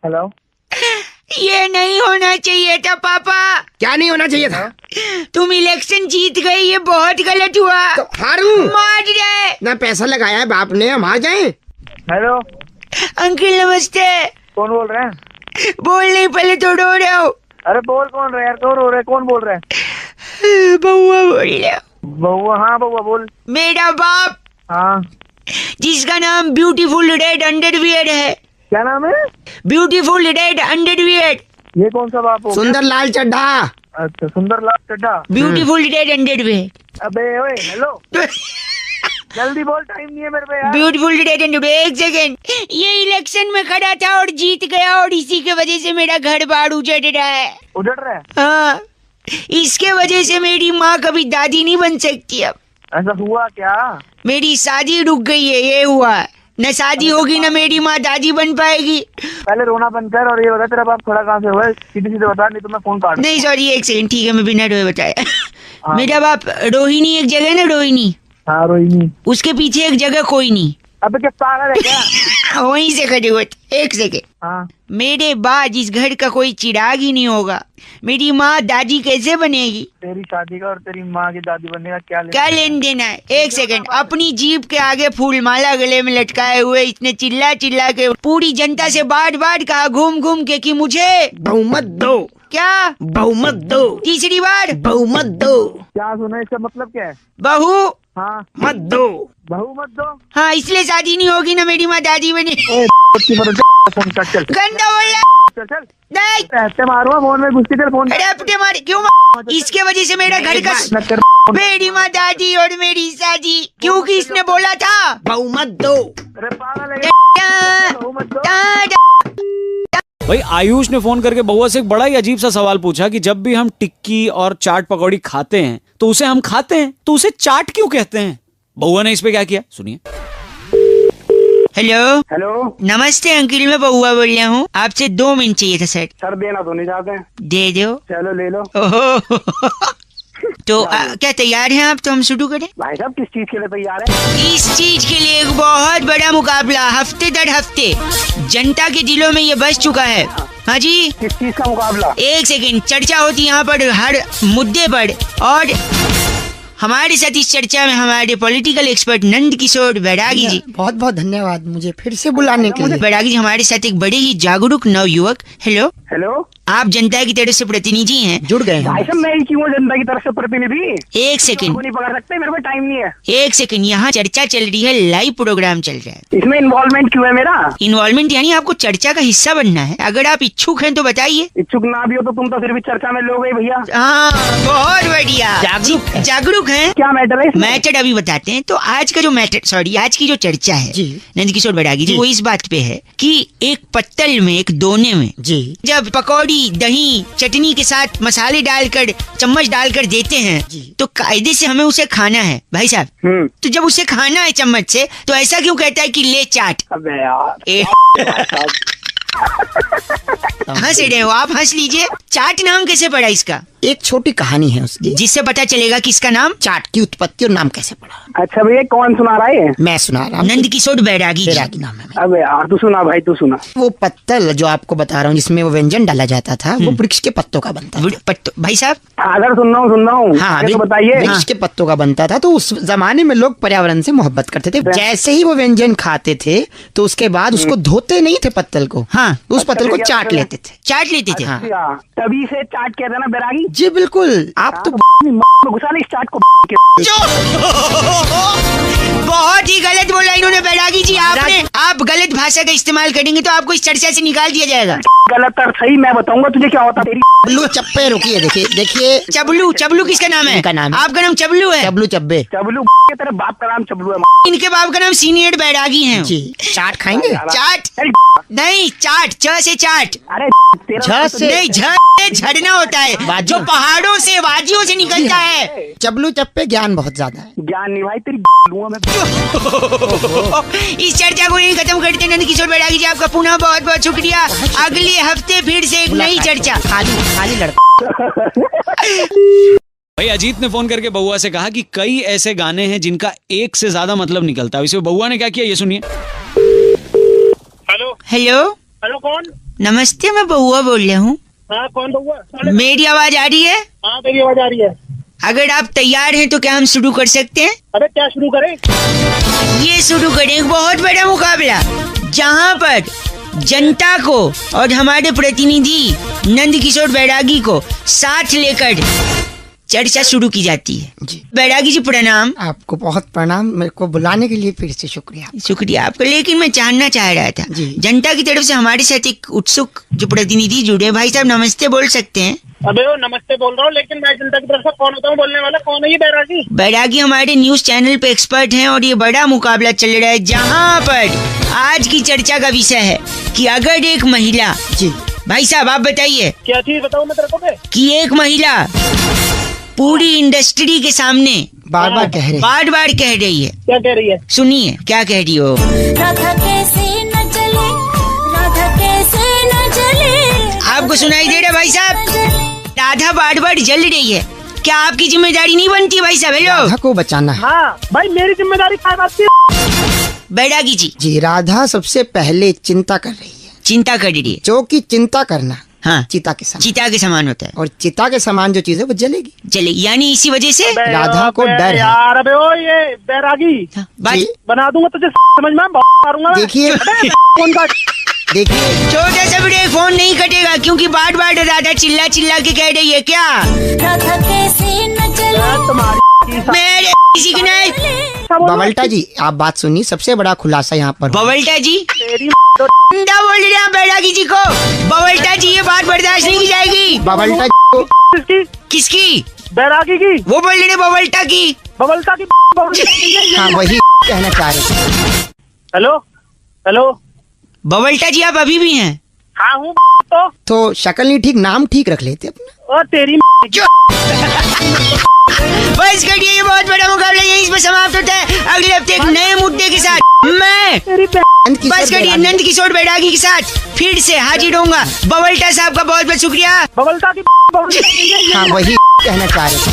Hello. ये नहीं होना चाहिए था पापा। क्या नहीं होना चाहिए था? तुम इलेक्शन जीत गए, ये बहुत गलत हुआ। तो हारूं? मार जाए ना पैसा लगाया है बाप ने, हम हार जाए। हेलो, अंकल नमस्ते। कौन बोल रहे हैं? बोल नहीं, पहले तो रो रहे हो। अरे बोल, कौन रहा है यार? क्यों रो रहे हैं? कौन बोल रहा है? बउआ बोल रहे हो। बउआ? हाँ बउआ बोल। मेरा बाप, हाँ, जिसका नाम ब्यूटीफुल रेड अंडरवियर है। क्या नाम है? Beautiful red underwear. ये कौन सा बाप हो? सुंदर लाल चड्ढा। अच्छा, सुंदर लाल चड्ढा। Beautiful red underwear. अबे ओए, हेलो, जल्दी बोल, टाइम नहीं है मेरे पे यार। Beautiful red underwear. एक सेकेंड, ये इलेक्शन में खड़ा था और जीत गया, और इसी के वजह से मेरा घर बार उजड़ रहा है। उजड़ रहा है? हाँ, इसके वजह से मेरी माँ कभी दादी नहीं बन सकती। अब ऐसा हुआ क्या? मेरी शादी रुक गई है, ये हुआ। न शादी होगी न मेरी माँ दादी बन पाएगी। पहले रोना बंद कर और ये बता, तेरा बाप खड़ा कहाँ से हुआ है? सीधे सीधे बता, नहीं तो मैं फोन काट। नहीं सॉरी, एक सेकंड, ठीक है, मैं बिना रोए बताया। मेरा बाप रोहिणी, एक जगह ना रोहिणी, हाँ रोहिणी, उसके पीछे एक जगह कोई नहीं। अबे क्या पागल है क्या? वहीं से खड़े हुए थे। एक सेकेंड, हाँ, मेरे बाद इस घर का कोई चिराग ही नहीं होगा, मेरी माँ दादी कैसे बनेगी? तेरी शादी का और तेरी माँ की दादी बनने का क्या लेन देन है? एक सेकंड, अपनी जीप के आगे फूलमाला गले में लटकाए हुए इसने चिल्ला चिल्ला के पूरी जनता से बार बार कहा, घूम घूम के, कि मुझे बहुमत दो। क्या बहुमत दो। तीसरी बार बहुमत दो। क्या सुना? इसका मतलब क्या है? बहू हाँ, मत दो। बहू मत दो। हाँ, इसलिए शादी नहीं होगी ना मेरी माँ दादी बने। फोन काट, चल गंदा बोल रहा है। चल चल। नहीं, ऐसे मारूंगा फोन में घुसती, चल फोन। अरे अपने मार क्यों इसके वजह से मेरा घर का, मत कर। मेरी माँ दादी और मेरी शादी, क्योंकि इसने बोला था बहुमत दो। अरे पागल है, बहू मत दो। भाई आयुष ने फोन करके बउआ से एक बड़ा ही अजीब सा सवाल पूछा कि जब भी हम टिक्की और चाट पकौड़ी खाते हैं तो उसे हम खाते हैं, तो उसे चाट क्यों कहते हैं? बउआ ने इस पे क्या किया, सुनिए। हेलो हेलो, नमस्ते अंकिल, मैं बउआ बोल रहा हूँ, आपसे 2 मिनट चाहिए था सर। सर देना तो नहीं चाहते हैं। दे दो। चलो ले लो। ओहो तो क्या तैयार हैं आप? तो हम शुरू करें। भाई साहब किस चीज के लिए तैयार है? इस चीज के लिए एक बहुत बड़ा मुकाबला, हफ्ते दर हफ्ते जनता के दिलों में ये बस चुका है। हाँ जी, किस चीज का मुकाबला? एक सेकंड, चर्चा होती यहाँ पर हर मुद्दे पर, और हमारे साथ इस चर्चा में हमारे पॉलिटिकल एक्सपर्ट नंद किशोर बैरागी जी। बहुत बहुत धन्यवाद मुझे फिर से बुलाने के लिए। बैरागी जी हमारे साथ एक बड़े ही जागरूक नवयुवक। हेलो, हेलो, आप जनता की तरफ से प्रतिनिधि हैं। जुड़ गए भाई हैं। साहब मैं ही क्यों जनता की तरफ से प्रतिनिधि? एक सेकंड, नहीं पकड़ सकते, मेरे पे टाइम नहीं है। एक सेकंड, यहाँ चर्चा चल रही है, लाइव प्रोग्राम चल रहा है। इसमें इन्वॉल्वमेंट क्यों है मेरा? इन्वॉल्वमेंट यानी आपको चर्चा का हिस्सा बनना है। अगर आप इच्छुक हैं तो बताइए। इच्छुक ना भी हो तो तुम तो फिर भी चर्चा में लोगे भैया। हाँ, बहुत बढ़िया, जागरूक हैं। क्या मैटर है इसमें? मैटर अभी बताते हैं। तो आज का जो मैटर, सॉरी, आज की जो चर्चा है जी। नंद किशोर बैरागी जी, वो इस बात पे है कि एक पत्तल में, एक दोने में जी। जब पकौड़ी, दही, चटनी के साथ मसाले डालकर, चम्मच डालकर देते हैं, जी। तो कायदे से हमें उसे खाना है भाई साहब। तो जब उसे खाना है चम्मच से, तो ऐसा क्यों कहता है कि ले चाट? अबे यार, ए, हंस रहे हो आप, हंस लीजिए। चाट नाम कैसे पड़ा इसका? एक छोटी कहानी है उसकी, जिससे पता चलेगा कि इसका नाम चाट की उत्पत्ति और नाम कैसे पड़ा। अच्छा भैया, कौन सुना रहा है? मैं सुना रहा हूँ। नंद किशोर बैरागी जी। बैरागी नाम है मेरा। अबे यार तू सुना भाई, तू सुना। वो पत्तल जो आपको बता रहा हूँ जिसमें वो व्यंजन डाला जाता था, वो वृक्ष के पत्तों का बनता था। भाई साहब, अगर सुन रहा हूँ हाँ, आगे तो बताइए। वृक्ष के पत्तों का बनता था। तो उस जमाने में लोग पर्यावरण से मोहब्बत करते थे। जैसे ही वो व्यंजन खाते थे तो उसके बाद उसको धोते नहीं थे पत्तल को। हाँ, उस पत्तल को चाट लेते थे। चाट लेते थे। हाँ। अच्छा, तभी से चाट कहते हैं ना बैरागी? जी बिल्कुल। आप तो घुसा ले इस चाट को। बहुत ही गलत बोला इन्होंने बैरागी जी। आपने, आप गलत भाषा का इस्तेमाल करेंगे तो आपको इस चर्चा से निकाल दिया जाएगा। गलत और सही मैं बताऊंगा तुझे क्या होता तेरी। चबलू चप्पे, रुकिए, देखिए देखिए। चबलू, चबलू किसका नाम है? इनका नाम है। आपका नाम चबलू है? चबलू चब्बे। चबलू तेरे बाप का नाम चबलू है। इनके बाप का नाम सीनियर बैरागी है जी। चाट खाएंगे? चाट नहीं, चाट, च से चाट। अरे झ से नहीं, झ से झड़ना होता है, जो पहाड़ों से, वादियों से निकलता है। चबलू चप्पे ज्ञान बहुत ज्यादा है। ज्ञान नहीं भाई, तेरी लूंगा मैं। इस चर्चा को यहीं खत्म करते हैं। नंद किशोर बैरागी जी, आपका पुनः बहुत बहुत शुक्रिया। अगले हफ्ते फिर से एक नई चर्चा। खाली लड़का। भाई अजीत ने फोन करके बउआ से कहा कि कई ऐसे गाने हैं जिनका एक से ज्यादा मतलब निकलता है। इसे बउआ ने क्या किया, ये सुनिए। हेलो हेलो, हेलो, कौन? नमस्ते, मैं बउआ बोल रहा हूँ। हाँ, कौन बउआ? मेरी आवाज आ रही है? हाँ, तेरी आवाज आ रही है। अगर आप तैयार हैं तो क्या हम शुरू कर सकते हैं? अबे क्या शुरू करें? ये शुरू करें एक बहुत बड़ा मुकाबला, जहाँ पर जनता को और हमारे प्रतिनिधि नंद किशोर बैरागी को साथ लेकर चर्चा शुरू की जाती है। जी। बैरागी जी प्रणाम। आपको बहुत प्रणाम, मेरे को बुलाने के लिए फिर से शुक्रिया। शुक्रिया आपका। लेकिन मैं जानना चाह रहा था, जी। जनता की तरफ से हमारे साथ एक उत्सुक जो प्रतिनिधि जुड़े, भाई साहब नमस्ते बोल सकते हैं? अबे वो नमस्ते बोल रहा हूँ, लेकिन मैं जनता की तरफ से कौन होता हूँ बोलने वाला? कौन है ये बैरागी? बैरागी हमारे न्यूज चैनल पे एक्सपर्ट हैं और ये बड़ा मुकाबला चल रहा है, जहाँ पर आज की चर्चा का विषय है कि अगर एक महिला, जी भाई साहब आप बताइए, क्या चीज बताऊँ मैं तेरे को बे? कि एक महिला पूरी इंडस्ट्री के सामने बार बार कह रहे हैं। बार बार कह रही है, क्या कह रही है? सुनिए क्या कह रही हो। राधा कैसे न चले, राधा कैसे न चले। आपको सुनाई दे रहा भाई साहब? राधा बार बार जल रही है, क्या आपकी जिम्मेदारी नहीं बनती भाई साहब? हेलो राधा को बचाना है। हाँ भाई, मेरी जिम्मेदारी क्या बात की? बैरागी जी, जी, राधा सबसे पहले चिंता कर रही है, चिंता कर रही है। जो कि चिंता करना हाँ, चिता के समान, चिता के समान होता है, और चिता के समान जो चीज है वो जलेगी। चले यानी इसी वजह से अबे राधा को अबे डर है। यार, अबे ओ ये बैरागी बात जी, बना दूंगा तुझे, समझ में मारूंगा मैं। देखिए अबे फोन का देखिए, छोटा सा ब्रेक, फोन नहीं कटेगा क्योंकि बार बार राधा चिल्ला चिल्ला के कह रही है। क्या राधा कैसे न चले, तुम्हारी मेरे किसी की नहीं? बबल्टा जी आप बात सुनिए, सबसे बड़ा खुलासा यहाँ पर हुआ। बबल्टा जी तेरी क्या बोल रहे हैं बैरागी जी को? बबल्टा जी ये बात बर्दाश्त नहीं की जाएगी। बबल्टा जी को किसकी? किसकी? बैरागी की? वो बोल रहे हैं बबल्टा की। बबलता की? हाँ वही कहना चाह रहे थे। हेलो हेलो, बबल्टा जी आप अभी भी हैं? हाँ हूँ तो शक्ल नहीं ठीक, नाम ठीक रख लेते अपना। और तेरी बस करिए, ये बहुत बड़ा मुकाबला यहीं पर समाप्त होता है। अगले हफ्ते एक नए मुद्दे के साथ मैं तेरी बस करिए नंद किशोर बैरागी के साथ फिर से हाजिर होऊंगा। बबल्टा साहब का बहुत बहुत शुक्रिया। बबलता की हाँ वही कहना चाह रहे थे।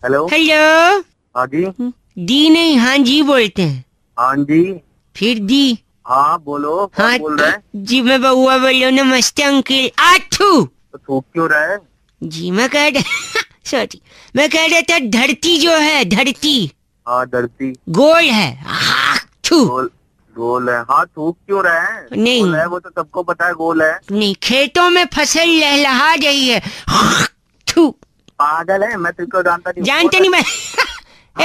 हेलो। हेलो, हाँ जी। दी नहीं हाँ जी बोलते हैं। हाँ जी। फिर दी। हाँ बोलो, कौन हाँ बोल रहा है? जी मैं बउआ बोल रहा हूँ। नमस्ते अंकल। आठू तो थूक क्यों रहा है? जी मैं कह रहा सॉरी, मैं कह रहा था धरती जो है, धरती हाँ धरती गोल है। आठू गोल गोल है। हाँ थूक क्यों रहा है? नहीं। गोल है, वो तो सबको पता है गोल है। नहीं, खेतों में फसल लहलहा रही है। आठू पागल है, मैं तुमको जानता नहीं। जानते नहीं मैं।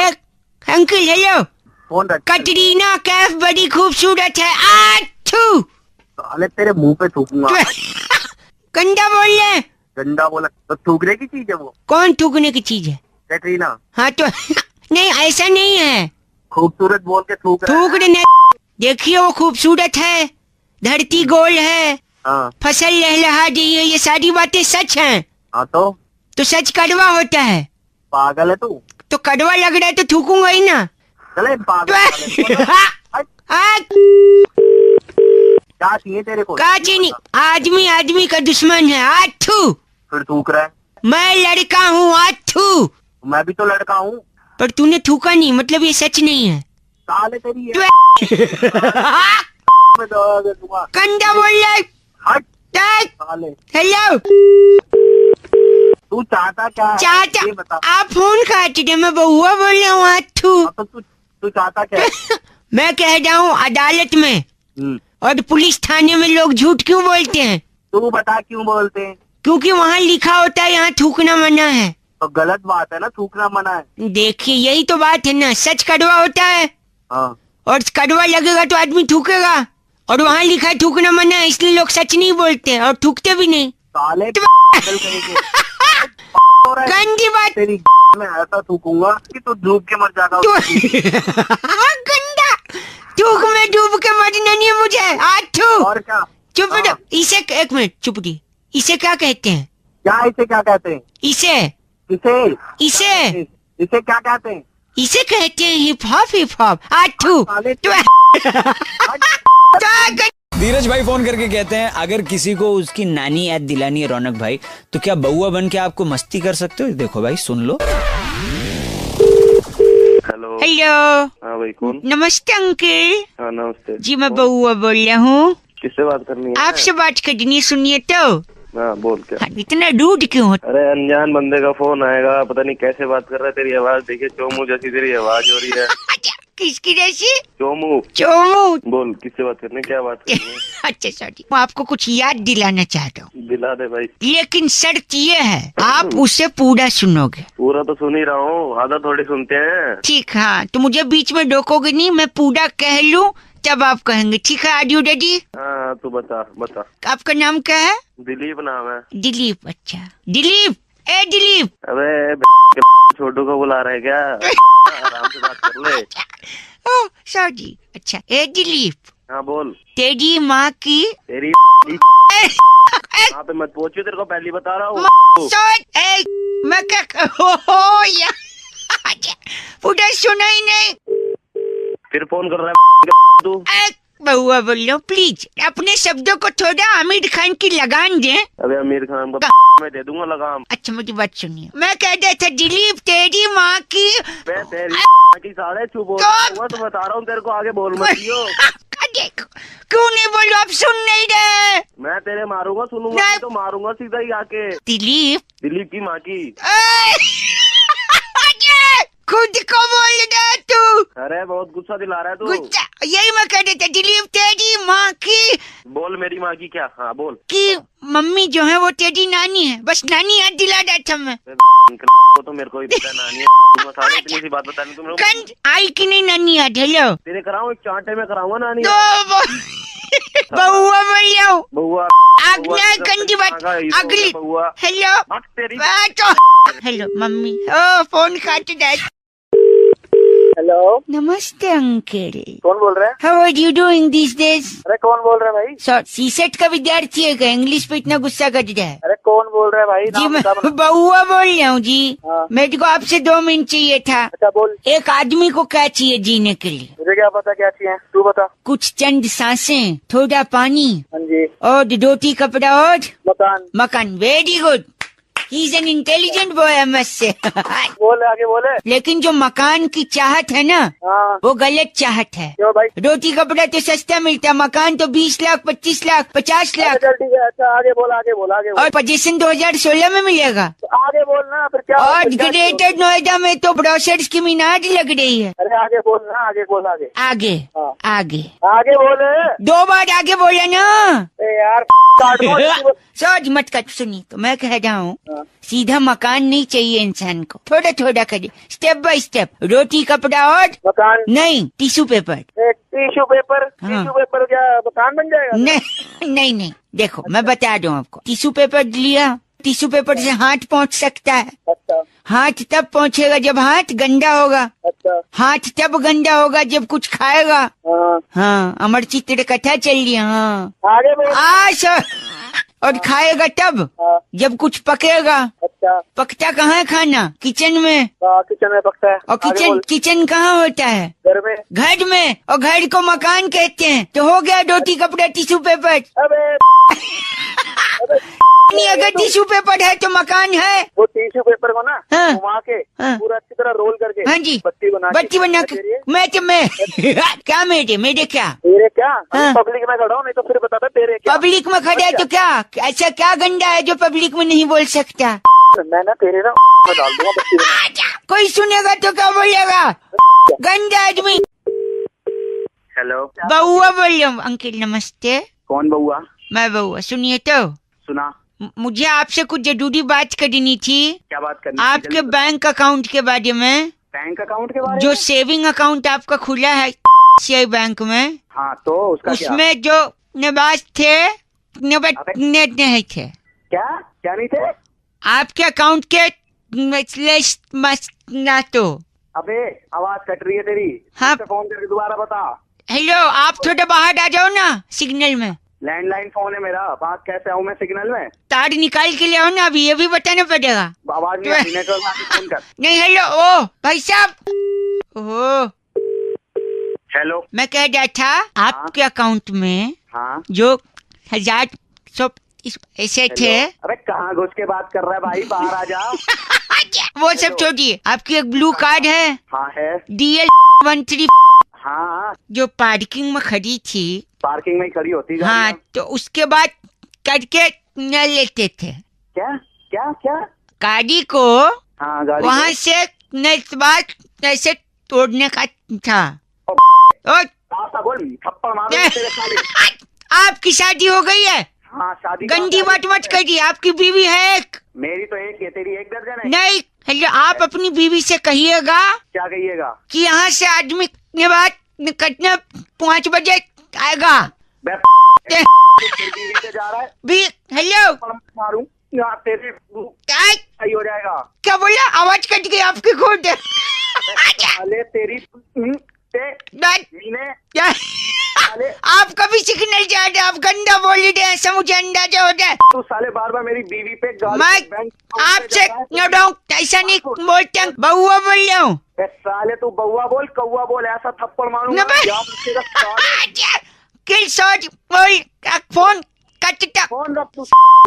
एक अंकल हेलो, फोन रख। कटरीना कैफ बड़ी खूबसूरत है। आठू साले तेरे मुंह पे थूकूंगा। कंडा बोल रहे हैं। गंदा बोला तो थूकने की चीज है वो। कौन थूकने की चीज है? कैटरीना हाँ तो नहीं ऐसा नहीं है, खूबसूरत बोल के थूक रहा है। थूकने देखिए वो खूबसूरत है, धरती गोल है, हाँ फसल लहलहा रही है, ये सारी बातें सच हैं। हाँ तो सच कड़वा होता है, पागल है तू। तो कड़वा लग रहा है तो थूकूंगा ही ना। चले पागल। क्या चाहिए तेरे को? काची नहीं, आदमी आदमी का दुश्मन है। आठू फिर थूक रहा है। मैं लड़का हूँ। आठू मैं भी तो लड़का हूँ। पर तूने थूका नहीं, मतलब ये सच नहीं है। साले तेरी है। मैं दवा दे दूंगा। कंडा बोल रहा है। हट टक। साले। हेलो, तू चाहता क्या है? चाचा ये बता। आप फोन काट दे, मैं बउआ बोल रहा हूँ। आठू हाँ, तो तू चाहता क्या है? मैं कह रहा हूँ अदालत में और पुलिस थाने में लोग झूठ क्यों बोलते हैं? तू बता क्यों बोलते हैं? क्योंकि वहाँ लिखा होता है यहाँ थूकना मना है। तो गलत बात है ना, थूकना मना है। देखिए यही तो बात है ना, सच कड़वा होता है हाँ और कड़वा लगेगा तो आदमी थूकेगा, और वहाँ लिखा है थूकना मना है, इसलिए लोग सच नहीं बोलते और थूकते भी नहीं। साले पागल कहेंगे। हो रहा है। गंदी बात। तेरी में ऐसा थूकूंगा कि तू डूब के मर जाएगा। गंदा थूक में डूब के मरना नहीं है मुझे। आठू और क्या? चुप हाँ। रहो। इसे एक मिनट चुप रही, इसे क्या कहते हैं? क्या इसे क्या कहते हैं? इसे इसे इसे क्या कहते हैं? इसे कहते हैं हिप हॉप। Hip hop. आठू साले धीरज भाई फोन करके कहते हैं अगर किसी को उसकी नानी याद दिलानी है रौनक भाई, तो क्या बउआ बन के आपको मस्ती कर सकते हो? देखो भाई सुन लो। हेलो। हेलो, हाँ भाई कौन? नमस्ते अंकल। हाँ नमस्ते। जी मैं बउआ बोल रहा हूँ। किससे बात करनी है? आपसे बात करनी है, सुनिए तो। हाँ बोल क्या? हाँ, इतना रूड क्यों हो? अरे अनजान बंदे का फोन आएगा, पता नहीं कैसे बात कर रहा है। तेरी आवाज देखिए, चोमू जैसी तेरी आवाज हो रही है। किसकी जैसी? चोमू। चोमू। बोल किससे बात करनी है, क्या बात करनी है? अच्छा सॉरी, मैं आपको कुछ याद दिलाना चाहता हूँ, दिला दे भाई। लेकिन शर्त ये है, आप उसे पूरा सुनोगे। पूरा तो सुन ही रहा हूँ, आधा थोड़ी सुनते हैं। ठीक, हाँ तो मुझे बीच में रोकोगे नहीं, मैं पूरा कह लूँ तब आप कहेंगे, ठीक है? Are you ready? हाँ तू बता बता। आपका नाम क्या है? दिलीप नाम है। दिलीप। अच्छा दिलीप, ए दिलीप। अबे छोटू को बुला रहे क्या? आराम से बात कर ले। Oh sorry. अच्छा ए दिलीप, हाँ बोल। तेरी माँ की तेरी वहाँ पे मत पहुंचियो, तेरे को पहले बता रहा हूँ। मैं क्या हो या पूरा सुना ही नहीं। फिर फोन कर रहा है तू। बहुआ बोल लो, प्लीज अपने शब्दों को थोड़ा आमिर खान की लगान दें। अबे आमिर खान को मैं दे दूंगा लगाम। अच्छा मुझी बात सुनिए, मैं कह रहा था दिलीप तेरी माँ की। मैं तेरी की साढ़े चुप हो तो बता रहा हूँ तेरे को, आगे बोल मत दियो। देखो क्यों नहीं बोलो, आप सुन नहीं रहे। मैं तेरे मारूंगा, सुनूंगा नहीं तो मारूंगा सीधा ही आके। दिलीप की माँ की। खुद को बोल रहा तू। अरे बहुत गुस्सा दिला रहा है तू। गुस्सा, यही मैं कह रहा था, दिलीप तेरी माँ की। बोल मेरी माँ की क्या? हाँ बोल। कि मम्मी जो है वो तेरी नानी है, बस नानी याद दिला रहा था मैं। वो तो मेरे को ही पता है नानी है। सारे इतनी सी बात बतानी तुम लोग। आई कि नहीं नानी याद? हेलो तेरे कराऊं, एक चांटे में कराऊंगा नानी। बहुआ बोल रहा हूँ। बहुआ आज्ञा गंदी बात अगली। बहुआ। हेलो तेरी। Hello mummy. ओ फोन काट दे। हेलो, नमस्ते अंकल। कौन बोल रहे हैं? How are you doing this days? अरे कौन बोल रहे हैं भाई? सर सीसेट का विद्यार्थी है क्या? इंग्लिश पे इतना गुस्सा कर रहा है। अरे कौन बोल रहे हैं भाई? जी नाम मैं बता बना। बहुआ बोल रहा हूँ जी। हाँ। मेरे को आपसे 2 मिनट चाहिए था। अच्छा बोल। एक आदमी को क्या चाहिए जीने के लिए? मुझे क्या पता क्या चाहिए, तू बता। कुछ चंद सांसें, थोड़ा पानी हाँ जी। और रोटी कपड़ा और मकान। मकान। Very good, he is an intelligent boy I must say. बोले आगे बोले। लेकिन जो मकान की चाहत है ना, हाँ। वो गलत चाहत है। क्यों भाई? रोटी कपड़ा तो सस्ता मिलता है, मकान तो 20 लाख 25 लाख 50 अच्छा लाख। चल ठीक है। अच्छा आगे बोल आगे बोल आगे बोल। और पोजीशन 2016 में मिलेगा। तो आगे बोल ना, फिर क्या? और फिर क्या ग्रेटर नोएडा में तो ब्रोशर्स की मीनार लग रही है। अरे आगे बोल ना, आगे बोल आगे। आगे हाँ। आगे आगे बोले। 2 बार आगे बोला ना। ए यार काट दो। सोच मत कर। सुनिए तो मैं कह रहा हूँ, हाँ। सीधा मकान नहीं चाहिए इंसान को, थोड़ा थोड़ा करिए, स्टेप बाय स्टेप। रोटी कपड़ा और मकान नहीं टिश्यू पेपर। Tissue paper. हाँ। टिश्यू पेपर क्या मकान बन जाएगा? नहीं नहीं, देखो मैं बता दूं आपको। टिश्यू पेपर लिया, टिश्यू पेपर से हाथ पहुंच सकता है। अच्छा हाथ तब पहुंचेगा जब हाथ गंदा होगा। अच्छा। हाथ तब गंदा होगा जब कुछ खाएगा। हाँ हाँ अमर चित्र कथा चल रही है। हाँ आगे बोल। सर। और खाएगा तब हाँ। जब कुछ पकेगा। अच्छा। पकता कहाँ है खाना? किचन में। हाँ किचन में पकता है। और आगे बोल। किचन कहाँ होता है? घर में। घर में, और घर को मकान कहते हैं। तो हो गया रोटी कपड़ा टिश्यू पेपर। अबे नहीं, अगर टिश्यू पेपर है तो मकान है। वो टिश्यू पेपर को ना हाँ। घुमा के हाँ। पूरा अच्छी तरह रोल करके हाँ जी, बत्ती बना के मैं क्या मेरे क्या तेरे क्या? हाँ। पब्लिक में खड़ा हूँ, नहीं तो फिर बताता तेरे क्या। पब्लिक में खड़ा है तो क्या? ऐसा क्या गंदा है जो पब्लिक में नहीं बोल सकता? मैं ना तेरे ना में डाल दूंगा बत्ती बना। कोई सुनेगा तो क्या बोलेगा? गंदा आदमी। हेलो, बउआ बोल रहा हूँ। अंकल नमस्ते। कौन बउआ? मैं बउआ। सुनिए तो, सुना। मुझे आपसे कुछ जरूरी बात करनी थी। क्या बात करनी? आपके बैंक अकाउंट के बारे में। बैंक अकाउंट के बारे जो में? सेविंग अकाउंट आपका खुला है CI बैंक में, हाँ तो उसका क्या? उसमें जो निवास थे नहीं थे। क्या क्या नहीं थे? आपके अकाउंट के ना तो। अबे आवाज कट रही है तेरी। हाँ। फोन करके दोबारा बता। हेलो, आप थोड़ा बाहर आ जाओ ना सिग्नल में। लैंडलाइन फोन है मेरा, बात कैसे आऊँ मैं सिग्नल में? तार निकाल के ले आओ ना, अभी ये भी बताना पड़ेगा। आवाज नहीं आती, नेटवर्क आके फोन कर। नहीं हेलो, ओ भाई साहब। Oh hello. मैं कह रहा था आपके अकाउंट में हाँ जो 1000 ऐसे थे। अबे कहाँ घुस के बात कर रहा है भाई, बाहर आ जा। वो सब छोड़िए, आपकी एक ब्लू कार्ड है हाँ है। DL 13। हाँ, जो पार्किंग में खड़ी थी, पार्किंग में ही खड़ी होती हाँ, गाड़ियाँ। तो उसके बाद करके न लेते थे क्या क्या क्या? गाड़ी को, हाँ, गाड़ी वहाँ को। से नेक्स्ट बार ऐसे तोड़ने का था। और ऐसा बोल, थप्पड़ मारो तेरे साले। आपकी शादी हो गई है? हाँ, शादी गंदी बात मत करिए, आपकी बीवी है एक? मेरी तो एक है, तेरी एक दर्जन है। नहीं, हेलो, आप अपनी बीवी से कहिएगा क्या कहिएगा? कि यहाँ से आदमी के बाद कितने 5 बजे आएगा। बे ते- तेरी बीवी से जा रहा है, भी हेलो, मारूं यहाँ तेरे क्या सही हो जाएगा। क्या बोला? आवाज कट गई आपकी खुद। साले तेरी मीने क्या? साले, आप कभी सिग्नल जा रहे, आप गंदा बोल रहे हैं, ऐसा मुझे अंदाजा हो जाए। तू साले बार बार मेरी बीवी पे गाली मैं बैंक आपसे नो डाउट ऐसा नहीं बोलते हैं, बउआ बोल रहा हूँ। बे साले तू बउआ बोल कौआ बोल, ऐसा थप्पड़ मारूंगा न बे- याद रखेगा साले। किल शॉट बोल, फोन कटता, फोन रख तू।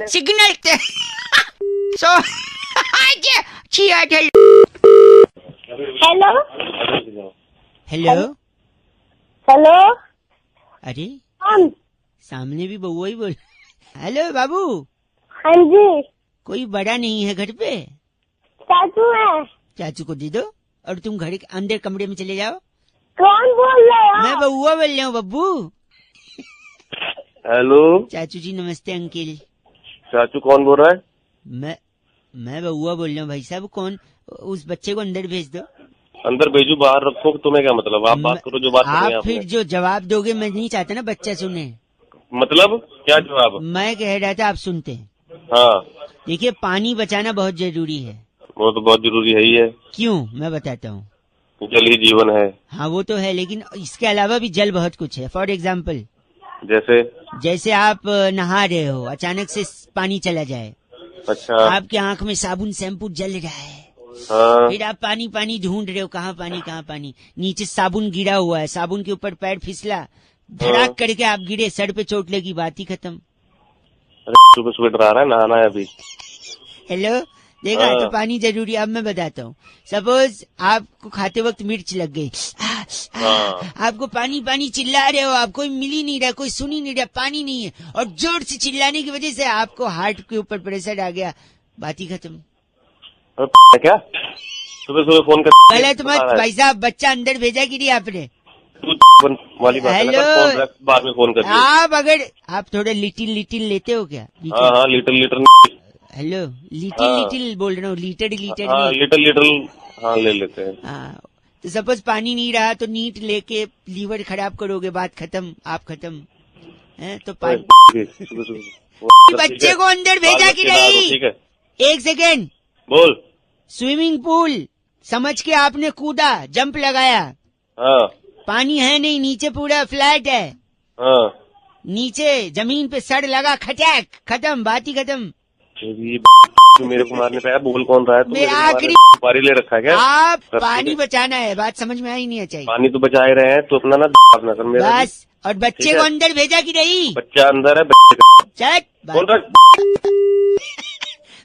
सिग्नल ते सो छिया ढल। हेलो हेलो, हेलो अरे कौन? सामने भी बउआ ही बोल। हेलो बाबू, हाँ जी, कोई बड़ा नहीं है घर पे? चाचू है। चाचू को दे दो और तुम घर के अंदर कमरे में चले जाओ। कौन बोल रहे हो? मैं बउआ बोल रहा हूँ बब्बू। हेलो, चाचू जी नमस्ते अंकिल। चाचू कौन बोल रहा है? मैं बउआ बोल रहा हूँ भाई साहब। कौन? उस बच्चे को अंदर भेज दो। अंदर भेजू बाहर रखो, तुम्हें क्या मतलब? आप बात करो जो बात करनी है आप फिर आपने। जो जवाब दोगे, मैं नहीं चाहता ना बच्चा सुने। मतलब क्या जवाब? मैं कह रहा था, आप सुनते हैं। हाँ, देखिए, पानी बचाना बहुत जरूरी है। वो तो बहुत जरूरी है ही है, क्यों? मैं बताता हूँ। जल ही जीवन है। हाँ वो तो है, लेकिन इसके अलावा भी जल बहुत कुछ है। फॉर एग्जाम्पल, जैसे आप नहा रहे हो, अचानक से पानी चला जाए, अच्छा, आपकी आंख में साबुन शैम्पू जल रहा है, हाँ, फिर आप पानी पानी ढूंढ रहे हो, कहाँ पानी, नीचे साबुन गिरा हुआ है, साबुन के ऊपर पैर फिसला, धड़ाक करके आप गिरे, सर पे चोट लगी, बात ही खत्म। अरे सुबह सुबह डरा रहा है, नहाना है अभी। हेलो, देखा? हाँ। तो पानी जरूरी। अब मैं बताता हूँ, सपोज आपको खाते वक्त मिर्च लग गई, हाँ। आपको पानी पानी चिल्ला रहे हो, आप कोई मिल ही नहीं रहा, कोई सुन ही नहीं रहा, पानी नहीं है, और जोर से चिल्लाने की वजह से आपको हार्ट के ऊपर प्रेशर आ गया, बात ही खत्म। अरे क्या सुबह सुबह फोन कर? गलत मत भाई साहब, बच्चा अंदर भेजा कि नहीं आपने? तू वाली बात है ना, हेलो। फोन रख, बाद में फोन कर। आप अगर आप थोड़ा लिटिल लेते हो क्या? हाँ हाँ, लीटर हेलो, हाँ। लिटिल बोल रहा हूँ, लीटर हाँ, नहीं। लीटर हाँ ले लेते हैं। हाँ, तो सपोज पानी नहीं रहा तो नीट लेके लीवर खराब करोगे, बात खत्म, आप खत्म है। तो पानी सुबह सुबह बच्चे को अंदर भेजा कि नहीं? ठीक है, 1 सेकेंड। बोल। स्विमिंग पूल समझ के आपने कूदा, जंप लगाया, हाँ पानी है नहीं, नीचे पूरा फ्लैट है, हाँ, नीचे जमीन पे सड़ लगा, खटैक, खत्म, बात ही खत्म। तू मेरे को मारने पे आया, बोल कौन रहा है? तू मैं मेरे को आखिरी- मारने सुपारी ले रखा है क्या? आप बस पानी ठीक है। बचाना है, बात समझ में आई नहीं चाहिए। पानी तो बचा ही रहे हैं, तो अपना ना अपना कर मेरा। बस, और बच्चे ठीक को है। अंदर भेजा कि नहीं? बच्चा अंदर है, बच्चे का चल, बोल रहा।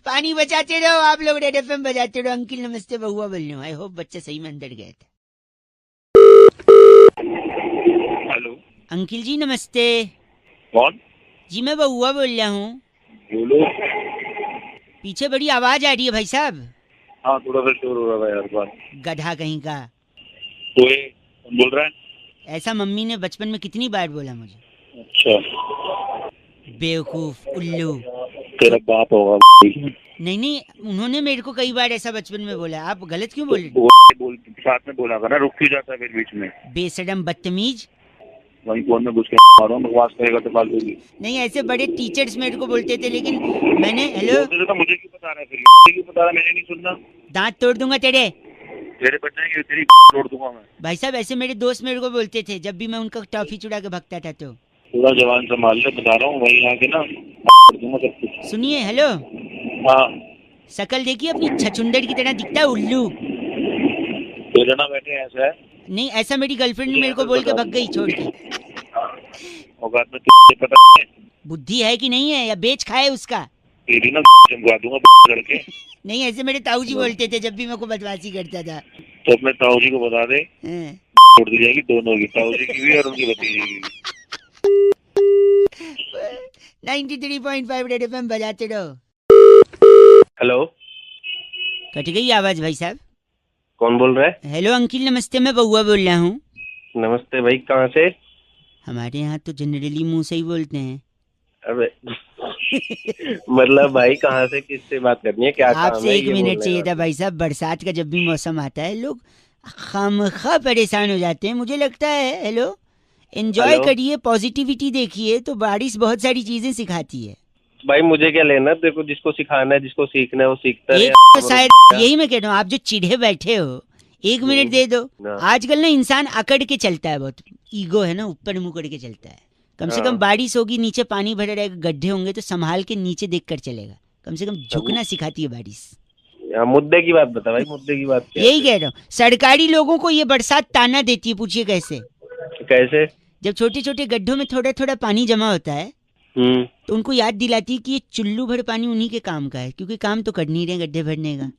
पानी बचाते रहो आप लोग, रेड एफएम बजाते रहो। अंकिल नमस्ते, बउआ बोल रही हूँ। आई होप बच्चा सही में अंदर गया था। हेलो, अंकिल जी नमस्ते। कौन? जी मैं बउआ बोल रहा हूँ। बोलो। पीछे बड़ी आवाज आ रही है भाई साहब। हाँ, थोड़ा सा शोर हो रहा है यार बात। गधा कहीं का। कोई कौन बोल रहा है? ऐसा मम्मी ने बचपन में कितनी बार बोला मुझे। अच्छा, बेवकूफ, उल्लू। तेरा बाप होगा। नहीं, उन्होंने मेरे को कई बार ऐसा बचपन में बोला। आप गलत क्यों बोल रहे? बोल साथ में बोला करना, रुक क्यों जाता है फिर बीच में? बेशरम, बदतमीज। वहीं फोन में घुस के मारो, बकवास करेगा तो फालतू की। नहीं, ऐसे बड़े टीचर्स मेरे को बोलते थे, लेकिन मैंने हेलो बोलते थे तो मुझे क्यों बता रहा है फिर? क्यों बता रहा है? मैंने नहीं सुनना। दांत तोड़ दूंगा तेरे। तेरे बच जाएंगे, तेरी तोड़ दूंगा मैं। भाई साहब, ऐसे मेरे दोस्त मेरे को बोलते थे जब भी मैं उनका टॉफी चुरा के भगता था। तो थोड़ा जवान संभाल ले, बता रहा हूँ, वहीं आके ना तोड़ दूंगा सब कुछ। सुनिए, हेलो, हाँ, शकल देखिए अपनी, छछुंदर की तरह दिखता है, उल्लू। तेरे ना बैठे ऐसा है। नहीं, ऐसा मेरी गर्लफ्रेंड मेरे को बोल के भग गई छोड़ के। औकात में तुझे पता है? बुद्धि है कि नहीं है, या बेच खाए उसका? तेरी ना चमका दूंगा लड़के। नहीं, ऐसे मेरे ताऊ जी बोलते थे जब भी मेरे को बदमाशी करता था। तो अपने ताऊ जी को बता दे, हाँ। छोड़ दी जाएगी, दोनों की, ताऊ जी की भी और उनकी भतीजी की भी। 93.5 रेड एफएम बजाते रहो। हेलो, कट गई आवाज भाई साहब। कौन बोल रहा है? हेलो अंकिल नमस्ते, मैं बउआ बोल रहा हूँ। नमस्ते भाई, कहाँ से? हमारे यहाँ तो जनरली मुंह से ही बोलते हैं। अबे मतलब भाई कहाँ से, किससे बात करनी है, क्या काम आपसे है? 1 मिनट चाहिए था भाई साहब। बरसात का जब भी मौसम आता है लोग खामखा परेशान हो जाते हैं, मुझे लगता है। Hello, enjoy hello? करिए, पॉजिटिविटी देखिए, तो बारिश बहुत सारी चीजें सिखाती है। भाई मुझे क्या लेना, देखो जिसको सिखाना है, जिसको सीखना है वो सीखता एक है। तो शायद यही मैं कह रहा हूँ, आप जो चिढ़े बैठे हो 1 मिनट दे दो। ना। आजकल ना इंसान अकड़ के चलता है, बहुत ईगो है ना, ऊपर मुंह करके चलता है। कम से कम हाँ। बारिश होगी, नीचे पानी भरा रहेगा, गड्ढे होंगे तो संभाल के नीचे देख कर चलेगा। कम से कम झुकना सिखाती है बारिश। हाँ, मुद्दे की बात बता भाई, मुद्दे की बात क्या है? यही कह रहा हूँ, सरकारी लोगों को ये बरसात ताना देती है। पूछिए कैसे? कैसे? जब छोटे छोटे गड्ढों में थोड़ा थोड़ा पानी जमा होता है तो उनको याद दिलाती है कि ये चुल्लू भर पानी उन्हीं के काम का है, क्योंकि काम तो कर नहीं रहे गड्ढे भरने का।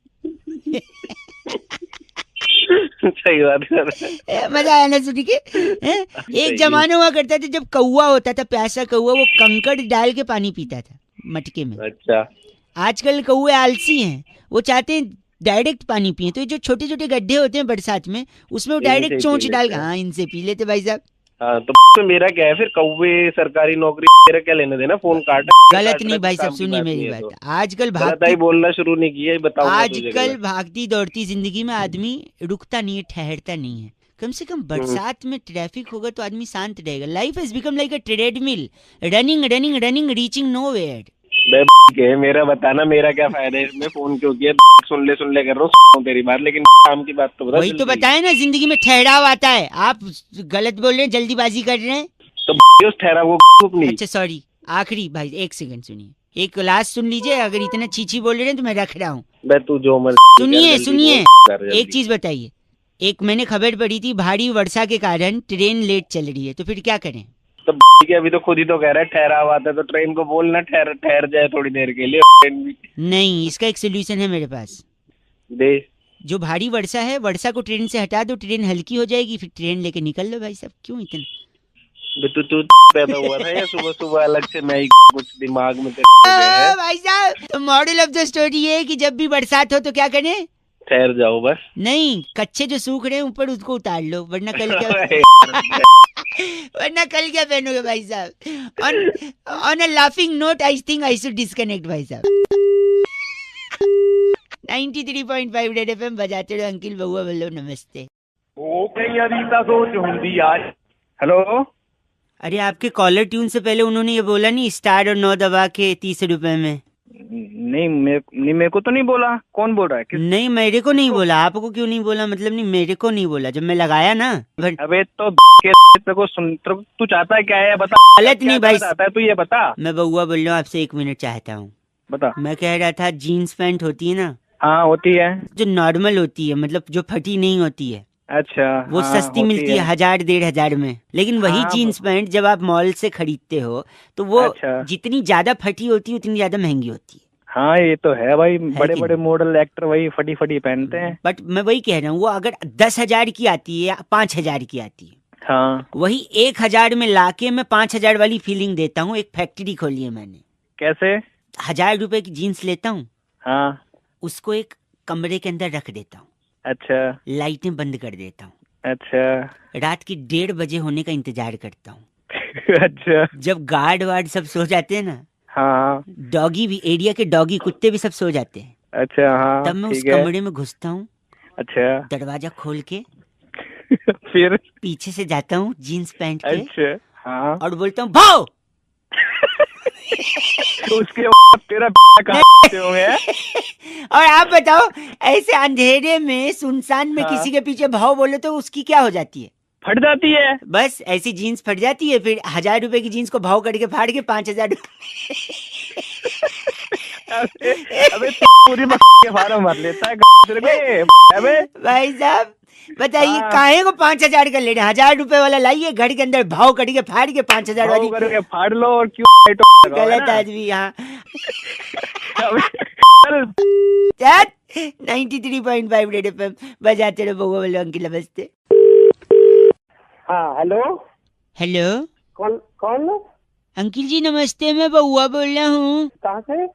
सही बात कर रहा है। मजा आया ना सुन के? एक जमाना हुआ करता था जब कौवा होता था, प्यासा कौवा, वो कंकड़ डाल के पानी पीता था मटके में। अच्छा, आजकल कौवे आलसी हैं, वो चाहते हैं डायरेक्ट पानी पिए। तो ये जो छोटे छोटे गड्ढे होते हैं बरसात में, उसमें वो इनसे डायरेक्ट ही चोंच पी डाल लेते हैं। हाँ इनसे पी लेते भाई साहब। हाँ तो मेरा क्या है फिर, कौवे सरकारी नौकरी, मेरा क्या लेने देना, फोन काट। गलत नहीं भाई साहब, सुनिए मेरी बात। आजकल गलत भागती ही बोलना शुरू नहीं किया, बताओ। आजकल भागती दौड़ती जिंदगी में आदमी रुकता नहीं है, ठहरता नहीं है। कम से कम बरसात में ट्रैफिक होगा तो आदमी शांत रहेगा। Life has become like a treadmill, running running running, reaching nowhere. मेरा बताना, मेरा क्या फायदा है इसमें, फोन क्यों किया? सुन ले कर रहा हूँ तेरी बात, लेकिन काम की बात तो बता। वही तो जल्दी। बताए ना, जिंदगी में ठहराव आता है। आप गलत बोल रहे हैं, जल्दीबाजी कर रहे हैं। तो उस ठहराव को अपनी। अच्छा सॉरी, आखिरी भाई 1 सेकंड सुनिए, एक लास्ट सुन लीजिए। अगर इतना चीची बोल रहे हैं तो मैं रख रहा हूँ। मैं तू जो मर्जी सुनिए कर, सुनिए, कर जल्दी। एक चीज बताइए। एक मैंने खबर पढ़ी थी, भारी वर्षा के कारण ट्रेन लेट चल रही है, तो फिर क्या करें? तो ठीक है, अभी तो खुद ही तो कह रहा है ठहराव आता है, तो ट्रेन को बोलना ठहर जाए थोड़ी देर के लिए। ट्रेन भी नहीं, इसका एक सोल्यूशन है मेरे पास। दे। जो भारी वर्षा है, वर्षा को ट्रेन से हटा दो, ट्रेन हल्की हो जाएगी, फिर ट्रेन लेके निकल लो भाई साहब। क्यों इतना? तू पैदा हुआ था या सुबह सुबह अलग से मैं कुछ दिमाग में तेरे है? भाई साहब, तो मॉडल ऑफ द स्टोरी ये है कि जब भी बरसात हो तो क्या करें? ठहर जाओ बस। नहीं, कच्चे जो सूख रहे हैं ऊपर उसको उतार लो, वरना कल क्या वरना कल क्या पहनोगे भाई साहब? On a laughing note I think I should disconnect भाई साहब। 93.5 रेड एफएम बजाते रहो। अंकिल बउआ बोलो नमस्ते। हेलो, अरे आपके कॉलर ट्यून से पहले उन्होंने ये बोला नहीं, स्टार और 9 दबा के 30 रुपए में? नहीं मेरे को तो नहीं बोला। कौन बोल रहा है? नहीं मेरे को नहीं बोला। आपको क्यों नहीं बोला? मतलब नहीं, मेरे को नहीं बोला जब मैं लगाया ना। अबे तो तेरे को सुन, तू चाहता है क्या है बता। गलत नहीं भाई, चाहता है तू ये बता। मैं बउआ बोल रहा हूँ, आपसे 1 मिनट चाहता हूँ। बता। मैं कह रहा था, जीन्स पैंट होती है ना, हाँ होती है। जो नॉर्मल होती है, मतलब जो फटी नहीं होती है, अच्छा, वो हाँ, सस्ती होती मिलती है 1000-1500 में। लेकिन वही हाँ, जीन्स पैंट जब आप मॉल से खरीदते हो तो वो अच्छा। जितनी ज्यादा फटी होती है उतनी ज्यादा महंगी होती है। हाँ ये तो है भाई, बड़े कि बड़े मॉडल एक्टर वही फटी फटी पहनते हैं। बट मैं वही कह रहा हूँ, वो अगर 10,000 की आती है या 5,000 की आती है, हाँ वही 1,000 में लाके मैं 5,000 वाली फीलिंग देता हूँ। एक फैक्ट्री खोली है मैंने। कैसे? 1,000 रुपए की जीन्स लेता हूँ, हाँ उसको एक कमरे के अंदर रख देता हूँ, अच्छा लाइटें बंद कर देता हूँ, अच्छा रात की 1:30 बजे होने का इंतजार करता हूँ। अच्छा जब गार्ड वार्ड सब सो जाते हैं ना, हाँ डॉगी भी, एरिया के डॉगी कुत्ते भी सब सो जाते हैं, अच्छा हाँ तब मैं उस ठीक है। कमरे में घुसता हूँ, अच्छा दरवाजा खोल के फिर? पीछे से जाता हूँ जीन्स पैंट के, अच्छा हाँ और बोलता हूँ भाव। उसके बाद तेरा कहाँ से होंगे? और आप बताओ, ऐसे अंधेरे में सुनसान में हाँ। किसी के पीछे भाव बोले तो उसकी क्या हो जाती है? फट जाती है। बस ऐसी जीन्स फट जाती है। फिर 1,000 रुपए की जीन्स को भाव करके फाड़ के 5,000 अबे पूरी के फार्म भर लेता है तेरे को। अबे भाई साहब बताइए, हाँ। काहे को 5,000 का ले रहे हैं? 1,000 रुपए वाला लाइए, घर के अंदर भाव करके फाड़ के 5,000 वाली। करके फाड़ लो और क्यों गलत आदमी यहाँ। 93.5 रेड एफएम बजाते रहो। बउआ बोलो अंकिल नमस्ते। हाँ हेलो, हेलो कौन कौन? अंकिल जी नमस्ते, मैं बउआ बोल रहा हूँ। कहाँ से?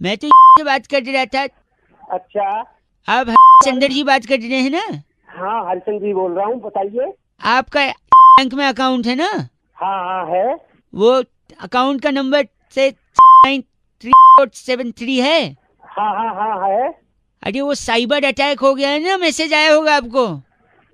मैं तो से बात कर रहा था। अच्छा, आप चंदर जी बात कर रहे हैं ना? हाँ हरिचंद जी बोल रहा हूँ, बताइए। आपका बैंक में अकाउंट है ना? हाँ हाँ है। वो अकाउंट का नंबर से 9373 है। हाँ हाँ हाँ है। अरे वो साइबर अटैक हो गया है ना, मैसेज आया होगा आपको।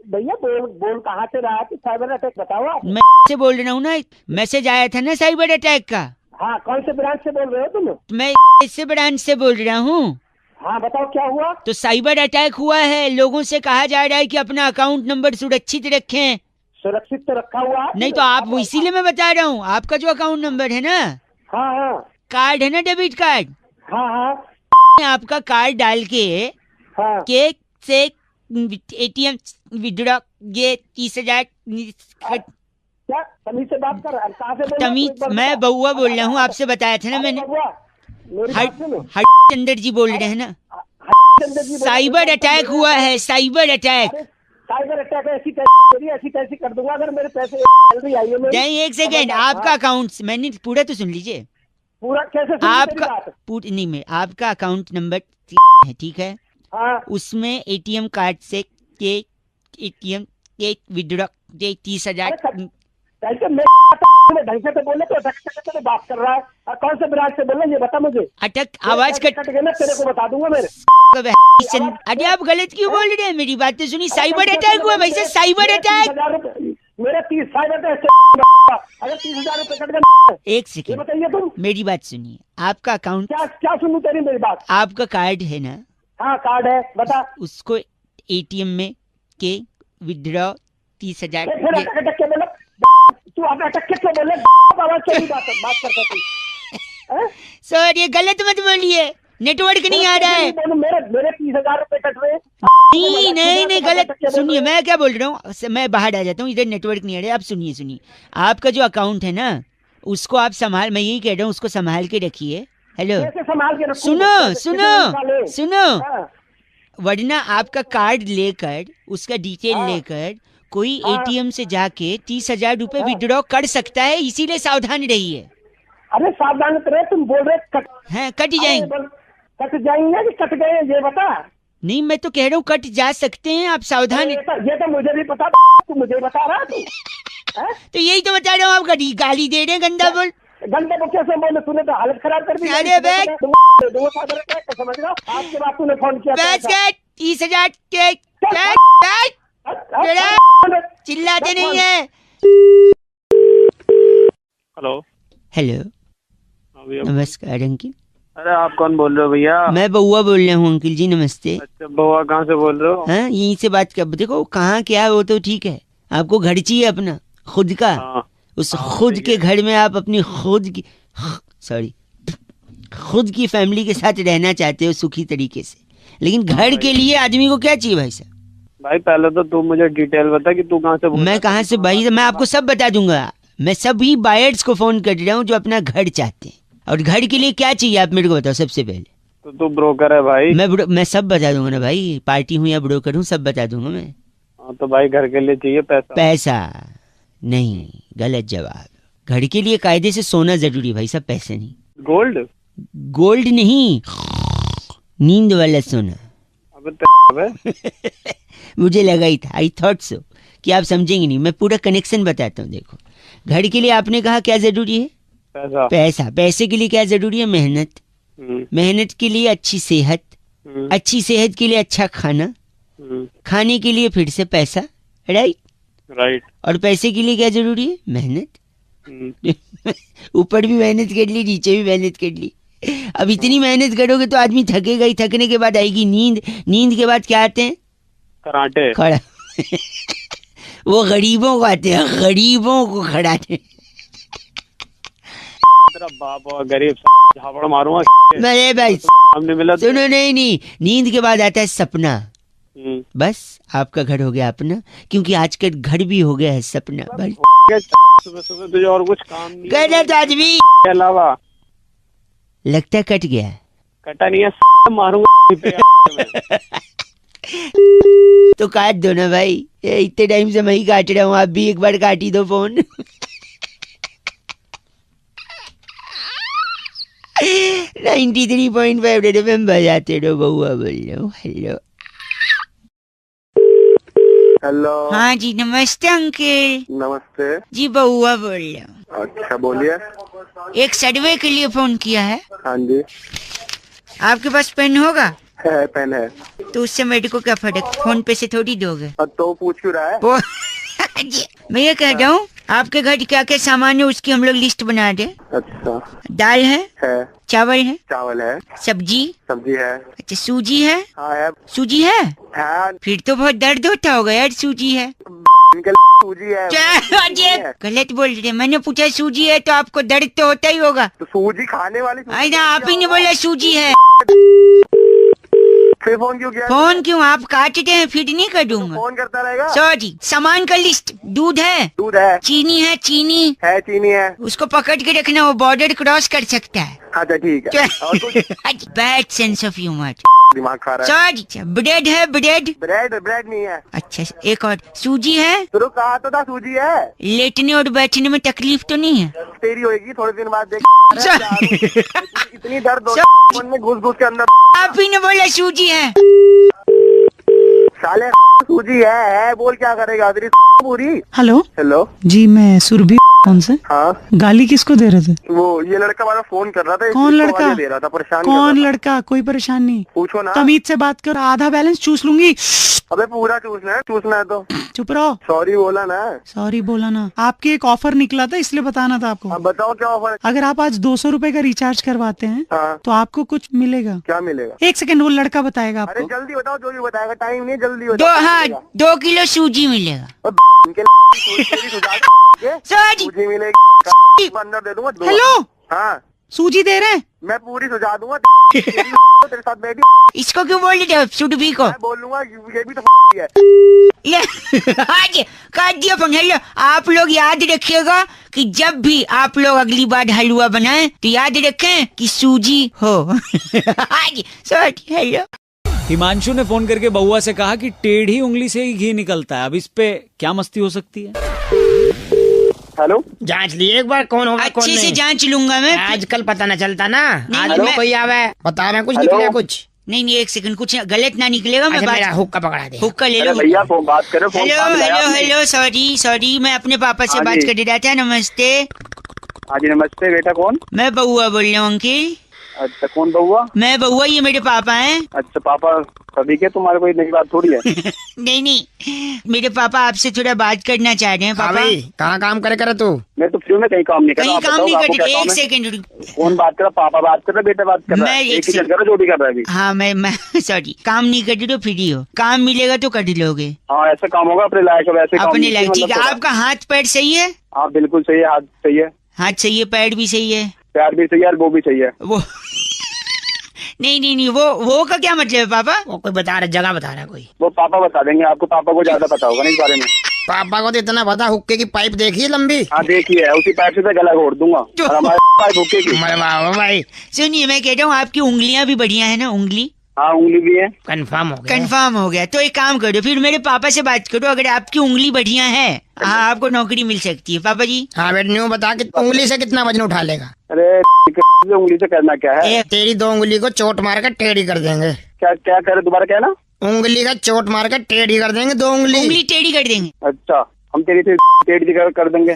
भैया बोल बोल कहाँ से रहा है कि साइबर अटैक बताओ आप। मैं से बोल रहा हूँ ना, मैसेज आया था ना साइबर अटैक का। हाँ कौन से ब्रांच से बोल रहे हो तुम? मैं इससे ब्रांच से बोल रहा हूँ। हाँ बताओ क्या हुआ? तो साइबर अटैक हुआ है, लोगों से कहा जा रहा है कि अपना अकाउंट नंबर सुरक्षित रखें। सुरक्षित तो रखा हुआ है। नहीं तो आप वो इसीलिए मैं बता रहा हूँ, आपका जो अकाउंट नंबर है ना, हाँ हाँ कार्ड है ना, डेबिट कार्ड, हाँ हाँ आपका कार्ड डाल के हाँ केक से एटीएम विड्रॉ ये 30,000 क्या तमीज से बात कर रहा है? कहाँ से बोल रहा है? तमीज, एक बार मैं बता। बउआ बोल रहा हूँ, आपसे बताया था ना अरे मैंने। बउआ, मेरी बात सुनो। चंदर जी बोल रहे हैं ना। हरिचंद्र जी बोल रहे हैं। साइबर अटैक हुआ है, साइबर अटैक। अरे, साइबर अटैक ऐसी कैसी कर दूंगा अगर मेरे पैसे सैलरी आई है मेरी। नहीं एक सेकेंड, आपका अकाउंट, मैंने पूरा तो सुन लीजिए। पूरा कैसे सुनी तेरी आपका बात? नहीं, मैं आपका अकाउंट नंबर है, ठीक है? हाँ उसमें एटीएम कार्ड से के एटीएम के विड्रॉ 30,000। कैसे मैं ढंग से तो बोले तो ढंग से तो बात कर रहा है। और कौन से ब्रांच से बोल रहे ये बता मुझे। अटक आवाज कट गया ना, तेरे को बता दूंगा मेरे। अरे आप गलत क्यों बोल रहे हैं, मेरी बात तो सुनिए। साइबर अटैक हुआ भाई साहब, साइबर अटैक। मेरे 30,000 अगर 30,000 रुपए कट गए। एक ये सेकेंड, बताइए तुम। मेरी बात सुनिए। आपका अकाउंट, क्या क्या सुनूं तेरी मेरी बात? आपका कार्ड है ना, हाँ कार्ड है, बता। उसको एटीएम में के विड्रॉ 30,000। फिर अटक अटक के बोले तू, अटक अटक के क्यों बोले? आवाज से बात करता तू। सर ये गलत मत बोलिए, नेटवर्क नहीं आ रहा है। मेरे मेरे 30,000 रुपए कट रहे। नहीं गलत सुनिए, मैं क्या बोल रहा हूँ, मैं बाहर आ जाता हूँ, इधर नेटवर्क नहीं आ रहा है। आप सुनिए, आपका जो अकाउंट है ना, उसको आप संभाल, मैं यही कह रहा हूँ, उसको संभाल के रखिए। हेलो कैसे संभाल के रखूं? सुनो कैसे सुनो निकाले? सुनो, हाँ, वरना आपका कार्ड लेकर, उसका डिटेल हाँ। लेकर कोई हाँ। एटीएम से जाके 30,000 रुपए विड्रॉ कर सकता है, इसीलिए सावधान रहिए। अरे सावधान रहे, तुम बोल रहे कट हैं कट जाएंगे? कट जाएंगे कि कट गए ये बता। नहीं मैं तो कह रहा हूँ कट जा सकते हैं, आप सावधान। ये तो मुझे भी पता, तू मुझे बता रहा तू। हैं? तो यही तो बता रहा हूँ, आप गाली दे रहे हैं, गंदा बोल। गंदे को कैसे बोले? तूने तो हालत खराब कर दी। अरे बे! समझ रहा? आपके बाद तूने फोन किया था बस ऐसा। कट, 30,000 के चिल्लाते नहीं है। हेलो। हेलो हाँ भैया। नमस्कार अंकिल, अरे आप कौन बोल रहे हो भैया? मैं बउआ बोल रहा हूँ अंकिल जी, नमस्ते। अच्छा बउआ कहाँ से बोल रहे हो? हाँ यहीं से बात कर, देखो कहाँ क्या है वो तो ठीक है, आपको घर चाहिए अपना खुद का। हाँ उस खुद के घर में आप अपनी खुद की फैमिली के साथ रहना चाहते हो सुखी तरीके से, लेकिन घर के लिए आदमी को क्या चाहिए भाई साहब? भाई पहले तो तू मुझे डिटेल बता कि तू कहाँ से बोल रहा मैं है? कहाँ से भाई, मैं आपको सब बता दूंगा। मैं सभी बायर्स को फोन कर रहा हूँ जो अपना घर चाहते हैं, और घर के लिए क्या चाहिए आप मेरे को बताओ सबसे पहले। तो तू ब्रोकर है भाई? मैं सब बता दूंगा ना भाई, पार्टी हूँ या ब्रोकर हूँ, सब बता दूंगा मैं। हाँ तो भाई घर के लिए चाहिए पैसा? पैसा नहीं, गलत जवाब। घर के लिए कायदे से सोना जरूरी भाई साहब, पैसे नहीं। गोल्ड? गोल्ड नहीं, नींद वाला सोना। अबे मुझे लगा ही था, आई थॉट सो कि आप समझेंगे नहीं। मैं पूरा कनेक्शन बताता हूँ। देखो घर के लिए आपने कहा क्या जरूरी है? पैसा। पैसा। पैसे के लिए क्या जरूरी है? मेहनत। मेहनत के लिए अच्छी सेहत, अच्छी सेहत के लिए अच्छा खाना, खाने के लिए फिर से पैसा, राइट। और पैसे के लिए क्या जरूरी है? मेहनत। ऊपर भी मेहनत कर ली, नीचे भी मेहनत कर ली। अब इतनी मेहनत करोगे तो आदमी थकेगा ही, थकने के बाद आएगी नींद, नींद के बाद क्या आते हैं? कराटे। खड़ा वो गरीबों को आते हैं, गरीबों को खड़ाते। तेरा बाप और गरीब झापड़ मारूंगा। मेरे भाई हमने मिला सुनो, नहीं, नींद के बाद आता है सपना। बस आपका घर हो गया अपना, क्योंकि आजकल घर भी हो गया है सपना। बस सुबह सुबह तुझे और कुछ काम नहीं गलत आदमी के अलावा? लगता है कट गया। कटा नहीं है, मारूंगा। तो काट दो ना भाई, इतने टाइम से मैं ही काट रहा हूँ, आप भी एक बार काटी दो फोन। 93.5 रेड एफएम बजाते रहो, बउआ बोल रहा हूँ। Hello hello. हाँ जी नमस्ते अंकल। नमस्ते। जी बउआ बोल रहा हूँ। अच्छा बोलिए। एक सर्वे के लिए फोन किया है। हाँ जी आपके पास पेन होगा? है, पेन है। तो उससे मेरे को क्या फर्क, फोन पे से थोड़ी दोगे। तो पूछ क्यों रहा है? वो मैं ये कह रहा हूँ आपके घर क्या क्या सामान है उसकी हम लोग लिस्ट बना दे। अच्छा। दाल है, चावल है, चावल है, सब्जी है। अच्छा सूजी है? हाँ है। सूजी है? हाँ। फिर तो बहुत दर्द होता होगा यार, सूजी है। सूजी है। क्या गलत बोल रहे, मैंने पूछा सूजी है तो आपको दर्द तो होता ही होगा। तो सूजी खाने वाली आई ना, आप ही ने बोला सूजी है। फिर फोन क्यों किया? फोन क्यों, आप काटते हैं फिर नहीं कर दूंगा। फोन करता रहेगा। सॉरी, सामान का लिस्ट, दूध है, दूध है, चीनी है, चीनी है, उसको पकड़ के रखना, वो बॉर्डर क्रॉस कर सकता है। अच्छा ठीक है। और कुछ? बैड सेंस ऑफ ह्यूमर, दिमाग खा रहा है। सॉरी। ब्रेड है? ब्रेड ब्रेड नहीं है। अच्छा एक और, सूजी है? तो कहा तो था सूजी है। लेटने और बैठने में तकलीफ तो नहीं है? तेरी होगी थोड़े दिन बाद देख। इतनी दर्द हो में घुस के अंदर। आप ही ने बोला सूजी है। साले सूजी है बोल क्या करेगा तेरी पूरी। हेलो हेलो जी, मैं सुरभि कौन से? हाँ। गाली किसको दे रहे थे? वो ये लड़का वाला फोन कर रहा था। कौन लड़का? दे रहा था, परेशान कौन लड़का? कोई परेशान नहीं, पूछो ना। तमीज से बात करो, आधा बैलेंस चूस लूंगी। अबे पूरा चूसना है तो चुप रहो। सॉरी बोला ना। सॉरी बोला ना। आपके एक ऑफर निकला था इसलिए बताना था आपको। अब बताओ क्या ऑफर है? अगर आप आज 200 रुपए का रिचार्ज करवाते हैं तो आपको कुछ मिलेगा। क्या मिलेगा? 1 सेकंड, वो लड़का बताएगा अरे आपको। जल्दी बताओ, जो भी बताएगा, टाइम नहीं, जल्दी हाँ 2 किलो सूजी मिलेगा। सूजी मिलेगी, अंदर दे दूंगा। हेलो, हाँ सूजी दे रहे हैं? मैं पूरी सुझा दूंगा। तेरे साथ बैठी इसको क्यों बोल रहे हो सुडबी को? मैं बोल लूंगा, ये भी तो है। आज काट दिया फोन। हेलो, आप लोग याद रखिएगा कि जब भी आप लोग अगली बार हलवा बनाएं तो याद रखें कि सूजी हो। आज सॉरी। हेलो, हिमांशु ने फोन करके बउआ से कहा कि टेढ़ी उंगली से ही घी निकलता है। अब इस पे क्या मस्ती हो सकती है? हेलो, जांच लिए एक बार कौन होगा कौन अच्छे से नहीं। जांच लूंगा मैं। आजकल पता न चलता ना। नहीं, आज मैं- कोई आवे बता रहा कुछ हेलो? निकले कुछ। नहीं 1 सेकंड, कुछ गलत ना निकलेगा। मैं अच्छा, मेरा बात हुक्का पकड़ा दे। हुक्का ले अरे लो। भैया फोन बात करो। फोन हेलो काम में आया हेलो आपने। हेलो, सॉरी मैं अपने पापा से हाँ बात जी। कर रहा था। नमस्ते, हाँ जी नमस्ते। बेटा कौन? मैं बउआ बोल रहा हूँ अंकिल। अच्छा कौन बउआ? मैं बउआ, ये मेरे पापा हैं। अच्छा पापा सभी के, तुम्हारे कोई नई बात थोड़ी है। नहीं मेरे पापा आपसे थोड़ा बात करना चाह रहे हैं। हाँ पापा भाई, कहाँ काम करे तू? मैं तो फ्री में कहीं काम नहीं कर रहा। कहीं आप काम बताओ, नहीं आपको क्या करते। काम 1 है? सेकंड रुक। कौन बात कर रहा? पापा बात कर रहा, बेटा बात कर रहा है? मैं एक एक ही से- चल कर रहा, जो भी कर रहा है अभी। हाँ मैं सॉरी, काम नहीं कर रहे तो फ्री हो, काम मिलेगा तो कर लोगे। हाँ ऐसा काम होगा अपने लायक, अब ऐसे काम अपने नहीं लायक, चाहिए, ठीक है। मतलब आपका हाथ पैर सही है? हाँ बिल्कुल सही है, हाथ सही है, हाथ सही है, पैर भी सही है, पैर भी सही है और वो भी सही है। वो नहीं वो का क्या मतलब है पापा? वो कोई बता रहा, जगह बता रहा कोई। वो पापा बता देंगे आपको, पापा को ज्यादा पता होगा ना इस बारे में। पापा को तो इतना पता, हुक्के की पाइप देखी है लंबी। हाँ देखिए, उसी पाइप से गला घोट दूंगा और हमारे पाइप हुक्के की। मरवाओ भाई। सुनिए, मैं कह रहा हूँ आपकी उंगलियां भी बढ़िया है ना? उंगली हाँ उंगली भी है। कंफर्म हो गया। कंफर्म हो गया। तो एक काम करो, फिर मेरे पापा से बात करो। अगर आपकी उंगली बढ़िया है, हाँ आपको नौकरी मिल सकती है। पापा जी हाँ बेटा, न्यू बता कि उंगली से कितना वजन उठा लेगा? अरे उंगली से करना क्या है? तेरी 2 उंगली को चोट मार कर टेढ़ी कर देंगे। क्या क्या करे, दोबारा क्या ना? उंगली का चोट मार कर टेढ़ी कर देंगे, 2 उंगली। टेढ़ी कर देंगे। अच्छा हम तेरी से टेढ़ी कर देंगे।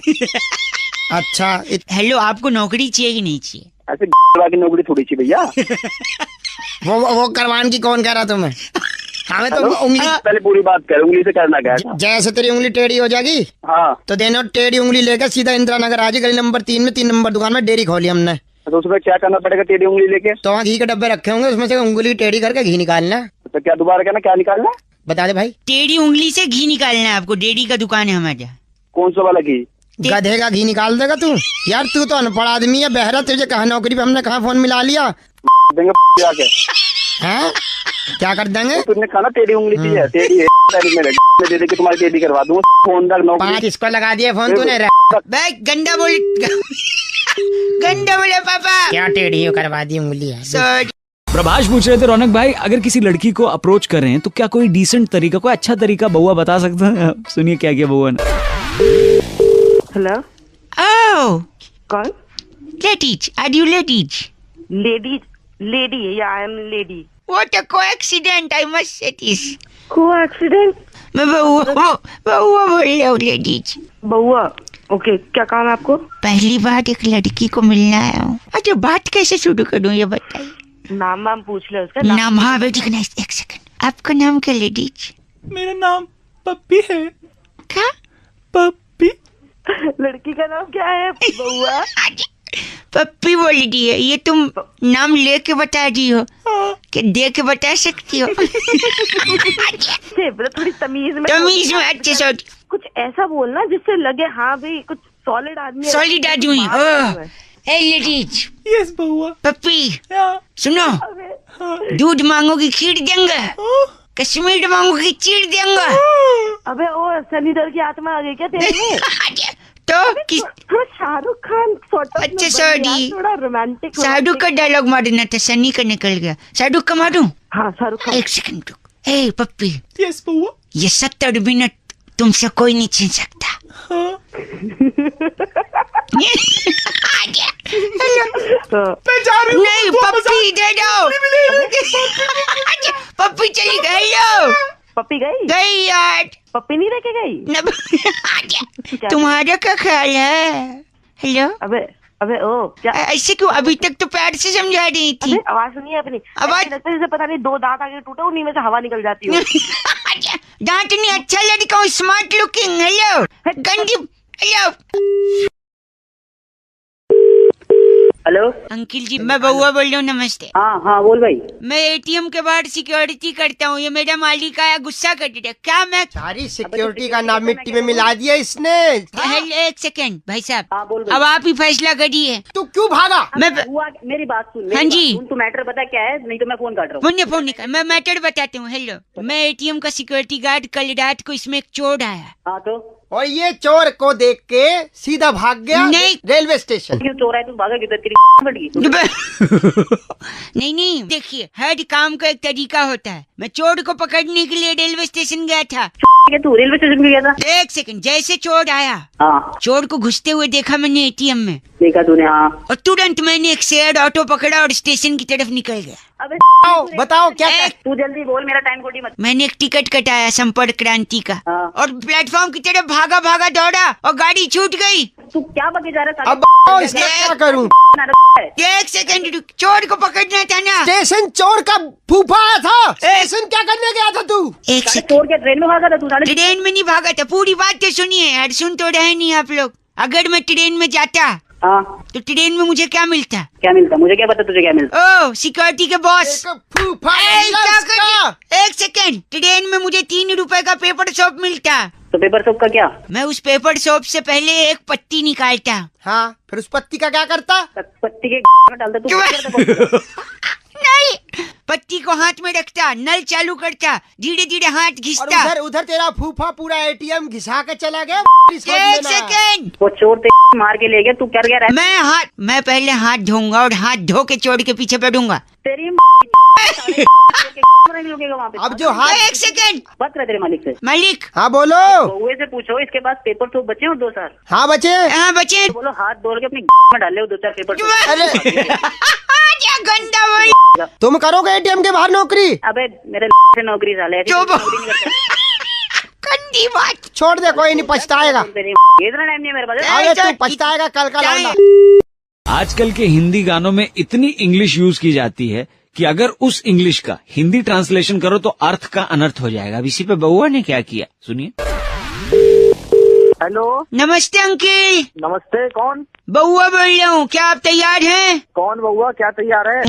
अच्छा हेलो, आपको नौकरी चाहिए कि नहीं चाहिए? ऐसे की नौकरी थोड़ी चाहिए भैया। वो करवान की कौन कह रहा तुम्हें? हमें तो उंगली, पहले पूरी बात कर, उंगली से करना क्या है? जैसे तेरी उंगली टेढ़ी हो जाएगी हाँ तो देना टेढ़ी उंगली लेकर सीधा इंदिरा नगर आ जाए, गली नंबर 3 में 3 नंबर दुकान में डेयरी खोली हमने। तो उसमें क्या करना पड़ेगा टेढ़ी उंगली लेके? तो वहाँ घी के डब्बे रखे होंगे, उसमें से उंगली टेढ़ी करके घी निकालना। तो क्या दोबारा कहना, क्या निकालना? बता दे भाई। टेढ़ी उंगली से घी निकालना है आपको। डेयरी का दुकान है हमारे यहाँ। कौन सा वाला घी? गधे का घी निकाल देगा तू? यार तू तो अनपढ़ आदमी है, बहरा, तुझे कहा नौकरी पे हमने कहा फोन मिला लिया देंगे जाके। हैं? क्या कर देंगे? तुमने कहा ना टेढ़ी उंगली चाहिए, टेढ़ी है मेरे दे दे के तुम्हारी टेढ़ी करवा दूंगा। फोन तक नौकरी 5 इसको लगा दिया फोन तूने। भाई गंदा बोले पापा। क्या टेढ़ी करवा दी उंगली है? सॉरी। प्रभाष पूछ रहे थे रौनक भाई, अगर किसी लड़की को अप्रोच कर रहे हैं तो क्या कोई डिसेंट तरीका, कोई अच्छा तरीका बउआ बता सकते हैं? सुनिए क्या किया बउआ ने। हेलो, Oh, कौन? ladies, are you ladies? Lady या I am lady. What a coincidence, I must say this. को एक्सीडेंट? मैं बउआ बोल रहा हूँ ladies. बउआ, ओके, क्या काम है आपको? पहली बार एक लड़की को मिलना आया हूँ। अच्छा, बात कैसे शुरू करूँ ये बताइए। नाम वाम पूछ ले उसका। नाम? हाँ बेटी, एक सेकंड। आपका नाम क्या लेडीज? मेरा नाम पप्पी है। क्या? पप्पी। लड़की का नाम क्या है बउआ? पप्पी बोल दी है। ये तुम नाम लेके बता दी हो कि दे के बता सकती हो? थोड़ी तमीज में अच्छे से कुछ ऐसा बोलना जिससे लगे हाँ भाई कुछ सॉलिड आदमी। सॉलिड आदमी। हे लेडीज। यस बउआ। पप्पी सुनो, दूध मांगोगी खीर देंगे, कश्मीर मांगोगी चीर देंगे। अबे ओ सनी देओल की आत्मा आ गई क्या तेरे में? तो थोड़ा शाहरुख खान अच्छा सॉरी, थोड़ा रोमांटिक। शाहरुख का डायलॉग मारना था, सनी का निकल गया। शाहरुख का मारूं? हाँ शाहरुख खान। एक सेकंड रुक। हे पप्पी। यस बउआ। ये 70 मिनट तुमसे कोई नहीं छीन सकता। नहीं पप्पी दे दो। पप्पी चली गई। पप्पी गई यार। पप्पी नहीं लेके गई? तुम्हारा क्या ख्याल है? हेलो। अबे ओ क्या ऐसे क्यों? अभी तक तो प्यार से समझा रही थी। आवाज सुनिए अपनी। आवाज जैसे पता नहीं 2 दांत आगे टूटे, उन्हीं में से हवा निकल जाती है। दांत नहीं, अच्छा लड़का हूँ, स्मार्ट लुकिंग। हेलो गंदी। हेलो अंकिल जी, मैं बउआ बोल रहा हूँ। नमस्ते। हाँ बोल भाई। मैं एटीएम के बाहर सिक्योरिटी करता हूँ। ये मेरा मालिक आया, गुस्सा कर दिया। क्या मैं सारी सिक्योरिटी का नाम मिट्टी में मिला दिया इसने। एक सेकंड भाई साहब। हाँ बोल। अब आप ही फैसला करिए। तू क्यों भागा? मैं मेरी बात सुन। हाँ जी। तू मैटर बता क्या है, नहीं तो मैं फोन काट रहा हूँ। फोन निकाल। मैं मैटर बताती हूँ। हेलो, मैं एटीएम का सिक्योरिटी गार्ड। कल रात को इसमें एक चोर आया। हाँ तो और ये चोर को देख के सीधा भाग गया नहीं। Railway station. क्यों चोर है? तू भागा किधर? तेरी फट गई। नहीं, देखिए हर काम का एक तरीका होता है। मैं चोर को पकड़ने के लिए रेलवे स्टेशन गया था। तू रेलवे स्टेशन गया था? एक सेकंड। जैसे चोर आया, हाँ चोर को घुसते हुए देखा मैंने एटीएम में। देखा तूने? हाँ। और तुरंत मैंने एक शेयर्ड ऑटो पकड़ा और स्टेशन की तरफ निकल गया। अबे बताओ क्या तू जल्दी बोल, मेरा टाइम खोटी मत। मैंने एक टिकट कटाया संपर्क क्रांति का। हाँ। और प्लेटफॉर्म की तरफ भागा दौड़ा और गाड़ी छूट गई। तू क्या बके जा रहा है? अब इसका क्या करूं? एक सेकंड, चोर को पकड़ना था ना। स्टेशन चोर का फूफा आया था। स्टेशन क्या करने गया था तू? एक सेकंड। चोर के ट्रेन में भागा था तू? ट्रेन में नहीं भागा था। पूरी बात तो सुनिए यार, सुन तो रहे नहीं आप लोग। अगर मैं ट्रेन में जाता तो ट्रेन में मुझे क्या मिलता? क्या मिलता? मुझे क्या पता तुझे क्या मिलता? ओ सिक्योरिटी के बॉस। फूफा एक सेकंड। ट्रेन में मुझे 3 रुपए का पेपर सोप मिलता। तो पेपर सोप का क्या? मैं उस पेपर सोप से पहले एक पत्ती निकालता। हाँ, फिर उस पत्ती का क्या करता? पत्ती के डालता तू? नहीं, पत्ती को हाथ में रखता, नल चालू करता, धीरे धीरे हाथ घिसता। उधर तेरा फूफा पूरा एटीएम घिसा के चला गया। एक सेकंड। वो चोर मार के ले गया, तू कर गया? मैं पहले हाथ धोऊंगा और हाथ धो के चोर के पीछे पड़ूंगा। तेरी अब जो हाथ। एक सेकंड। बात रहे तेरे मालिक से। मालिक। हाँ बोलो। बउए से पूछो इसके पास पेपर सोप बचे हो 2 साल? हाँ बचे। तो बोलो हाथ धो के अपनी में डाल ले 2-4 पेपर सोप। अरे क्या गंदा बोल। तुम करोगे एटीएम के बाहर नौकरी? अबे मेरे से नौकरी साले गंदी बात। छोड़ दे, कोई नहीं, पछताएगा। इतना टाइम नहीं है मेरे पास। अरे तू पछताएगा कल का लौंडा। आजकल के हिंदी गानों में इतनी इंग्लिश यूज की जाती है कि अगर उस इंग्लिश का हिंदी ट्रांसलेशन करो तो अर्थ का अनर्थ हो जाएगा। अब इसी पे बउआ ने क्या किया, सुनिए। हेलो। नमस्ते अंकिल। नमस्ते, कौन? बउआ बोल रहा हूँ। क्या आप तैयार हैं? कौन बउआ? क्या तैयार है?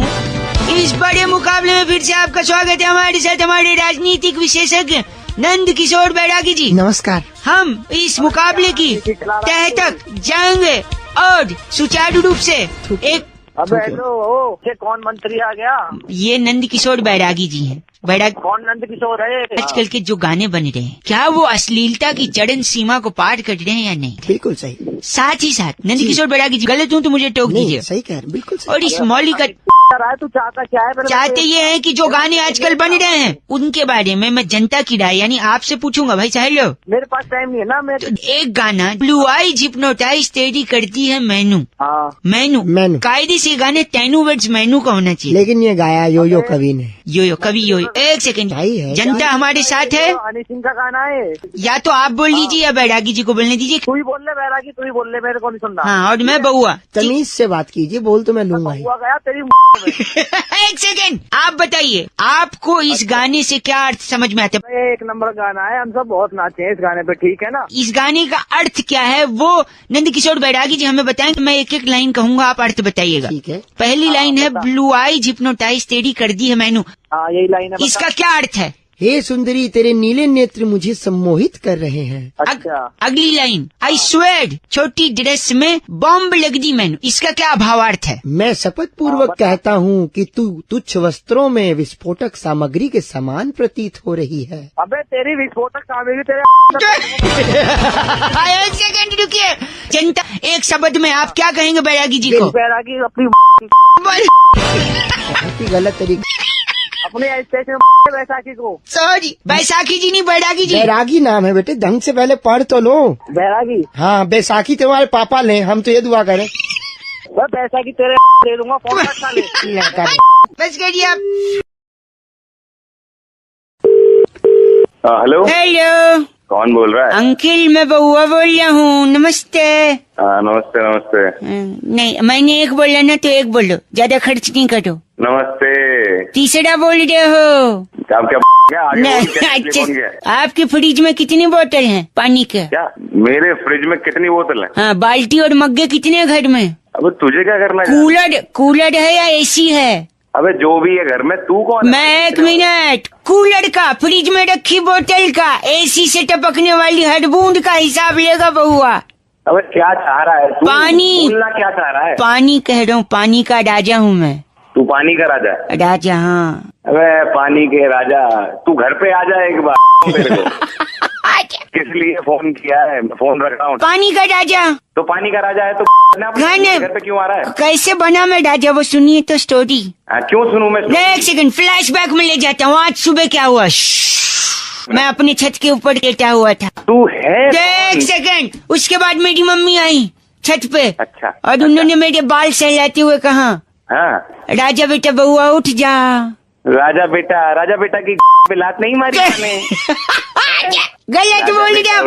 इस बड़े मुकाबले में फिर से आपका स्वागत है। हमारे साथ हमारे राजनीतिक विशेषज्ञ नंद किशोर बैरागी जी। नमस्कार। हम इस मुकाबले की तह तक जाएंगे और सुचारू रूप से एक। अबे हेलो, ये कौन मंत्री आ गया? ये नंद किशोर बैरागी जी हैं। बैरागी। कौन नंद किशोर है? आजकल के जो गाने बन रहे हैं, क्या वो अश्लीलता की चरम सीमा को पार कर रहे हैं या नहीं? बिल्कुल सही। साथ ही साथ नंद किशोर बैरागी जी, गलत हूँ तो मुझे टोक दीजिए। सही कह रहे, बिल्कुल सही। और इस मौलिक रहा है, तू चाहता क्या है? चाहते ये है कि जो गाने आजकल बन रहे हैं उनके बारे में मैं जनता की राय यानी आपसे पूछूंगा। भाई साहब लो, मेरे पास टाइम नहीं है ना। मैं तो एक गाना ब्लू आईज हिप्नोटाइज तेरी करती है मैनू। हाँ मैनू कायदे से गाने तेनू वर्ड्स मैनू का होना चाहिए। लेकिन ये गाया यो कवि ने। यो कभी यो। एक सेकंड, भाई है जनता हमारे साथ है। हनी सिंह का गाना है। या तो आप बोल लीजिए या बैरागी जी को बोलने दीजिए। तू ही बोल ले बैरागी, तू ही बोल ले, मेरे को नहीं सुनना। हाँ, और मैं बउआ। तमीज से बात कीजिए, बोल तो मैं लूंगा ही। हुआ गया तेरी एक सेकंड, आप बताइए आपको इस गाने से क्या अर्थ समझ में आता है? एक नंबर गाना है, हम सब बहुत नाचे हैं इस गाने पे, ठीक है ना? इस गाने का अर्थ क्या है वो नंद किशोर बैरागी जी हमें बताएं। मैं एक एक लाइन कहूंगा, आप अर्थ बताइएगा। ठीक है। पहली लाइन है ब्लू आईज हिप्नोटाइज तेरी कर दी है मैनू। हाँ यही लाइन है। इसका क्या अर्थ है? हे सुंदरी तेरे नीले नेत्र मुझे सम्मोहित कर रहे हैं। अच्छा, अगली लाइन, आई स्वेड छोटी ड्रेस में बॉम्ब लग दी मैनू। इसका क्या भावार्थ है? मैं शपथ पूर्वक कहता हूँ कि तू तुच्छ वस्त्रों में विस्फोटक सामग्री के समान प्रतीत हो रही है। अबे तेरी विस्फोटक सामग्री तेरे एक सेकंड रुकिए। जनता, एक शब्द में आप क्या कहेंगे बैरागी जी को? बैरागी अपनी बहुत ही गलत तरीके। अपने स्टेशन बैसाखी को। सॉरी, बैसाखी जी नहीं बैरागी जी। बैरागी नाम है बेटे, ढंग से पहले पढ़ तो लो। बैरागी? हाँ, बैसाखी तुम्हारे पापा ले, हम तो ये दुआ करें। बैसाखी तेरे दे दूंगा, फोन रखा ले। बस करिए आप। हेलो हेलो, कौन बोल रहा है? अंकिल मैं बउआ बोल रहा हूँ। नमस्ते। नमस्ते नमस्ते। नहीं, मैंने एक बोला ना तो एक बोलो, ज्यादा खर्च नहीं करो। नमस्ते। तीसरा बोल रहे हो? आप क्या आगे बोल, क्या टेलीफोन किया है? आपके फ्रिज में कितनी बोतल हैं पानी के? क्या मेरे फ्रिज में कितनी बोतल है? हाँ, बाल्टी और मग्गे कितने घर में? अब तुझे क्या करना है? कूलर है या एसी है? अबे जो भी है घर में, तू कौन है? मैं एक मिनट, कूलर का, फ्रिज में रखी बोतल का, एसी से टपकने वाली हर बूंद का हिसाब लेगा बउआ। अबे क्या चाह रहा है तू? पानी। बोलना क्या चाह रहा है? पानी कह रहा हूँ, पानी का राजा हूँ मैं। तू पानी का राजा है? राजा, हाँ। अबे पानी के राजा, तू घर पे आ जा एक बार मेरे को। किस लिए फोन किया है? फोन रख रहा हूँ। पानी का राजा। तो पानी का राजा है तो घर पे क्यों आ रहा है? कैसे बना मैं राजा, वो सुनिए तो स्टोरी। क्यों सुनूं मैं? एक सेकंड, फ्लैशबैक में ले जाता हूँ। आज सुबह क्या हुआ? मैं अपनी छत के ऊपर लेटा हुआ था। तू है? एक सेकंड, उसके बाद मेरी मम्मी आई छत पे। अच्छा। और उन्होंने मेरे बाल सहलाते हुए कहा, हाँ राजा बेटा बउआ उठ जा। राजा बेटा की पे लात नहीं मारी मैंने। गलत बोल दिया।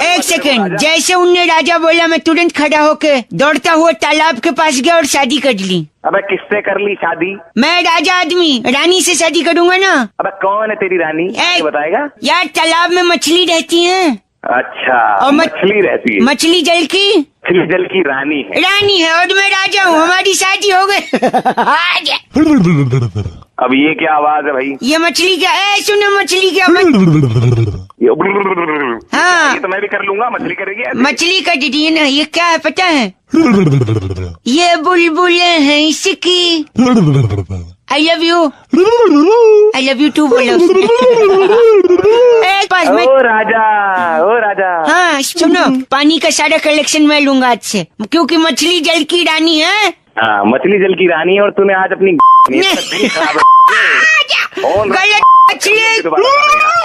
एक सेकंड, जैसे उनने राजा बोला मैं तुरंत खड़ा होके दौड़ता हुआ तालाब के पास गया और शादी कर ली। अबे किससे कर ली शादी? मैं राजा आदमी रानी से शादी करूंगा ना। अबे कौन है तेरी रानी? बताएगा? यार तालाब में मछली रहती है। अच्छा, और मछली रहती है? मछली जल की? मछली जल की रानी है और मैं राजा हूँ। हमारी शादी हो गई। अब ये क्या आवाज है भाई? ये मछली क्या? सुनो मछली क्या? हाँ, ये तो मैं भी कर लूंगा। मछली करेगी ऐसे? मछली का दीदी ना, ये क्या है पता है? ये बुलबुलें हैं इसकी। आई लव यू टू बोलो। ओ राजा। हाँ सुनो, पानी का सारा कलेक्शन मैं लूंगा आज से, क्योंकि मछली जल की रानी है। हाँ, मछली जल की रानी है और तूने आज अपनी गलत मछली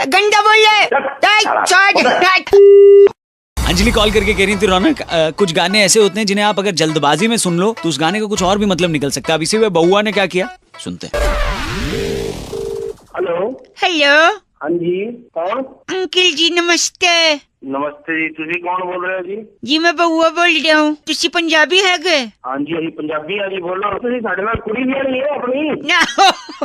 गंदा बोल रहे। अंजलि कॉल करके कह रही थी, रौनक कुछ गाने ऐसे होते हैं जिन्हें आप अगर जल्दबाजी में सुन लो तो उस गाने का कुछ और भी मतलब निकल सकता है। अब इसी में बउआ ने क्या किया, सुनते हैं। हेलो। हाँ जी, कौन? अंकल जी नमस्ते। नमस्ते जी, तुझे कौन बोल रहे हो जी? जी मैं बउआ बोल रहा हूँ। तुसी पंजाबी है गे? हाँ जी, अभी पंजाबी है जी, बोल रहा हूँ। तुझे साढ़े नाल कुड़ी भी नहीं है अपनी? ना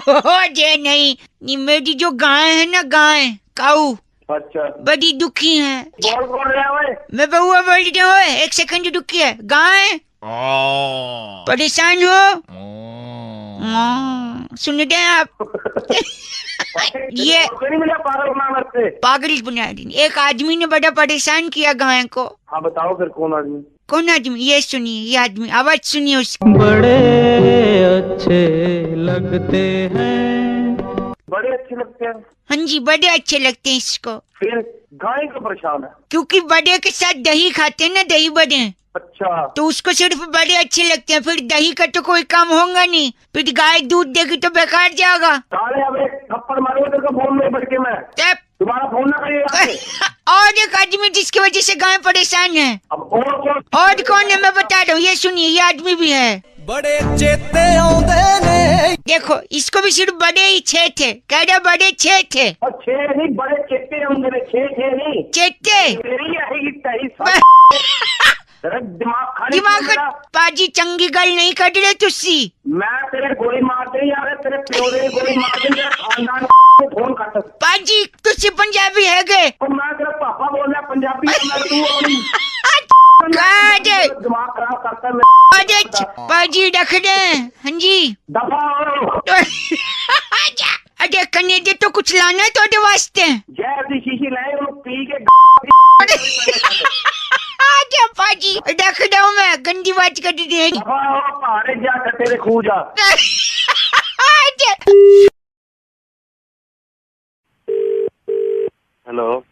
हो जे नहीं, मेरी जो गाय है ना, गाय काऊ, अच्छा, बड़ी दुखी है। कौन बोल रहा है? मैं बउआ बोल रहा हूँ। एक सेकंड रुकिए। गाय परेशान हो? सुन रहे हैं आप? ये पागल बना रही। एक आदमी ने बड़ा परेशान किया गाय को। हाँ बताओ फिर कौन आदमी? कौन आदमी? ये सुनिए, ये आदमी आवाज सुनिए उसकी। बड़े अच्छे लगते हैं। बड़े अच्छे लगते हैं? हाँ जी, बड़े अच्छे लगते हैं इसको। फिर गाय का परेशान है। क्योंकि बड़े के साथ दही खाते हैं ना, दही बड़े, अच्छा, तो उसको सिर्फ बड़े अच्छे लगते हैं। फिर दही का तो कोई काम होगा नहीं, फिर गाय दूध देगी तो बेकार जाएगा। साले अब एक थप्पड़ मारूंगा तेरे को फोन में बैठ के मैं। तब तुम्हारा फोन ना करिएगा। और एक आदमी जिसकी वजह से गाय परेशान है। अब और कौन है मैं बता रहा हूँ, ये सुनिए, ये आदमी भी है। बड़े चेते आउंदे ने। देखो, इसको भी सिर्फ बड़े ही छे थे, कह रहे बड़े छे थे। और छे नहीं, बड़े चेते होंगे, छे नहीं चेते। मेरी आएगी दिमाग दिमाग पाजी चंगी गल नहीं कर रहे तुसी। मैं तेरे गोली मार दे यार, तेरे प्यो दे गोली मार दे, तेरे खानदान को फोन कर। पाजी तुसी पंजाबी है गए? और मैं तेरा पापा बोल रहा पंजाबी, मैं तू दिमाग खराब करता है। पाजी रख दे। हाँ जी, दफा अरे कने दे तो कुछ लाना है तोड़े वास्ते। जैसी शीशी लाए वो पी के आजा पाजी, रख दो, मैं गंदी बात कर दी है। पहाड़े जा तेरे खू जा। हेलो,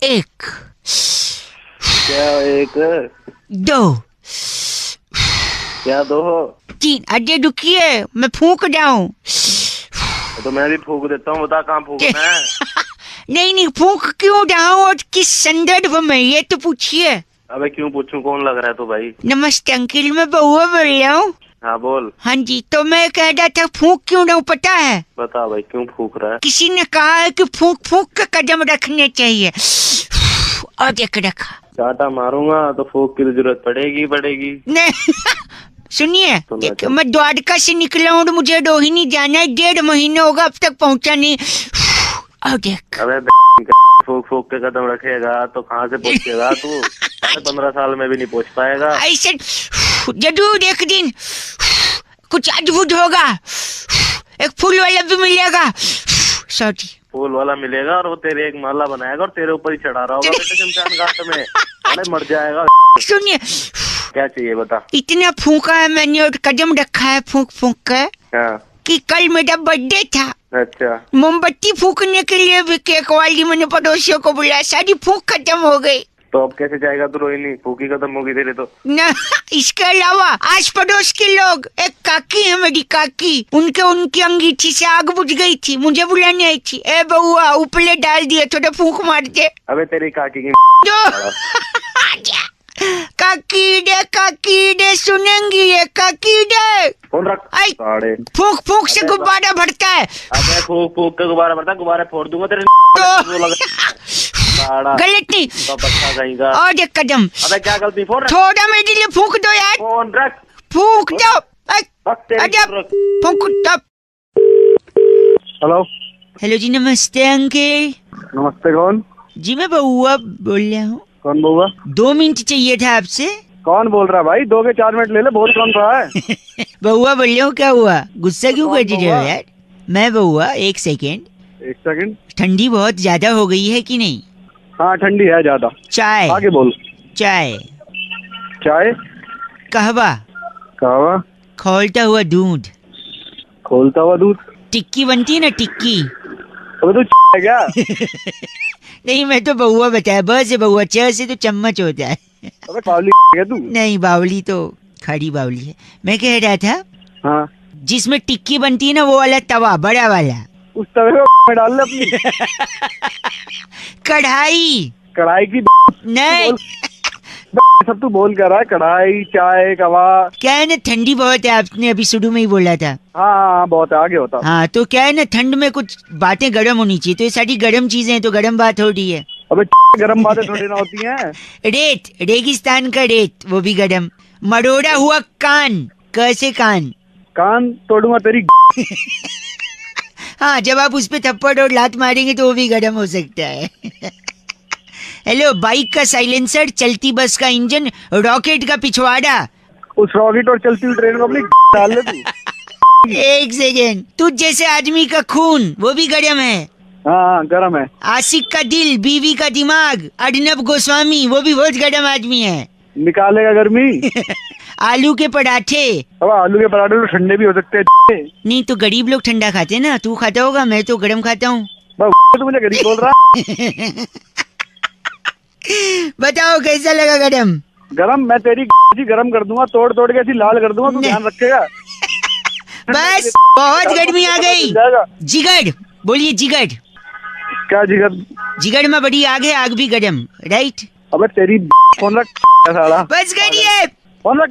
एक, क्या एक, दो, क्या दो, तीन। अरे रुकिए, मैं फूंक जाऊं। तो मैं भी फूंक देता हूँ, बता कहाँ फूंकना है। नहीं, फूंक क्यों जाऊं और किस संदर्भ में, ये तो पूछिए। अबे क्यों पूछूं, कौन लग रहा है तो भाई। नमस्ते अंकिल, मैं बउआ बोल रहा हूँ। हाँ बोल। हाँ जी, तो मैं कह रहा था फूंक क्यों जाऊं, पता है? बता भाई, क्यों फूंक रहा है। किसी ने कहा है कि फूंक फूंक के कदम रखने चाहिए, और देख रखा। चाटा मारूंगा तो फूंक की जरूरत पड़ेगी। नहीं सुनिए, मैं द्वारका से निकला हूँ, मुझे रोहिणी जाना है, 1.5 महीने होगा अब तक पहुँचा नहीं। और देख। अबे फूंक के कदम रखेगा तो कहाँ से पहुँचेगा तू। 15 साल में भी नहीं पहुँच पाएगा। ऐसे जरूर एक दिन कुछ अद्भुत होगा, एक फूल वाला भी मिलेगा। सॉरी, फूल वाला मिलेगा और वो तेरे एक माला बनाएगा और तेरे ऊपर ही चढ़ा रहा होगा बेटे शमशान घाट में। अरे मर जाएगा। सुनिए, क्या चाहिए बता। इतना फूंका है मैंने और कदम रखा है फूंक के कि कल मेरा बर्थडे था। अच्छा, मोमबत्ती फूकने के लिए भी केक वाली मैंने पड़ोसियों को बुलाया, सारी फूंक खत्म हो गई। तो अब कैसे जाएगा तू रोहिणी, फूकी खत्म होगी तेरे तो। न, इसके अलावा आस पड़ोस के लोग, एक काकी है मेरी काकी, उनकी अंगीठी से आग बुझ गई थी, मुझे बुलाने आई थी। ए बउआ, उपले डाल दिए, थोड़ा फूंक मार दे। अबे तेरी काकी की काकी दे सुनेंगी ये, काकी दे। फोन रख। फूंक से गुब्बारा भरता है। अबे फूंक के गुब्बारा भरता है, गुब्बारे फोड़ दूंगा तेरे। गलत नहीं, और एक कदम। अबे क्या गलती, फोन रख। थोड़ा मेरे लिए फूंक दो यार। फोन रख। फूंक दो। फूंक दो। हेलो। हेलो जी, नमस्ते अंकल। नमस्ते, कौन? जी मैं बउआ बोल रहा हूँ। कौन बउआ? 2 मिनट चाहिए था आपसे। कौन बोल रहा है भाई? 2 के 4 मिनट ले ले, बोल कौन रहा है? बउआ बोल रहा हूँ, क्या हुआ, गुस्सा क्यों कर रहे हो यार? मैं बउआ, 1 सेकेंड। ठंडी बहुत ज्यादा हो गई है कि नहीं? हाँ ठंडी है ज्यादा। चाय? आगे बोल। चाय? कहवा? खौलता हुआ दूध? टिक्की बनती है ना, टिक्की। अबे तू है क्या? नहीं, मैं तो बउआ बताया, ब से बउआ, च से तो चम्मच होता है। अबे बावली है तू? नहीं, बावली तो खड़ी बावली है। मैं कह रहा था, हाँ, जिसमें टिक्की बनती है ना, वो वाला तवा, बड़ा वाला, उस तवे में डाल ले अपनी। कढ़ाई की नहीं, सब तू बोल कर रहा है। कढ़ाई, चाय, कवा। क्या है ना, ठंडी बहुत है, आपने अभी शुरू में ही बोला था। हाँ बहुत है, आगे होता। हाँ, तो क्या है ना, ठंड में कुछ बातें गर्म होनी चाहिए, तो ये सारी गर्म चीजें हैं, तो गर्म बात हो रही है। अबे गर्म बातें थोड़ी ना होती हैं। रेत, रेगिस्तान का रेत, वो भी गर्म। मरोड़ा हुआ कान, कैसे कान तोड़ूंगा तेरी। हाँ, जब आप उस पे थप्पड़ और लात मारेंगे तो वो भी गर्म हो सकता है। हेलो, बाइक का साइलेंसर, चलती बस का इंजन, रॉकेट का पिछवाड़ा। उस रॉकेट और चलती हुई ट्रेन को अपनी डाल ले तू। 1 सेकेंड। तुझ जैसे आदमी का खून, वो भी गर्म है। हाँ गर्म है। आशिक का दिल, बीवी का दिमाग, अर्नब गोस्वामी, वो भी बहुत गर्म आदमी है। निकालेगा गर्मी। आलू के पराठे। अब आलू के पराठे तो ठंडे भी हो सकते हैं। नहीं तो गरीब लोग ठंडा खाते हैं ना, तू खाता होगा, मैं तो गरम खाता हूँ। तो मुझे गरीब बोल रहा। बताओ कैसा लगा गरम? गरम मैं तेरी गरम कर दूंगा, तोड़ तोड़ के ऐसी लाल कर दूंगा, तू ध्यान रखेगा। बस बहुत गर्मी आ गई। जिगर बोलिए, जिगर। क्या जिगर? जिगर में बड़ी आग है, आग भी गरम, राइट? अबे तेरी फोन रख साला। बस करिए, फोन रख।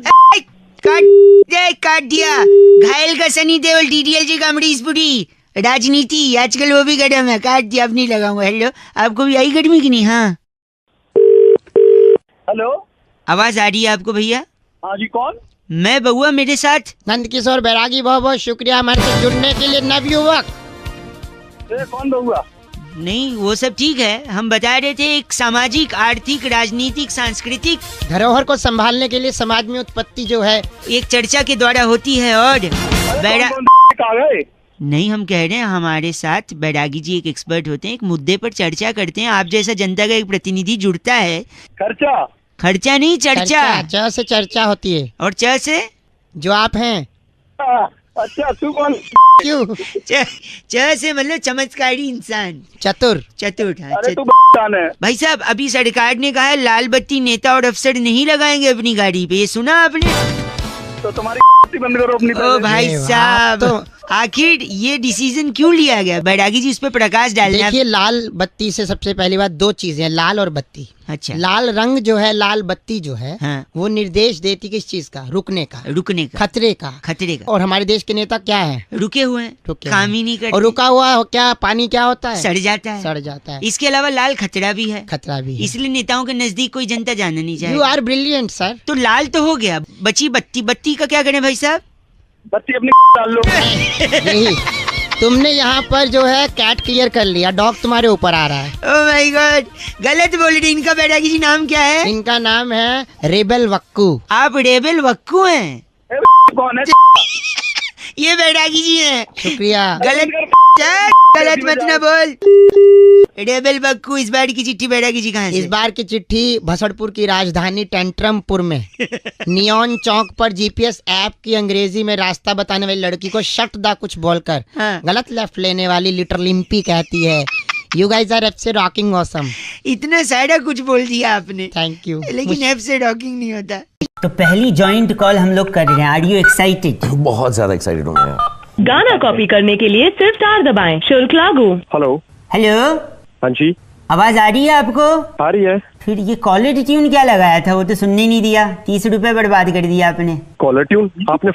काट दिया। घायल का सनी देओल, DDLJ का अमरीश पुरी। राजनीति आजकल वो भी गरम है, काट दिया, अब नहीं लगाऊंगा। हेलो, आपको भी आई गर्मी की नहीं? हाँ हेलो, आवाज आ रही है आपको भैया? हाँ जी, कौन? मैं बउआ, मेरे साथ नंद किशोर बैरागी। बहुत बहुत शुक्रिया हमारे साथ जुड़ने के लिए नवयुवक। कौन बउआ? नहीं वो सब ठीक है, हम बता रहे थे एक सामाजिक, आर्थिक, राजनीतिक, सांस्कृतिक धरोहर को संभालने के लिए समाज में उत्पत्ति जो है एक चर्चा के द्वारा होती है। और नहीं, हम कह रहे हैं हमारे साथ बैरागी जी एक एक्सपर्ट होते हैं, एक मुद्दे पर चर्चा करते हैं। आप जैसा जनता का एक प्रतिनिधि जुड़ता है। खर्चा नहीं, चर्चा। च से चर्चा होती है और च से जो आप हैं। अच्छा, तू कौन? क्यों? च से मतलब चमत्कारी इंसान, चतुर। चतुर। अरे तू है भाई साहब, अभी सरकार ने कहा है लाल बत्ती नेता और अफसर नहीं लगाएंगे अपनी गाड़ी पे, ये सुना आपने? तो तुम्हारी बंद करो अपनी। ओ भाई साहब, तो आखिर ये डिसीजन क्यों लिया गया? बैरागी जी उस पर प्रकाश डालना। देखिए, लाल बत्ती से सबसे पहली बात दो चीजें, लाल और बत्ती। अच्छा। लाल रंग जो है, लाल बत्ती जो है, हाँ। वो निर्देश देती किस चीज का? रुकने का, खतरे का। और हमारे देश के नेता क्या है? रुके हुए हैं, काम ही नहीं करते। और रुका हुआ क्या पानी क्या होता है? सड़ जाता है। इसके अलावा लाल खतरा भी है। इसलिए नेताओं के नजदीक कोई जनता जाना नहीं चाहिए। You are brilliant sir. तो लाल तो हो गया, बची बत्ती। बत्ती का क्या करें भाई साहब? बत्ती अपनी डाल लो। नहीं, तुमने यहाँ पर जो है कैट क्लियर कर लिया, डॉग तुम्हारे ऊपर आ रहा है। ओह माय गॉड, गलत बोल रही। इनका बैरागी जी नाम क्या है? इनका नाम है रेबल वक्कू। आप रेबल वक्कू हैं? कौन है? ये बैरागी जी हैं। शुक्रिया। गलत मत ना बोल। रेबल बक्कू, इस बार की चिट्ठी बैरागी जी कहाँ से? इस बार की चिट्ठी भसड़पुर की राजधानी टेंट्रमपुर में नियॉन चौक पर GPS ऐप की अंग्रेजी में रास्ता बताने वाली लड़की को शट दा कुछ बोलकर गलत लेफ्ट लेने वाली लिटिल लिम्पी कहती है, यू गाइस आर एफ से रॉकिंग ऑसम। इतना सारा कुछ बोल दिया आपने। Thank you. लेकिन एफ से रॉकिंग नहीं होता। तो पहली जॉइंट कॉल हम लोग कर रहे हैं। Are you excited? बहुत ज्यादा एक्साइटेड हूँ मैं। गाना कॉपी करने के लिए सिर्फ 4 दबाएं। शुल्क लागू। हेलो। हाँ जी, आवाज आ रही है आपको? आ रही है। फिर ये कॉलर ट्यून क्या लगाया था? वो तो सुनने ही नहीं दिया। 30 रुपए बर्बाद कर दिया आपने। Caller tune? आपने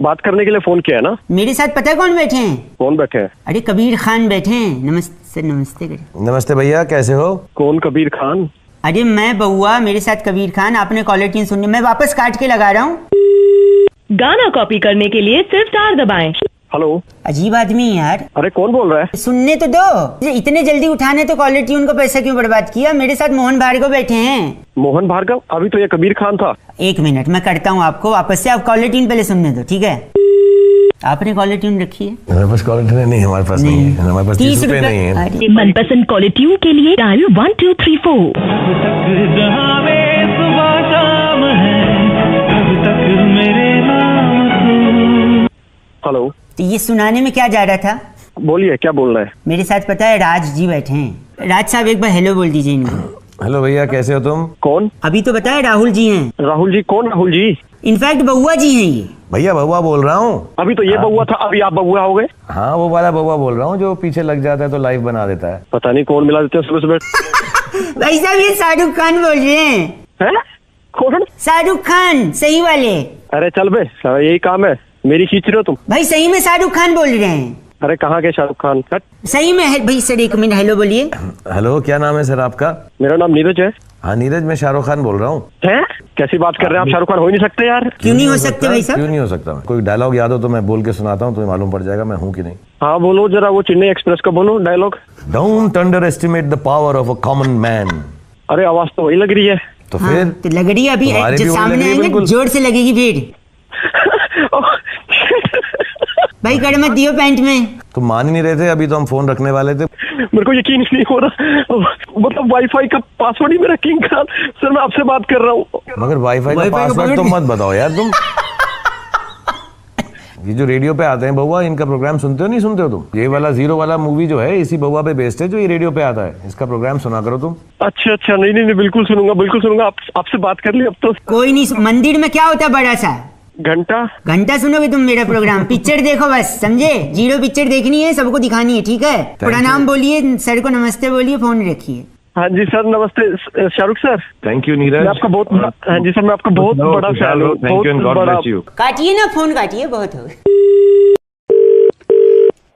बात करने के लिए फोन किया है ना? मेरे साथ पता है कौन बैठे हैं? कौन बैठे हैं? अरे कबीर खान बैठे हैं। नमस्ते। नमस्ते करें। नमस्ते भैया, कैसे हो? कौन कबीर खान? अरे मैं बउआ, मेरे साथ कबीर खान। आपने कॉलर ट्यून सुननी, मैं वापस काट के लगा रहा हूँ। गाना कॉपी करने के लिए सिर्फ 4 दबाएं। हेलो। अजीब आदमी है यार। अरे कौन बोल रहा है? सुनने तो दो। इतने जल्दी उठाने तो कॉलर ट्यून को पैसा क्यों बर्बाद किया? मेरे साथ मोहन भार्गव बैठे हैं। मोहन भार्गव? अभी तो ये कबीर खान था। 1 मिनट मैं करता हूँ आपको वापस से। आप कॉलर ट्यून पहले सुनने दो, ठीक है? आपने कॉलर ट्यून रखी है? हमारे पास कॉलर ट्यून नहीं, हमारे पास नहीं है। हमारे पास 30 रुपए नहीं है। मनपसंद कॉलर ट्यून के लिए डायल 1 2 3 4। हेलो। तो ये सुनाने में क्या जा रहा था? बोलिए, क्या बोल रहा है? मेरे साथ पता है राज जी बैठे हैं। राज साहब एक बार हेलो बोल दीजिए इनको। हेलो भैया, कैसे हो तुम? कौन? अभी तो बताया राहुल जी हैं। राहुल जी? कौन राहुल जी? इनफैक्ट बउआ जी हैं ये। भैया बउआ बोल रहा हूँ। अभी तो ये बउआ था, अभी आप बउआ हो गए? हाँ, वो वाला बउआ बोल रहा हूँ जो पीछे लग जाता है तो लाइव बना देता है। पता नहीं कौन मिला देते हैं सुबह सुबह। भाई साहब ये शाहरुख खान बोल रहे हैं। है? कौन? शाहरुख खान, सही वाले। अरे चल बे, यही काम है, मेरी खींच रहे हो तुम। भाई सही में शाहरुख खान बोल रहे हैं। अरे कहाँ के शाहरुख खान? सही में है भाई। सर 1 मिनट, हेलो बोलिए। हेलो, क्या नाम है सर आपका? मेरा नाम नीरज है। हाँ नीरज, मैं शाहरुख खान बोल रहा हूँ। हैं? कैसी बात कर रहे हैं आप? शाहरुख खान हो ही नहीं सकते यार। क्यों नहीं हो सकते भाई साहब? क्यों नहीं हो सकता? कोई डायलॉग याद हो तो मैं बोल के सुनाता हूँ, तुम्हें मालूम पड़ जाएगा मैं हूँ कि नहीं। हाँ बोलो जरा, वो चेन्नई एक्सप्रेस का बोलो dialogue. Don't under estimate the power of a common man. अरे आवाज तो वही लग रही है। तो फिर तो लग रही है अभी जो सामने आएंगे जोर से लगेगी फिर। भाई कर मत दियो पैंट में। तुम मान ही नहीं रहे थे, अभी तो हम फोन रखने वाले थे। मेरे को यकीन ही नहीं हो रहा, मतलब वाईफाई का पासवर्ड ही मेरा किंग का। सर मैं आपसे बात कर रहा हूँ। मगर वाईफाई का पासवर्ड तो मत बताओ यार तुम। ये जो रेडियो पे आते हैं बउआ, इनका प्रोग्राम सुनते हो नहीं सुनते हो तुम? ये वाला 0 वाला मूवी जो है इसी बउआ पे बेस्ड है जो ये रेडियो पे आता है। इसका प्रोग्राम सुना करो तुम। अच्छा अच्छा, नहीं बिल्कुल सुनूंगा, बिल्कुल सुनूंगा। आपसे बात कर ली अब तो। कोई नहीं, मंदिर में क्या होता है बड़ा सा घंटा सुनोगे तुम मेरा प्रोग्राम। पिक्चर देखो बस, समझे? 0 पिक्चर देखनी है, सबको दिखानी है, ठीक है? प्रणाम बोलिए, सर को नमस्ते बोलिए, फोन रखिए। हाँ जी सर, नमस्ते Shahrukh sir. Thank you Neeraj. आपका बहुत, हाँ जी सर, मैं आपका बहुत बड़ा फैन हूँ। Thank you and god bless you. काटिए ना फोन, काटिए, बहुत हो गया।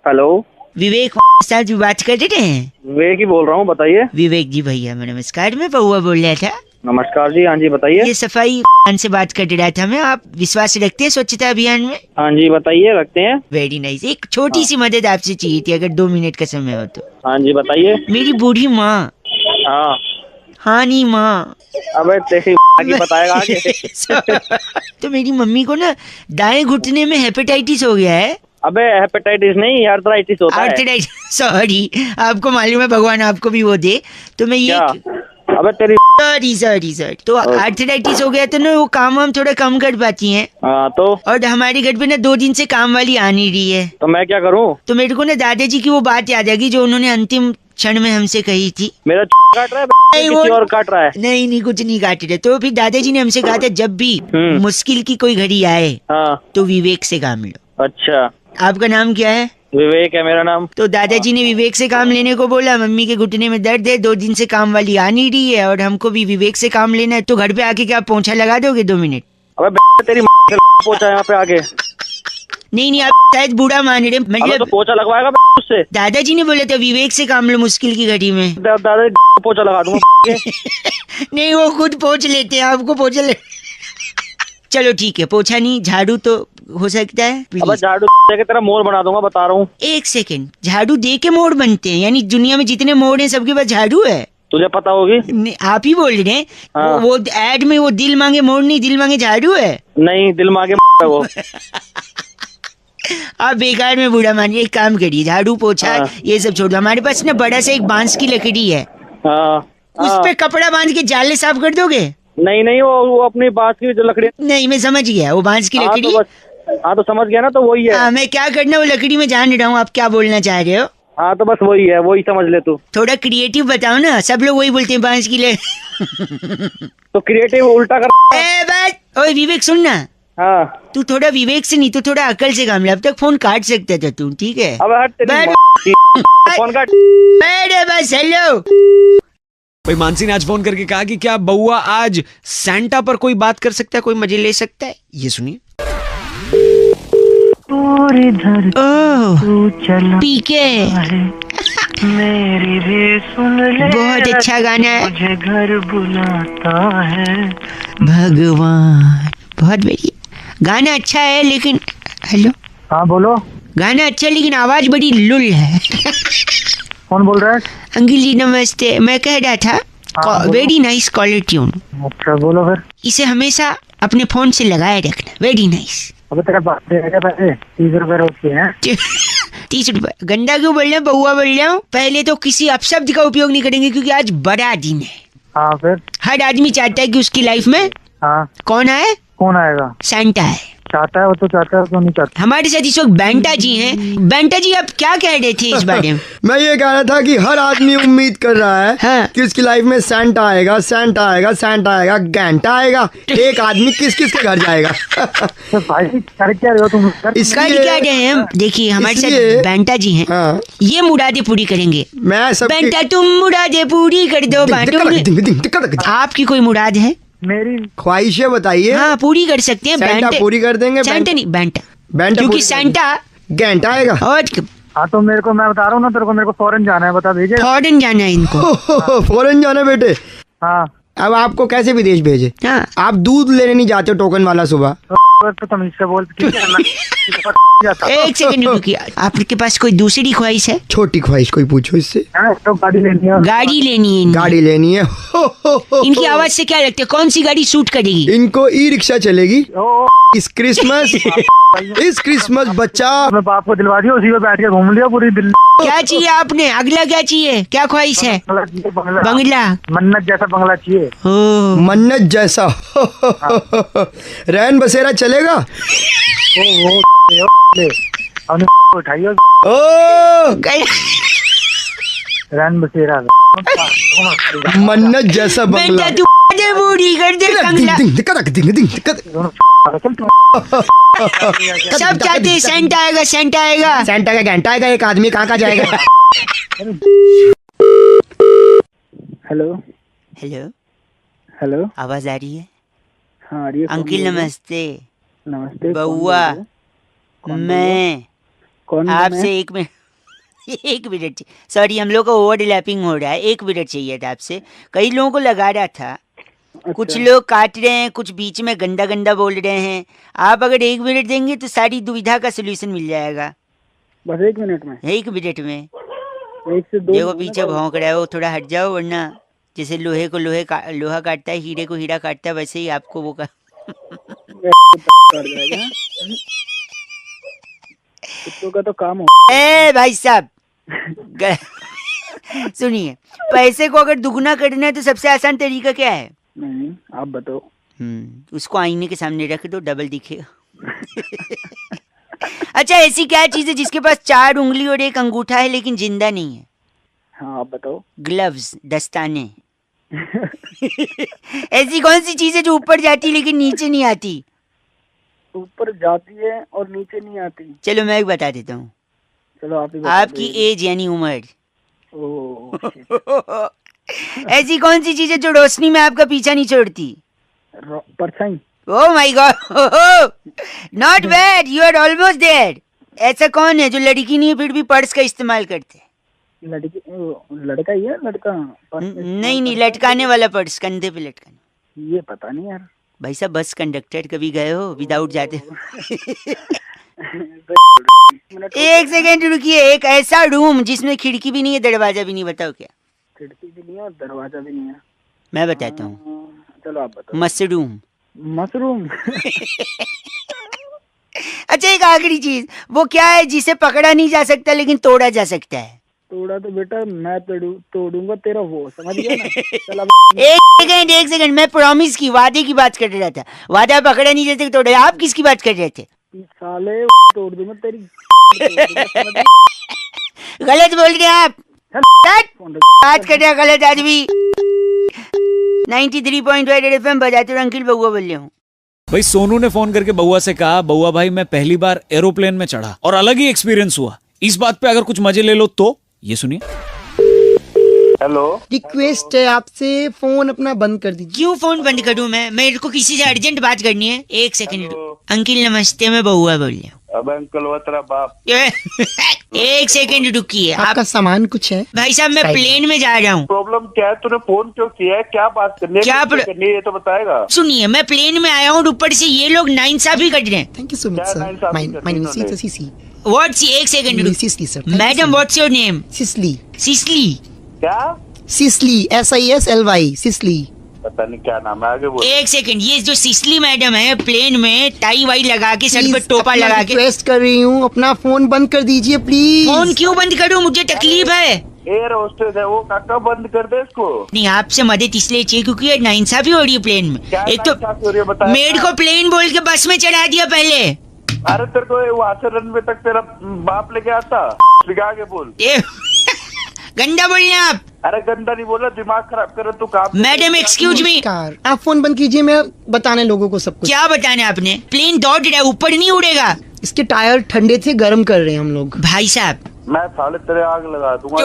हेलो, विवेक साहब जी बात कर रहे हैं? विवेक ही बोल रहा हूँ, बताइए। विवेक जी भैया नमस्कार, मैं बउआ बोल रहा था। नमस्कार जी, हाँ जी बताइए। ये सफाई से बात कर रहा था मैं। आप विश्वास रखते हैं स्वच्छता अभियान में? हाँ जी बताइए, रखते हैं। Very nice. एक छोटी सी मदद आपसे चाहिए थी, अगर 2 मिनट का समय हो तो। हाँ जी बताइए। मेरी बूढ़ी माँ। हाँ नहीं माँ, अबे तेरी की बताएगा आगे। तो मेरी मम्मी को ना दाएं घुटने में हेपेटाइटिस हो गया है। अबे हेपेटाइटिस नहीं, आर्थराइटिस होता है। आर्थराइटिस, सॉरी, आपको मालूम है, भगवान आपको भी वो दे। तो मैं ये अबे तेरी सॉरी तो आर्थराइटिस हो गया तो ना वो काम हम थोड़ा कम कर पाती हैं। तो और हमारे घर पे ना 2 दिन से काम वाली आ नहीं रही है। तो मैं क्या करूँ? तो मेरे को ना दादाजी की वो बात याद आ गई जो उन्होंने अंतिम क्षण में हमसे कही थी। मेरा काट रहा है, किसी और काट रहा है? नहीं कुछ नहीं काट रहे। तो फिर दादाजी ने हमसे कहा था जब भी मुश्किल की कोई घड़ी आए तो विवेक से काम लो। अच्छा, आपका नाम क्या है? विवेक है मेरा नाम। तो दादाजी ने विवेक से काम लेने को बोला। मम्मी के घुटने में दर्द है, 2 दिन से काम वाली आ नहीं रही है और हमको भी विवेक से काम लेना है। तो घर पे आके क्या पोंछा लगा दोगे 2 मिनट? अबे तेरी पोंछा यहाँ पे आके? नहीं आप शायद बूढ़ा मान रहे, मतलब तो पोंछा लगवाएगा उससे? दादाजी ने बोला था विवेक से काम लो मुश्किल की घड़ी में। दादाजी पोंछा लगा दूंगा। नहीं वो खुद पोंछ लेते हैं, आपको पोंछा ले। चलो ठीक है, पोछा नहीं, झाड़ू तो हो सकता है। अब झाड़ू दे तेरा मोड़ बना दूंगा, बता रहा हूँ। 1 सेकंड, झाड़ू दे के मोड़ बनते हैं? यानी दुनिया में जितने मोड़ हैं सबके पास झाड़ू है? तुझे पता होगी। आप ही बोल रहे हैं। हाँ। वो एड में वो दिल मांगे मोड़ नहीं, दिल मांगे झाड़ू है। नहीं, दिल मांगे वो। आप बेकार में बूढ़ा मानिए, एक काम करिए, झाड़ू पोछा ये सब छोड़ दो। हमारे पास ना बड़ा सा एक बांस की लकड़ी है, उस पे कपड़ा बांध के जाले साफ कर दोगे? नहीं वो अपनी बांस की जो लकड़ी। नहीं मैं समझ गया, वो बांस की लकड़ी। हाँ तो समझ गया ना, तो वही है। मैं क्या करना वो लकड़ी में जान रहा हूँ, आप क्या बोलना चाह रहे हो? हाँ तो बस वही है, वही समझ ले तू। थोड़ा क्रिएटिव बताओ ना, सब लोग वही बोलते हैं बांस की ले। तो क्रिएटिव उल्टा कर। ओए विवेक सुन ना। हाँ, तू थोड़ा विवेक से नहीं तो थोड़ा अकल से काम ले। अब तक फोन काट सकता था तू, ठीक है? अब फोन काट। बस हेलो। भाई मानसी ने आज फोन करके कहा कि क्या बउआ आज सैंटा पर कोई बात कर सकता है, कोई मजे ले सकता है? ये सुनिए। पीके मेरी भी सुन ले, बहुत अच्छा गाना है। मुझे घर बुलाता है भगवान, बहुत बढ़िया गाना, अच्छा है लेकिन। हेलो, हाँ बोलो। गाना अच्छा लेकिन आवाज बड़ी लुल है। कौन बोल रहा है? अंकिल जी नमस्ते, मैं कह रहा था वेरी नाइस कॉलर ट्यून। अच्छा बोलो फिर। इसे हमेशा अपने फोन से लगाए रखना, वेरी नाइस। अबे तेरा बाप देगा पैसे 30 रुपए रोज के हैं। 30 रुपए गंदा क्यों बोल रहे हैं, बउआ बोल रहा हूँ। पहले तो किसी अपशब्द का उपयोग नहीं करेंगे क्योंकि आज बड़ा दिन है। हाँ फिर? हर आदमी चाहता है कि उसकी लाइफ में कौन आए? कौन आएगा? सैंटा है। चाहता है वो तो चाहता है, तो नहीं चाहता। हमारे साथ इस वक्त बेंटा जी हैं। बेंटा जी आप क्या कह रहे थे इस बारे में? मैं ये कह रहा था कि हर आदमी उम्मीद कर रहा है कि उसकी लाइफ में सैंटा आएगा, सैंटा आएगा, सैंटा आएगा, घंटा आएगा। एक आदमी किस किस के घर जाएगा? तो भाई क्या रहे हो तुम? इसका क्या रहे हैं? देखिए हमारे साथ बेंटा जी हैं। ये मुरादे पूरी करेंगे। मैं सब बेंटा तुम मुरादे पूरी कर दो। आपकी कोई मुराद है? मेरी ख्वाहिशें बताइए। हाँ पूरी कर सकते हैं। सैंटा पूरी कर देंगे। सैंटा नहीं, बेंटा। क्योंकि सैंटा घंटा आएगा। और हाँ तो मेरे को, मैं बता रहा हूँ ना तेरे को, मेरे को फॉरेन जाना है, बता भेजे। फॉरेन जाना है इनको। फॉरेन जाना है बेटे? हाँ। अब आपको कैसे विदेश भेजे? हाँ। आप दूध लेने नहीं जाते टोकन वाला सुबह? तो तमीज से बोल। एक सेकंड रुकिए, आपके पास कोई दूसरी ख्वाहिश है? छोटी ख्वाहिश कोई पूछो इससे। तो गाड़ी लेनी है। गाड़ी लेनी है? गाड़ी लेनी है। इनकी आवाज से क्या लगता है कौन सी गाड़ी सूट करेगी? इनको ई रिक्शा चलेगी। इस क्रिसमस बच्चा मैं बाप को दिलवा दिया, उसी में बैठ के घूम लिया पूरी दिल्ली। क्या चाहिए आपने? अगला क्या चाहिए? क्या ख्वाहिश है? बंगला। मन्नत जैसा बंगला चाहिए। मन्नत जैसा। रैन बसेरा चलेगा? उठाइए ओ रैन बसेरा मन्नत जैसा बंगला। बूढ़ी कर दे सब चाहते हैं सेंट आएगा, सेंट आएगा, सेंटा का घंटा आएगा, एक आदमी कहाँ जाएगा? हेलो हेलो हेलो, आवाज आ रही है? हाँ आ रही है। अंकिल नमस्ते। नमस्ते। बउआ मैं कौन आपसे एक मिनट सॉरी, हम लोग का ओवरलैपिंग हो रहा है। 1 मिनट चाहिए था आपसे। कई लोगों को लगा रहा था। अच्छा। कुछ लोग काट रहे हैं, कुछ बीच में गंदा गंदा बोल रहे हैं। आप अगर 1 मिनट देंगे तो सारी दुविधा का सोल्यूशन मिल जाएगा। बस 1 मिनट में? 1 मिनट में। 1 से 2। देखो पीछे भौंक रहा है वो, थोड़ा हट जाओ, वरना जैसे लोहे को लोहा काटता है, हीरे को हीरा काटता है, वैसे ही आपको वो कुत्तों का तो काम हो। ए भाई साहब सुनिए, पैसे को अगर दुगना करना है तो सबसे आसान तरीका क्या है? नहीं आप बताओ। उसको आईने के सामने रख दो, डबल दिखेगा। अच्छा, ऐसी क्या चीज है जिसके पास 4 उंगली और 1 अंगूठा है लेकिन जिंदा नहीं है? हाँ आप बताओ। ग्लव्स, दस्ताने। ऐसी कौन सी चीज है जो ऊपर जाती लेकिन नीचे नहीं आती? ऊपर जाती है और नीचे नहीं आती। चलो मैं एक बता देता हूँ। चलो आप ही आपकी एज यानी उम्र। ओह ऐसी कौन सी चीज है जो रोशनी में आपका पीछा नहीं छोड़ती? परछाई। Oh my god, not bad, you are almost there. ऐसा कौन है जो लड़की नहीं है फिर भी पर्स का इस्तेमाल करते? लड़की लड़का ही है? लड़का नहीं, लटकाने वाला पर्स, कंधे पे लटकाने। ये पता नहीं यार। भाई साहब बस कंडक्टर कभी गए हो विदाउट जाते? 1 सेकेंड रुकिए। एक ऐसा रूम जिसमें खिड़की भी नहीं है, दरवाजा भी नहीं, बताओ क्या? खिड़की भी नहीं है और दरवाजा भी नहीं है। मैं बताता हूँ। चलो आप बताओ। मशरूम। मशरूम। अच्छा, एक आखिरी चीज, वो क्या है जिसे पकड़ा नहीं जा सकता लेकिन तोड़ा जा सकता है? तोड़ा तो बेटा मैं तोड़ूंगा तेरा वो, समझ गया ना? चल एक सेकंड, मैं प्रॉमिस की, वादे की बात कर रहा था। वादा पकड़ा नहीं जाता तोड़ा। आप किसकी बात कर रहे थे? साले तोड़ दूंगा तेरी। गलत बोल रहे आप। बात कर रहे हैं गलत आदमी। 93.5 FM बजाते हुए अंकिल बउआ बोल रहे हूँ। भाई सोनू ने फोन करके बउआ से कहा, बउआ भाई मैं पहली बार एरोप्लेन में चढ़ा और अलग ही एक्सपीरियंस हुआ। इस बात पे अगर कुछ मजे ले लो तो ये सुनिए। हेलो, रिक्वेस्ट है आपसे, फोन अपना बंद कर दीजिए। क्यों फोन बंद करूं मैं? मेरे को किसी से अर्जेंट बात करनी है। 1 सेकंड। अंकिल नमस्ते, मैं बउआ बोल रहा हूँ। अब अंकल वो तेरा बाप। 1 सेकंड रुकिए। आपका सामान कुछ है? भाई साहब मैं प्लेन में जा रहा हूँ। प्रॉब्लम क्या है? तूने फोन क्यों किया है? क्या बात करनी है? क्या करनी है ये तो बताएगा। सुनिए, मैं प्लेन में आया हूँ, ऊपर से ये लोग नाइंसाफी कर रहे हैं। Thank you so much sir. My name is CC. What's 1 second CC sir. Madam what's your name? Sisly. Sisly क्या? Sisly, SISLY, Sisly. पता नहीं क्या नाम है, आगे बोल। 1 सेकंड, ये जो सिसली मैडम है प्लेन में टाई वाई लगा के, सर पर टोपा लगा के। रिक्वेस्ट कर रही हूँ, अपना फोन बंद कर दीजिए प्लीज। फोन क्यों बंद करूँ? मुझे तकलीफ है। एयर होस्टेस है वो, काका बंद कर दे इसको। नहीं, आपसे मदद इसलिए चाहिए क्योंकि ये नाइंसाफी हो रही है प्लेन में। एक तो मेड को प्लेन बोल के बस में चढ़ा दिया पहले। अरे तेरे को वहाँ से रनवे तक तेरा बाप लेके आता। आगे बोल। गंदा बोल रहे हैं आप। अरे गंदा नहीं बोला, दिमाग खराब कर तू काम। Madam excuse me. आप फोन बंद कीजिए, मैं बताने लोगों को सब कुछ। क्या बताने आपने? प्लेन दौड़ रहा है, ऊपर नहीं उड़ेगा। इसके टायर ठंडे थे, गर्म कर रहे हैं हम लोग। भाई साहब मैं साले तेरे आग लगा दूंगा।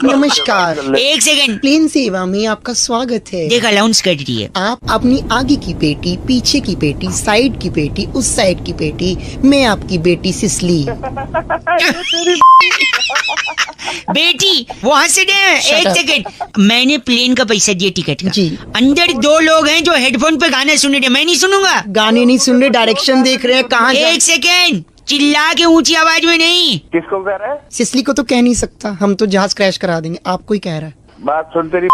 नमस्कार। 1 सेकंड। प्लेन सेवा में आपका स्वागत है। देख अनाउंस कर रही है। आप अपनी आगे की पेटी, पीछे की पेटी, साइड की पेटी, उस साइड की पेटी, मैं आपकी बेटी सिसली। बेटी वो हंस रहे हैं। 1 सेकंड, मैंने प्लेन का पैसा दिया टिकट का। जी। अंदर 2 लोग हैं जो हेडफोन पे गाने सुन रहे हैं। मैं नहीं सुनूंगा। गाने नहीं सुन रहे, डायरेक्शन देख रहे हैं कहाँ। 1 सेकंड, चिल्ला के ऊंची आवाज में नहीं। किसको कह रहा है? सिसली को तो कह नहीं सकता, हम तो जहाज क्रैश करा देंगे। आपको ही कह रहा है। बात सुन तेरी।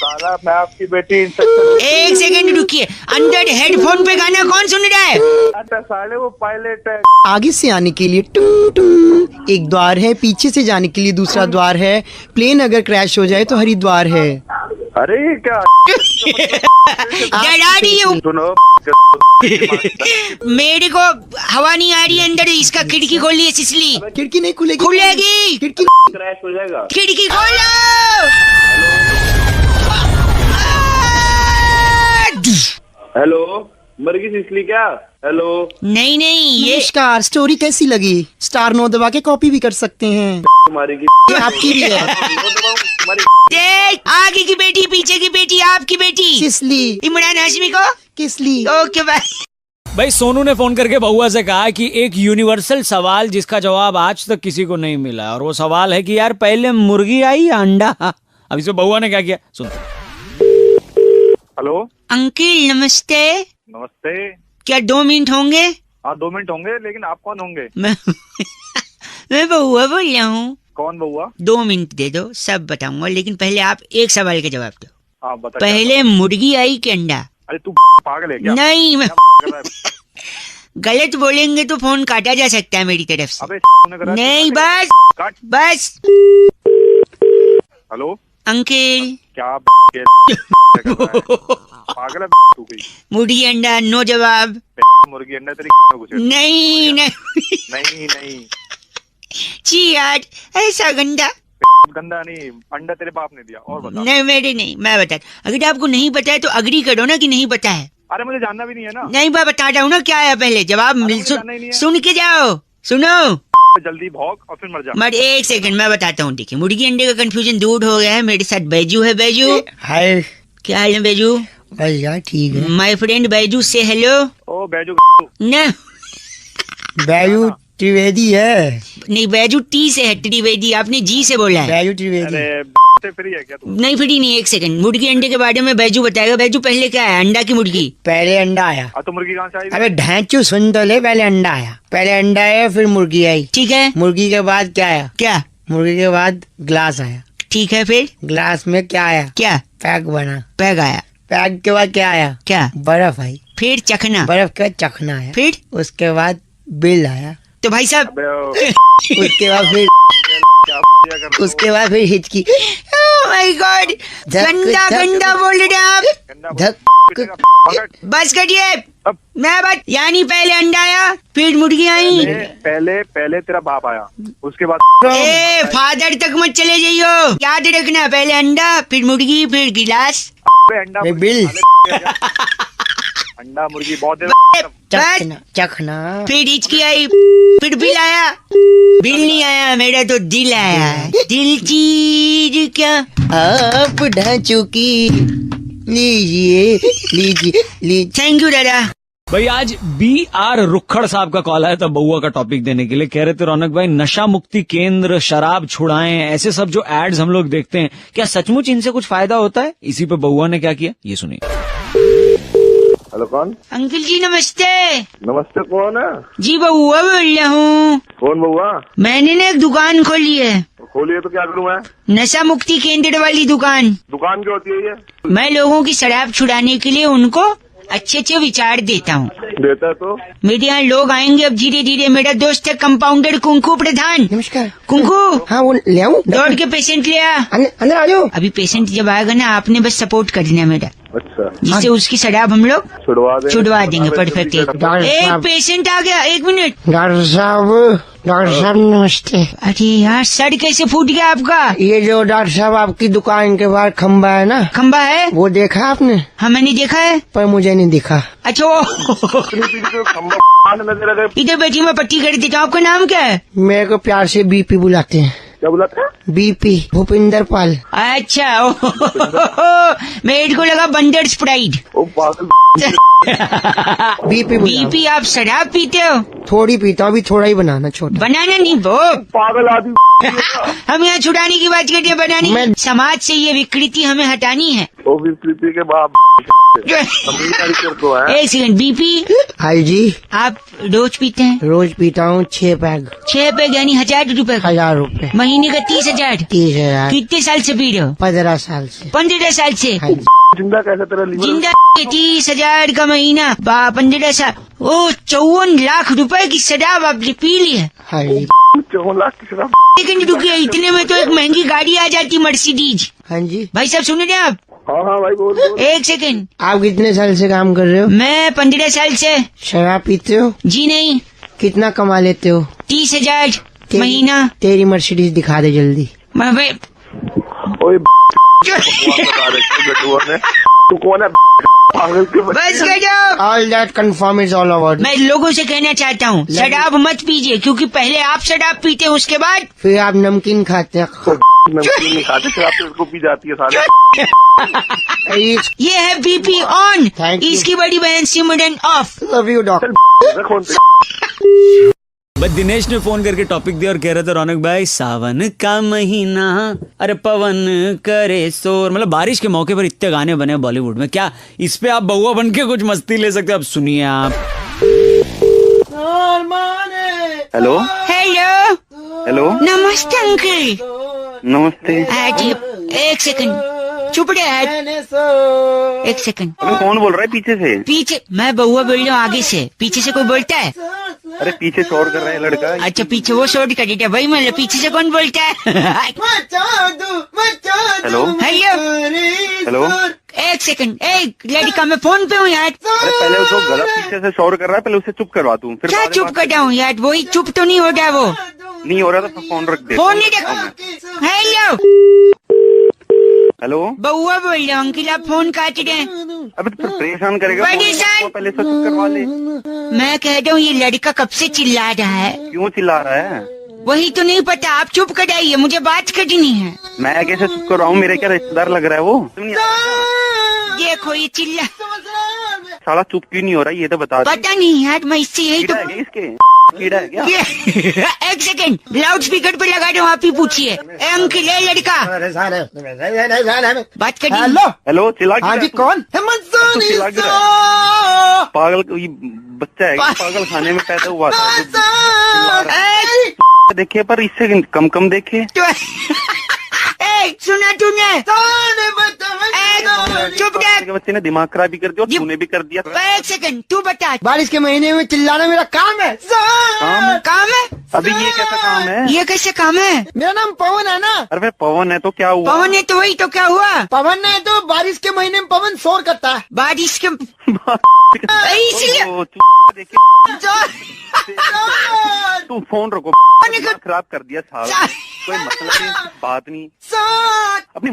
साला मैं आपकी बेटी एक सेकंड रुकिए, अंदर हेडफोन पे गाना कौन सुन रहा है? साले वो पायलट है। आगे से आने के लिए टू टू एक द्वार है, पीछे से जाने के लिए दूसरा द्वार है, प्लेन अगर क्रैश हो जाए तो हरिद्वार है। अरे ये क्या डरा रही हूँ। सुनो मेरे को हवा नहीं आ रही है अंदर, इसका खिड़की खोल ली है सिसली। खिड़की नहीं खुलेगी। खुलेगी। खिड़की क्रैश हो जाएगा। खिड़की खोलो। हेलो मर गई सिसली क्या? हेलो नहीं ये नमस्कार, स्टोरी कैसी लगी? स्टार 9 दबा के कॉपी भी कर सकते हैं। तुम्हारी ये आपकी भी है। देख, आगे की बेटी पीछे की बेटी आपकी बेटी किसली? इमरान हाशमी को किसली? Okay bye. भाई सोनू ने फोन करके बहुआ से कहा कि एक यूनिवर्सल सवाल जिसका जवाब आज तक किसी को नहीं मिला, और वो सवाल है कि यार पहले मुर्गी आई या अंडा? अब इसमें बहुआ ने क्या किया सुन। हेलो अंकल नमस्ते। नमस्ते। क्या 2 मिनट होंगे? हाँ 2 मिनट होंगे, लेकिन आप कौन होंगे? मैं बहुआ बोल रहा हूँ। कौन बहुआ? 2 मिनट दे दो, सब बताऊंगा, लेकिन पहले आप एक सवाल का जवाब दो। हाँ बता। पहले मुर्गी आई कि अंडा? अरे तू पागल है क्या? नहीं मैं गलत बोलेंगे तो फोन काटा जा सकता है मेरी तरफ से। अबे नहीं बस काट। बस। हेलो अंकल क्या पागल है तू? मुर्गी अंडा नो जवाब। मुर्गी अंडा तेरी नहीं ची यार, ऐसा गंदा नहीं, अंडा तेरे बाप ने दिया। और बता। नहीं मेरे नहीं, मैं बता। अगर आपको नहीं पता है तो अग्री करो ना कि नहीं पता है। अरे मुझे जानना भी नहीं है ना। नहीं मैं बता रहा हूँ ना क्या है, पहले जवाब सुन के जाओ। सुनो जल्दी भौंक और फिर मर जा। मर एक सेकंड मैं बताता हूँ। देखिए मुर्गी अंडे का कंफ्यूजन दूर हो गया है। मेरे साथ बैजू है। बैजू हाय, क्या हाल है बैजू? भैया ठीक है। माय फ्रेंड बैजू से हेलो। ओ बैजू ना बैजू त्रिवेदी है। नहीं बैजू टी से है, त्रिवेदी आपने जी से बोला है। बैजू त्रिवेदी। फ्री है क्या तू? नहीं फ्री नहीं। एक सेकंड, मुर्गी अंडे के बारे में बैजू बताएगा। बैजू पहले क्या है, अंडा की मुर्गी? पहले अंडा आया। तो मुर्गी कहाँ से आई? अबे ढांचू सुन तो ले, पहले अंडा आया। पहले अंडा आया फिर मुर्गी आई। ठीक है। मुर्गी के बाद क्या आया? क्या? मुर्गी के बाद ग्लास आया। ठीक है। फिर ग्लास में क्या आया? क्या? पैक बना। पैक आया। पैक के बाद क्या आया? क्या? बर्फ आई। फिर चखना। बर्फ का चखना आया। फिर उसके बाद बिल आया। तो भाई साहब उसके बाद फिर हिचकी। माय गॉड, गंदा बोल रहे आप। बस करिए। मैं बात यानी पहले अंडा आया फिर मुर्गी आई। पहले तेरा बाप आया, उसके बाद ए फादर तक मत चले जाइयो, याद रखना। पहले अंडा फिर मुर्गी फिर गिलास। अंडा बिल अंडा मुर्गी बहुत चखना। फिर हिचकी आई फिर बिल आया। बिल नहीं आया, मेरा तो दिल आया। दिल चीज क्या आप ढांचू की लीजिए। थैंक यू दादा। भाई आज BR रुखड़ साहब का कॉल आया था बहुआ का टॉपिक देने के लिए। कह रहे थे रौनक भाई नशा मुक्ति केंद्र, शराब छुड़ाएं, ऐसे सब जो एड्स हम लोग देखते हैं, क्या सचमुच इनसे कुछ फायदा होता है? इसी पे बहुआ ने क्या किया ये सुनिए। हेलो कौन? अंकल जी नमस्ते। नमस्ते, कौन है? जी बहुआ बोल रहा हूँ। कौन बहुआ? मैंने ना एक दुकान खोली है। खोली है तो क्या करूँ मैं? नशा मुक्ति केंद्र वाली दुकान। दुकान क्या होती है ये? मैं लोगों की शराब छुड़ाने के लिए उनको अच्छे विचार देता हूँ। देता है तो? मेरे यहाँ लोग आएंगे अब धीरे धीरे। मेरा दोस्त है कंपाउंडर कुंकू प्रधान। नमस्कार। कुंकू हाँ वो ले आऊं? दौड़ के पेशेंट ले आ। अंदर आ जाओ। अभी पेशेंट जब आएगा ना, आपने बस सपोर्ट करना मेरा। अच्छा। जिससे उसकी शराब हम लोग छुड़वा देंगे। परफेक्ट। एक पेशेंट आ गया, 1 मिनट। डॉक्टर साहब नमस्ते। अरे यार सर कैसे फूट गया आपका? ये जो डॉक्टर साहब आपकी दुकान के बाहर खम्बा है ना? खम्बा है वो देखा आपने? हाँ मैंने देखा है, पर मुझे नहीं दिखा। अच्छा इधर बैठी मैं पट्टी कर देता हूँ। आपका नाम क्या है? मेरे को प्यार से BP बुलाते हैं। क्या बुलाते हैं? BP भूपिंदर पाल। अच्छा मेरे को लगा बंदर स्प्राइट। BP आप शराब पीते हो? थोड़ी पीता हूँ, अभी थोड़ा ही बनाना, छोटा बनाना नहीं वो पागल आदमी। हम यहाँ छुड़ाने की बात करते हैं, बनाने। समाज से ये विकृति हमें हटानी है। ऑफिस प्रीति के बाप एक सेकंड, बीपी हाई जी, आप रोज पीते हैं? रोज पीता हूँ 6 पैग। 6 पैग यानी 1000 रुपए? 1000 रुपए। महीने का 30,000? 30,000। कितने साल से पी रहे हो? 15 साल से। 15 साल से? जिंदा कैसे तेरा लीवर? जिंदा 30,000 का महीना, 15 साल। ओ 54 लाख रुपए की शराब आपने पी ली है? 54 लाख की शराब? लेकिन रुकिए, इतने में तो एक महंगी गाड़ी आ जाती, मर्सिडीज। हाँ जी भाई साहब सुन रहे हैं आप? हाँ भाई बोल। एक सेकंड, आप कितने साल से काम कर रहे हो? मैं 15 साल से। शराब पीते हो? जी नहीं। कितना कमा लेते हो? 30,000 महीना। तेरी मर्सिडीज दिखा दे जल्दी। ओए तू कौन है? बस कर जाओ। All that confirm is all about। मैं लोगों से कहना चाहता हूँ, शराब मत पीजिए, क्योंकि पहले आप शराब पीते हैं, उसके बाद फिर आप नमकीन खाते हैं। नमकीन नहीं खाते, शराब तो उसको पी जाती है साले। ये है बीपी ऑन, इसकी बड़ी बहन सिमरन ऑफ। Love you doctor. बस दिनेश ने फोन करके टॉपिक दिया और कह रहे थे रौनक भाई सावन का महीना, अरे पवन करे शोर, मतलब बारिश के मौके पर इतने गाने बने बॉलीवुड में, क्या इस पे आप बउआ बन के कुछ मस्ती ले सकते हो? अब सुनिए आप। हेलो हेलो हेलो, नमस्ते अंकल। नमस्ते। एक सेकंड, चुप रहे। एक सेकंड। अरे कौन बोल रहा है पीछे से? पीछे मैं बउआ बोल रहा हूँ, आगे से। पीछे से कोई बोलता है? अरे पीछे शोर कर रहा है लड़का। अच्छा, पीछे वो शोर कर देता है, वही मतलब पीछे से कौन बोलता है? हेलो हेलो हेलो, एक सेकंड, एक लड़का, मैं फोन पे हूँ यार। अरे पहले वो गलत पीछे से शोर कर रहा है, पहले उसे चुप करवा तू, फिर क्या चुप कर जाऊँ यार? वही चुप तो नहीं हो रहा, वो नहीं हो रहा तो फोन रख दे। फोन नहीं रख। हेलो हेलो, बउआ बोल रहा हूँ अंकल, आप फोन काट रहे हैं। अबे तो परेशान करेगा, परेशान? पहले से चुप करवा ले। मैं कह रहा हूँ, ये लड़का कब से चिल्ला रहा है? क्यों चिल्ला रहा है? वही तो नहीं पता, आप चुप कराइए, मुझे बात करनी है। मैं कैसे चुप कर रहा हूँ? मेरे क्या रिश्तेदार लग रहा है वो? देखो ये चिल्ला। साला चुप क्यों नहीं हो रहा, ये तो बता। पता नहीं यार, मैं इससे यही तो। इसके कीड़ा है क्या? एक सेकंड, लाउड स्पीकर पे लगा दो, आप ही पूछिए। अंकल है लड़का, बात करिए। हेलो हेलो, चिल्ला। हाँ जी, कौन? पागल बच्चा है, पागल खाने में पैदा हुआ था। देखिए पर इससे कम देखे। सुना तूने? चुप रह। बच्चे ने दिमाग खराब भी कर दिया और तूने भी कर दिया। एक सेकंड, तू बता। बारिश के महीने में चिल्लाना मेरा काम है। काम है? अभी ये कैसा काम है? ये कैसे काम है? मेरा नाम पवन है ना। अरे पवन है तो क्या हुआ? पवन है तो वही तो क्या हुआ? पवन है तो बारिश के महीने में पवन शोर करता है। बारिश के तू फोन रखो, खराब कर दिया साला। कोई मतलब नहीं, बात नहीं। अपनी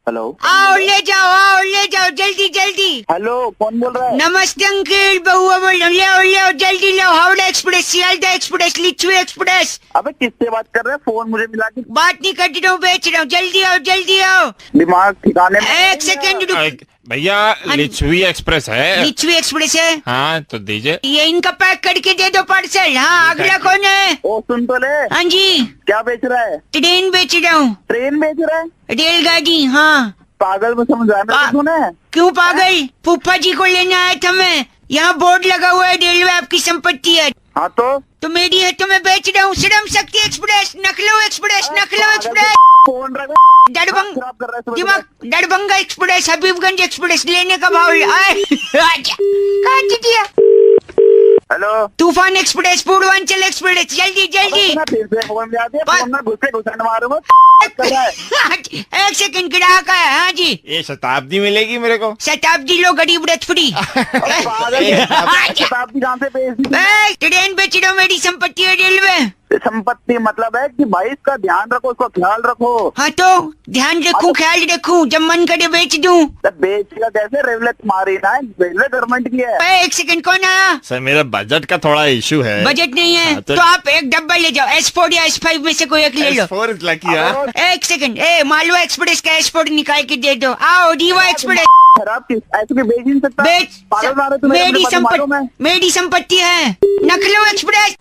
हेलो, आओ ले जाओ जल्दी जल्दी। हेलो, कौन बोल रहा है? नमस्ते अंकल, बउआ बोल रहा हूँ। ले जल्दी लो, Howrah express, Sealdah express, Lichchhavi express. अबे किससे बात कर रहे हैं? फोन मुझे मिला के। बात नहीं कर रहा हूँ, बेच रहा हूँ। जल्दी आओ। दिमाग ठिकाने में। एक सेकंड रुक। भैया लिच्छवी एक्सप्रेस है? लिच्छवी एक्सप्रेस है? हाँ तो दीजिए। ये इनका पैक करके दे दो पार्सल। हाँ, अगला कौन है? ओ सुन तो ले। हाँ जी। क्या बेच रहा है? ट्रेन बेच रहा हूँ। ट्रेन बेच रहा है? रेलगाड़ी। हाँ। पागल में समझाना तूने? क्यों पागल? फूफा जी को लेने आया था मैं। यहाँ बोर्ड लगा हुआ है, रेलवे आपकी संपत्ति है। हाँ तो मेरी है, तो मैं बेच रहा हूँ। Shram Shakti express, नखलऊ express, phone रख। दरभंगा एक्सप्रेस, हबीबगंज एक्सप्रेस लेने का भाव। काट दिया। हेलो, तूफान एक्सप्रेस, पूर्वांचल एक्सप्रेस, जल्दी। एक सेकंड, ग्राहक है। हाँ जी। ये शताब्दी मिलेगी मेरे को? शताब्दी लो, गरीब रथ फ्री। शताब्दी कहाँ से बेच? ट्रेन बेच रहा हूँ, मेरी संपत्ति है रेलवे। संपत्ति मतलब है कि भाई इसका ध्यान रखो, उसका ख्याल रखो। हाँ तो ध्यान रखूं, ख्याल रखूं, जब मन करे बेच दूं। बेचेगा कैसे? रेलवे तुम्हारी ना, रेलवे गवर्नमेंट की है। एक सेकंड, कौन आया? सर मेरा बजट का थोड़ा इशू है। बजट नहीं है? तो आप एक डब्बा ले जाओ, S4 या S5 में से कोई एक ले लो। S4 is lucky, हाँ? एक सेकंड, मालवा एक्सप्रेस का S4 निकाल के दे दो। आओ, रीवा एक्सप्रेस। खराब ऐसे भी बेच नहीं सकता। मेरी संपत्ति है। नखलऊ express.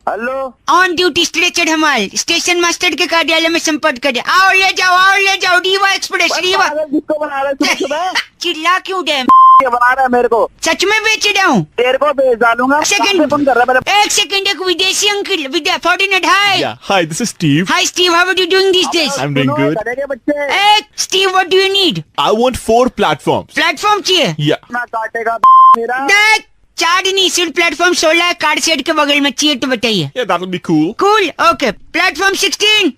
Hello, on duty stretcher हमाल स्टेशन मास्टर के कार्यालय में संपर्क करें। आओ ले जाओ रीवा एक्सप्रेस रीवा। किसको बना रहे हो सुबह? चिल्ला क्यों दे? ये बना रहा है मेरे को। सच में बेच रहा हूँ। तेरे को भेज डालूंगा। सेकंड फोन कर रहा है एक सेकंड, एक विदेशी अंकल विद्या foreigner. Hi Yeah. Hi, this is Steve. Hi Steve, how are you doing this days? I'm doing good. बच्चे एक Steve, what do you need? I want 4 platforms. Platform चाहिए? Yeah. ना काटेगा मेरा। देख 4 नहीं, सिर्फ प्लेटफॉर्म 16 है, कार शेड के बगल में चाहिए तो बताइए। Yeah, that would be cool. Cool, okay. Platform 16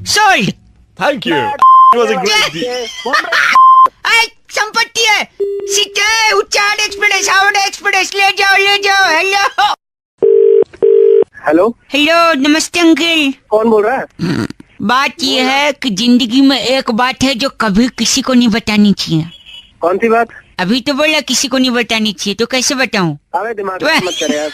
sold. Thank you. It was a great deal. संपत्ति है सीटे उच्चार एक्सप्रेस, हावड़ा एक्सप्रेस, ले जाओ। हेलो हेलो हेलो, नमस्ते अंकल। कौन बोल रहा है? बात ये है कि जिंदगी में एक बात है जो कभी किसी को नहीं बतानी चाहिए। कौन सी बात? अभी तो बोला किसी को नहीं बतानी चाहिए, तो कैसे बताऊं? अबे दिमाग मत कर यार।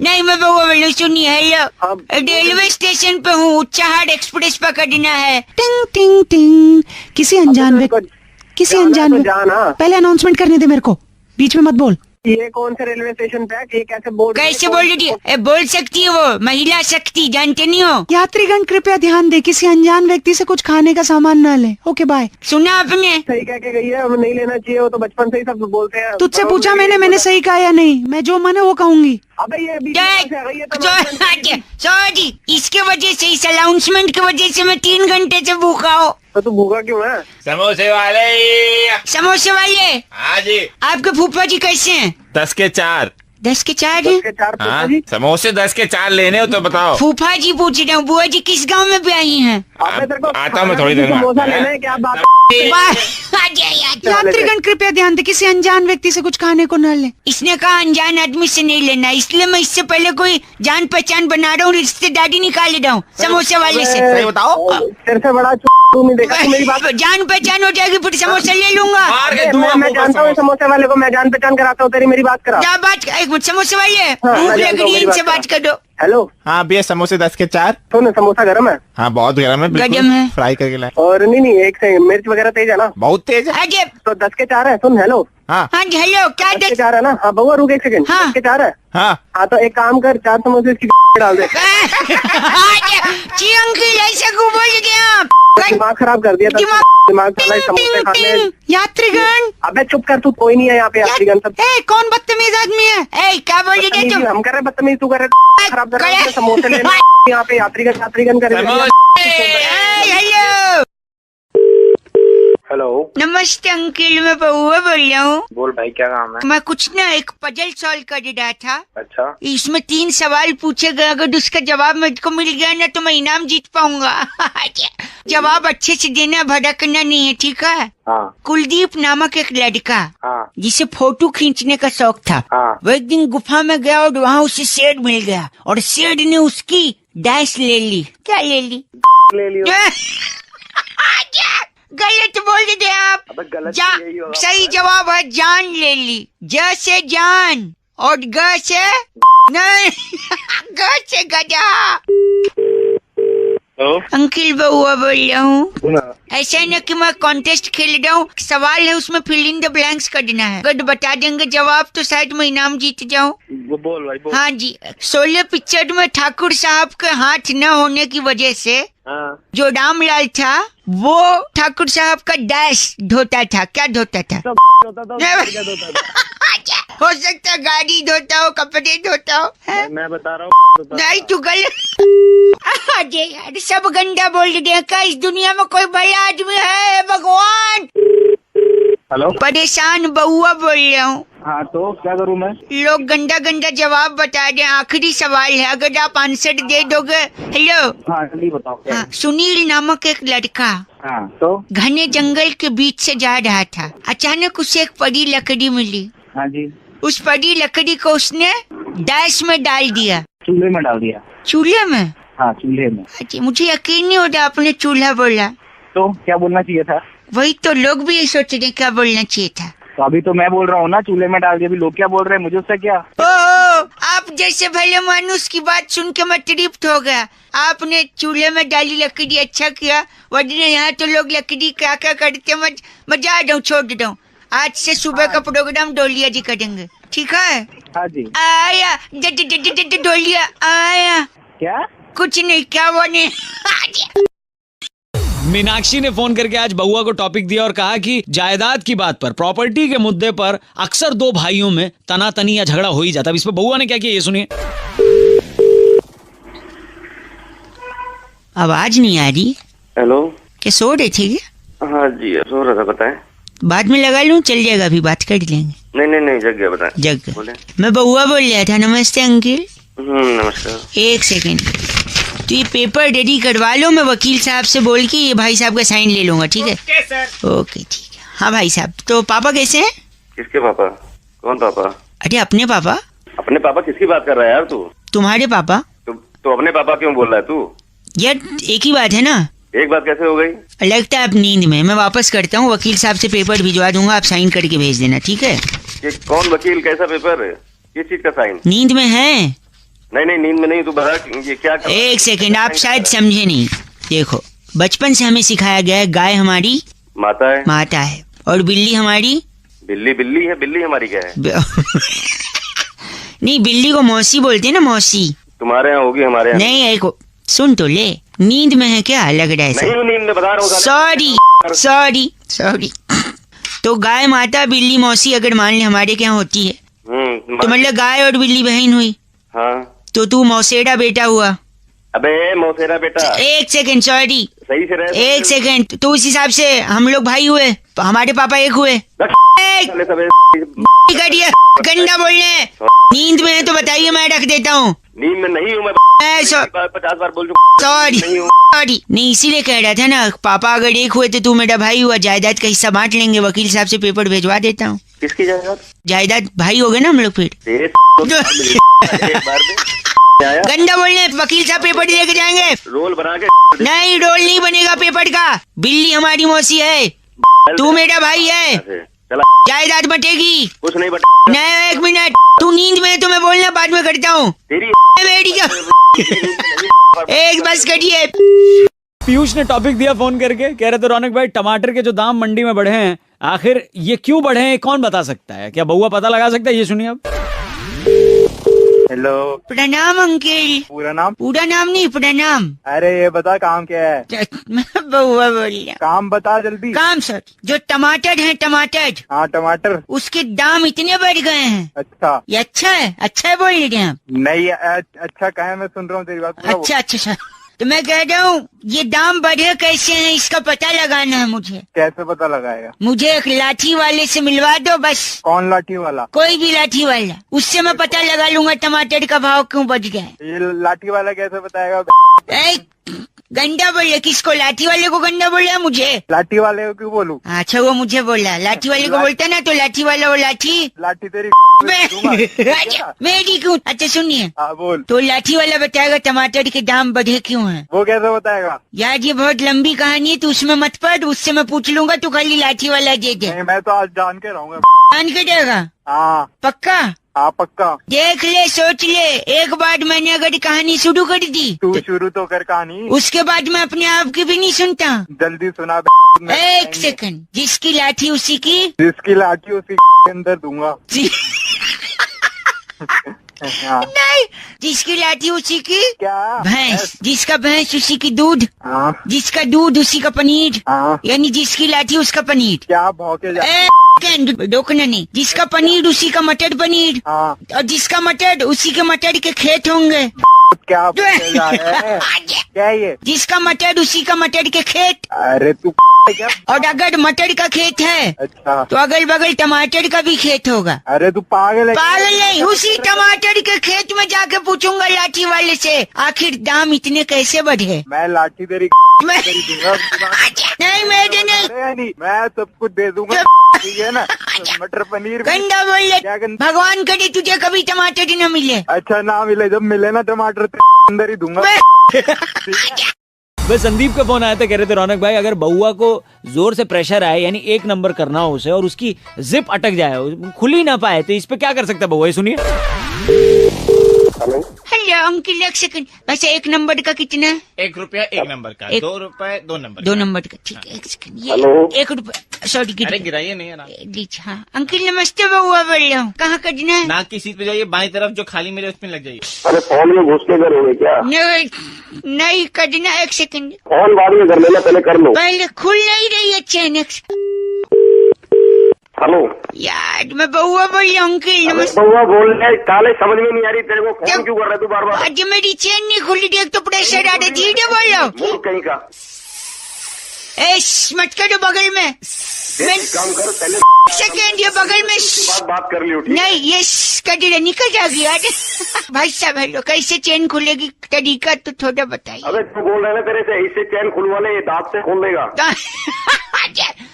नहीं मैं बउआ बोलूं, सुनिए। हेलो, रेलवे स्टेशन पे हूँ, उच्चाहार एक्सप्रेस पकड़ना है। टिंग टिंग टिंग। किसी अनजान व्यक्ति पहले अनाउंसमेंट करने दे मेरे को, बीच में मत बोल। ये कौन से रेलवे स्टेशन पे है? ये कैसे बोल रही है? बोल सकती है वो, महिला शक्ति, जानते नहीं हो? यात्रीगण कृपया ध्यान दे, किसी अनजान व्यक्ति से कुछ खाने का सामान ना ले। Okay bye. सुना आपने? सही कह के गई है, अब नहीं लेना चाहिए, वो तो बचपन से ही सब बोलते हैं। तुझसे पूछा मैंने सही कहा या नहीं? मैं जो मन है वो कहूंगी। अबे ये सॉरी, इसके वजह से, इस अनाउंसमेंट की वजह से मैं 3 घंटे से भूखा हूँ। तो तू भूखा क्यों है? समोसे वाले। हाँ जी। आपके फूफा जी कैसे हैं? 10 के 4। 10 के 4 हाँ, समोसे 10 के 4 लेने हो तो बताओ। फूफा जी पूछ रहे हूँ, बुआ जी किस गांव में भी आई हैं? आता हूँ मैं थोड़ी देर में। यात्रीगण कृपया ध्यान दे, किसी अनजान व्यक्ति से कुछ खाने को न ले। इसने कहा अनजान आदमी से नहीं लेना, इसलिए मैं इससे पहले कोई जान पहचान बना रहा हूँ, रिश्तेदारी निकाल रहा हूँ समोसे वाले से। बताओ, तेरे से बड़ा देखा मेरी बात। जान पहचान हो जाएगी, फिर समोसा ले लूंगा। मैं जानता हूँ समोसे वाले को, मैं जान पहचान कराता हूँ तेरी। मेरी बात करा। क्या बात? एक मिनट, समोसे वाले भूख लग रही है, इनसे बात कर दो। हेलो। हाँ भैया, समोसे 10 के 4। सुन, समोसा गर्म है? हाँ बहुत गर्म है, गरम है, फ्राई करके लाए। और नहीं एक से मिर्च वगैरह तेज है ना? बहुत तेज है। तो 10 के 4 है। सुन, हेलो। हाँ जी, हेलो। क्या 10 के 4 है ना? हाँ बउआ रुक एक सेकंड। 10 के 4 है। हाँ तो एक काम कर, 4 समोसे इसकी डाल दे। जी अंकल, ऐसा क्यों बोल गया? दिमाग खराब कर दिया। दिमाग समोसे खाने। यात्रीगण अबे चुप कर, तू कोई नहीं है यहाँ पे। यात्रीगण सब कौन बदतमीज आदमी है? क्या बोल रहे थे? हम कर रहे बदतमीज, तू कर रहे खराब कर रहे। समोसे लेना यहाँ पे यात्रीगण कर रहे। हेलो। नमस्ते अंकल, मैं बउआ बोल रहा हूँ। बोल भाई, क्या काम है? मैं कुछ ना एक पजल सॉल्व कर रहा था। अच्छा। इसमें 3 सवाल पूछे गए, अगर उसका जवाब मुझको मिल गया ना तो मैं इनाम जीत पाऊंगा। जवाब अच्छे से देना, भड़कना नहीं है, ठीक है? हाँ। कुलदीप नामक एक लड़का, हाँ, जिसे फोटो खींचने का शौक था, हाँ, वो एक दिन गुफा में गया और वहाँ उसे शेर मिल गया और शेर ने उसकी डैश ले ली। क्या ले ली? ले लियो। गलत बोल दे आप। सही जवाब है जान ले ली। ज से जान और ग से नहीं, ग से गधा। अंकिल बउआ बोल रहा हूँ। ऐसा है ना कि मैं कॉन्टेस्ट खेल रहा हूँ, सवाल है उसमें फिल इन द ब्लैंक्स करना है। अगर बता देंगे जवाब तो शायद मैं इनाम जीत जाऊँ। बोल भाई बोल। हाँ जी, 16 पिक्चर में ठाकुर साहब के हाथ न होने की वजह से जो रामलाल था वो ठाकुर साहब का डैश धोता था। क्या धोता था? हो सकता गाड़ी धोता हो, कपड़े धोता हो। मैं बता रहा हूँ। नहीं तू गलत। यार सब गंदा बोल दिया। क्या इस दुनिया में कोई बड़ा आदमी है? भगवान। हेलो। परेशान बउआ बोल रहा हूँ। हाँ तो क्या करूँ मैं? लोग गंदा गंदा जवाब बता दे। आखिरी सवाल है, अगर आप आंसर दे दोगे। हेलो। हाँ जल्दी बताओ। हाँ, सुनील नामक एक लड़का तो घने जंगल के बीच से जा रहा था। अचानक उसे एक पड़ी लकड़ी मिली। हाँ जी। उस पड़ी लकड़ी को उसने डैश में डाल दिया। चूल्हे में डाल दिया। चूल्हे में? हाँ चूल्हे में। अच्छा, मुझे यकीन नहीं होता आपने चूल्हा बोला। तो क्या बोलना चाहिए था? वही तो लोग भी ये सोच रहे क्या बोलना चाहिए था। तो अभी तो मैं बोल रहा हूँ ना, चूल्हे में डाल दिया। अभी लोग क्या बोल रहे हैं मुझे उससे क्या? आप जैसे भले मानुस की बात सुन के मैं तृप्त हो गया। आपने चूल्हे में डाली लकड़ी, अच्छा किया। वरना यहाँ तो लोग लकड़ी क्या क्या करते, मैं जा रहा हूँ, छोड़ दे रहा हूँ। आज से सुबह का प्रोग्राम डोलिया जी करेंगे। ठीक है? हाँ जी। आया डोलिया आया। क्या? कुछ नहीं, क्या बने? मीनाक्षी ने फोन करके आज बउआ को टॉपिक दिया और कहा कि जायदाद की बात पर, प्रॉपर्टी के मुद्दे पर अक्सर दो भाइयों में तनातनी या झगड़ा हो ही जाता है। इस पर बउआ ने क्या किया, ये सुनिए। आवाज नहीं आ रही। हेलो, क्या सो रहे थे क्या? हाँ जी सो रहा था, बताएं। बाद में लगा लूं, चल जाएगा, अभी बात कर लेंगे। नहीं जग गया, बताएं। जग गया। मैं बउआ बोल रहा था। नमस्ते अंकिल। नमस्कार। एक सेकंड, तो ये पेपर रेडी करवा लो, मैं वकील साहब से बोल के ये भाई साहब का साइन ले लूंगा, ठीक है? Okay sir. ओके ठीक है। हाँ भाई साहब, तो पापा कैसे हैं? किसके पापा? कौन पापा? अरे अपने पापा। अपने पापा किसकी बात कर रहा है यार तू? तुम्हारे पापा। तो अपने पापा क्यों बोल रहा है तू? यार एक ही बात है ना। एक बात कैसे हो गई? लगता है आप नींद में। मैं वापस करता हूँ, वकील साहब से पेपर भिजवा दूंगा, आप साइन करके भेज देना, ठीक है? ये कौन वकील, कैसा पेपर, किस चीज का साइन? नींद में है? नहीं नींद में नहीं, तू बता ये क्या कर... एक सेकंड, आप शायद समझे नहीं। देखो, बचपन से हमें सिखाया गया है, गाय हमारी माता है और बिल्ली हमारी बिल्ली है। बिल्ली हमारी क्या है? नहीं, बिल्ली को मौसी बोलते हैं ना, मौसी। तुम्हारे यहाँ होगी, हमारे यहाँ नहीं। एक सुन तो ले, नींद में है क्या? लग रहा है नहीं, नींद में बता रहा हूँ। सॉरी। तो गाय माता, बिल्ली मौसी अगर मान ले हमारे क्या होती है, तो मतलब गाय और बिल्ली बहन हुई। हाँ। तो तू मौसेरा बेटा हुआ। अबे मौसेरा बेटा। एक सेकंड, सॉरी, सही से रह। एक सेकंड, तो उस हिसाब से हम लोग भाई हुए, हमारे पापा एक हुए। गंदा बोलने। नींद में है तो बताइए, मैं रख देता हूँ। नींद में नहीं हूँ मैं, 50 बार बोल चुका। सॉरी, नहीं इसीलिए कह रहा था ना, पापा अगर एक हुए तो तू मेरा भाई हुआ, जायदाद का हिस्सा बांट लेंगे। वकील साहब से पेपर भेजवा देता हूँ। किसकी जायदाद? जायदाद भाई हो गए ना हम लोग फिर। गंदा बोलने, वकील साहब पेपर लेके जाएंगे। रोल बना के नहीं, रोल नहीं बनेगा पेपर का। बिल्ली हमारी मौसी है, तू मेरा भाई है, जायदाद बटेगी। कुछ नहीं नहीं, एक मिनट, तू नींद में है तो मैं बोलना बाद में करता हूँ। एक बस करिए। पीयूष ने टॉपिक दिया फोन करके, कह रहे थे रौनक भाई टमाटर के जो दाम मंडी में बढ़े हैं, आखिर ये क्यों बढ़े हैं, कौन बता सकता है? क्या बउआ पता लगा सकता है? ये सुनिए आप। हेलो, प्रणाम अंकिल। पूरा नाम? पूरा नाम नहीं, प्रणाम। अरे ये बता काम क्या है? मैं बउआ बोल रहा। काम बता जल्दी। काम सर, जो टमाटर है, टमाटर। हाँ टमाटर, उसके दाम इतने बढ़ गए हैं। अच्छा, ये अच्छा है बोल रहे हैं आप? नहीं अच्छा कहे, मैं सुन रहा हूँ तेरी बात। अच्छा, तो मैं कह रहा हूँ ये दाम बढ़े कैसे हैं, इसका पता लगाना है मुझे। कैसे पता लगाएगा? मुझे एक लाठी वाले से मिलवा दो बस। कौन लाठी वाला? कोई भी लाठी वाला, उससे मैं पता लगा लूंगा टमाटर का भाव क्यों बढ़ गया है। ये लाठी वाला कैसे बताएगा? गंदा बोले, किसको? लाठी वाले को गंदा बोला? मुझे लाठी वाले को क्यों बोलूं? अच्छा, वो मुझे बोला। लाठी वाले को बोलता ना तो लाठी वाला, वो लाठी तेरी मेरी क्यों? अच्छा सुनिए, बोल। तो लाठी वाला बताएगा टमाटर के दाम बढ़े क्यों हैं। वो कैसे बताएगा? यार ये बहुत लंबी कहानी है, तो उसमें मत पढ़, उससे मैं पूछ लूंगा, तू खाली लाठी वाला दे दे। मैं तो आज जान के रहूंगा। जान के देगा? हाँ पक्का? हाँ पक्का। देख ले, सोच ले, एक बार मैंने अगर कहानी शुरू कर दी, तू शुरू तो कर कहानी, उसके बाद मैं अपने आप की भी नहीं सुनता। जल्दी सुना। एक सेकंड, जिसकी लाठी उसी की, जिसकी लाठी उसी के अंदर दूंगा। नहीं, जिसकी लाठी उसी की क्या? भैंस, जिसका भैंस उसी की दूध, जिसका दूध उसी का पनीर, यानी जिसकी लाठी उसका पनीर। क्या भौके रोकना नहीं, जिसका पनीर उसी का मटर पनीर, और जिसका मटर उसी के मटर के खेत होंगे। क्या क्या ये? जिसका मटर उसी का मटर के खेत। अरे तू क्या? और अगर मटर का खेत है, अच्छा, तो अगल बगल टमाटर का भी खेत होगा। अरे तू पागल है? पागल नहीं, उसी टमाटर के खेत में जाके पूछूंगा लाठी वाले से, आखिर दाम इतने कैसे बढ़े। मैं लाठी तेरी नहीं, मैं मैं सब कुछ दे दूंगा, ठीक है ना? मटर पनीर। गंदा बोल रहे, भगवान करे तुझे कभी टमाटर न मिले। अच्छा ना मिले, जब मिले ना टमाटर अंदर ही दूंगा। बस संदीप का फोन आया था, कह रहे थे रौनक भाई अगर बउआ को जोर से प्रेशर आए, यानी 1 नंबर करना हो उसे, और उसकी जिप अटक जाए, खुल ही ना पाए, तो इस पे क्या कर सकता है बउआ? सुनिए। हेलो अंकिल, एक सेकंड। वैसे एक नंबर का कितना है? 1 रुपया 1 नंबर का, 2 रुपए 2 नंबर, 2 नंबर का। ठीक है, एक सेकंड। ये 1 रुपया, सॉरी अरे गिराइए नहीं है ना। लीजिए। हाँ अंकिल नमस्ते, बउआ बोल रहा हूँ। कहाँ कटना है? नाक की सीट पे जाइए, बाई तरफ जो खाली मिले उसमें लग जाइए। अरे फोन में घुस के करोगे क्या? नहीं कटना, एक सेकंड। फोन बाद में कर लेना, पहले कर लो। पहले खुल नहीं रही है चैन। हेलो यार मैं बउआ बोल रहा हूँ अंकिल। नमस्ते। बउआ बोल रहे काले, समझ में नहीं आ रही तेरे को, फोन क्यों कर रहा है तू बार बार? आज मेरी चैन नहीं खुली, देख तो प्रेशर आ रहा है। धीरे बोल रहा हूँ। कहीं का मत करो बगल में। काम कर पहले, सेकेंड ये बगल में बात कर लियो। नहीं ये कटी निकल जाएगी यार। भाई साहब हेलो, कैसे चैन खुलेगी तरीका तो थोड़ा बताइए। अबे तू बोल रहा है तेरे से इससे चैन खुलवाने, ये दांत से खोल देगा।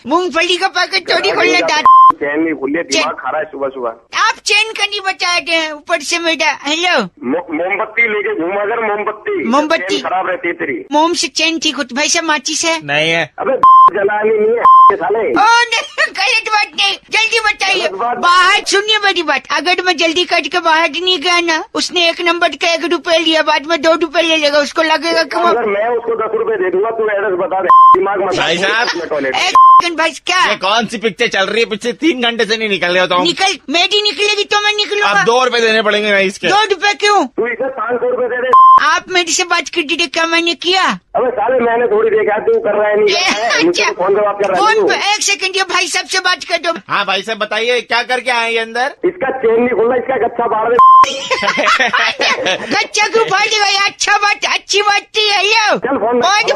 मूंगफली का पैकेट थोड़ी खोलना, दांत चैन नहीं खुली है, दिमाग खा रहा है सुबह सुबह। आप चैन का नहीं बता रहे ऊपर से मेरा। हेलो मोमबत्ती लेके घूमा अगर, मोमबत्ती खराब रहती है तेरी। मोम से चैन ठीक होती। भाई साहब माचिस है? नहीं है। अबे जलानी नहीं है साले। गलत बात नहीं, जल्दी बताइए। बाहर सुनिए मेरी बात, अगर मैं जल्दी कट के बाहर नहीं गया ना, उसने 1 नंबर का 1 रुपया लिया, बाद में 2 रुपये ले लेगा, उसको लगेगा कि अगर मैं उसको 10 रुपए दे दूंगा, तू एड्रेस बता दे। दिमाग मत भाई साहब टॉयलेट। भाई क्या ये कौन सी पिक्चर चल रही है? पिछले 3 घंटे से नहीं निकल रहे हो तुम। निकल, मेरी निकलेगी तो मैं निकलूंगा। अब 2 रुपए देने पड़ेंगे ना इसके। 2 रुपए क्यों? तू इसे 500 रुपए दे दे। आप मेरे से बात कर दीजिए, क्या मैंने किया? अबे साले मैंने थोड़ी देखा, तू कर रहा है नहीं कर रहा है, मुझसे फोन पे बात कर रहा है। फोन पे 1 सेकंड, ये भाई साहब से बात कर दो। हाँ भाई साहब बताइए क्या करके आए ये अंदर? इसका चेन नहीं खुलना, इसका गच्छा बाढ़ दे। गच्छा क्यों फाड़ देगा? अच्छा बात, अच्छी बात थी। चल फोन कल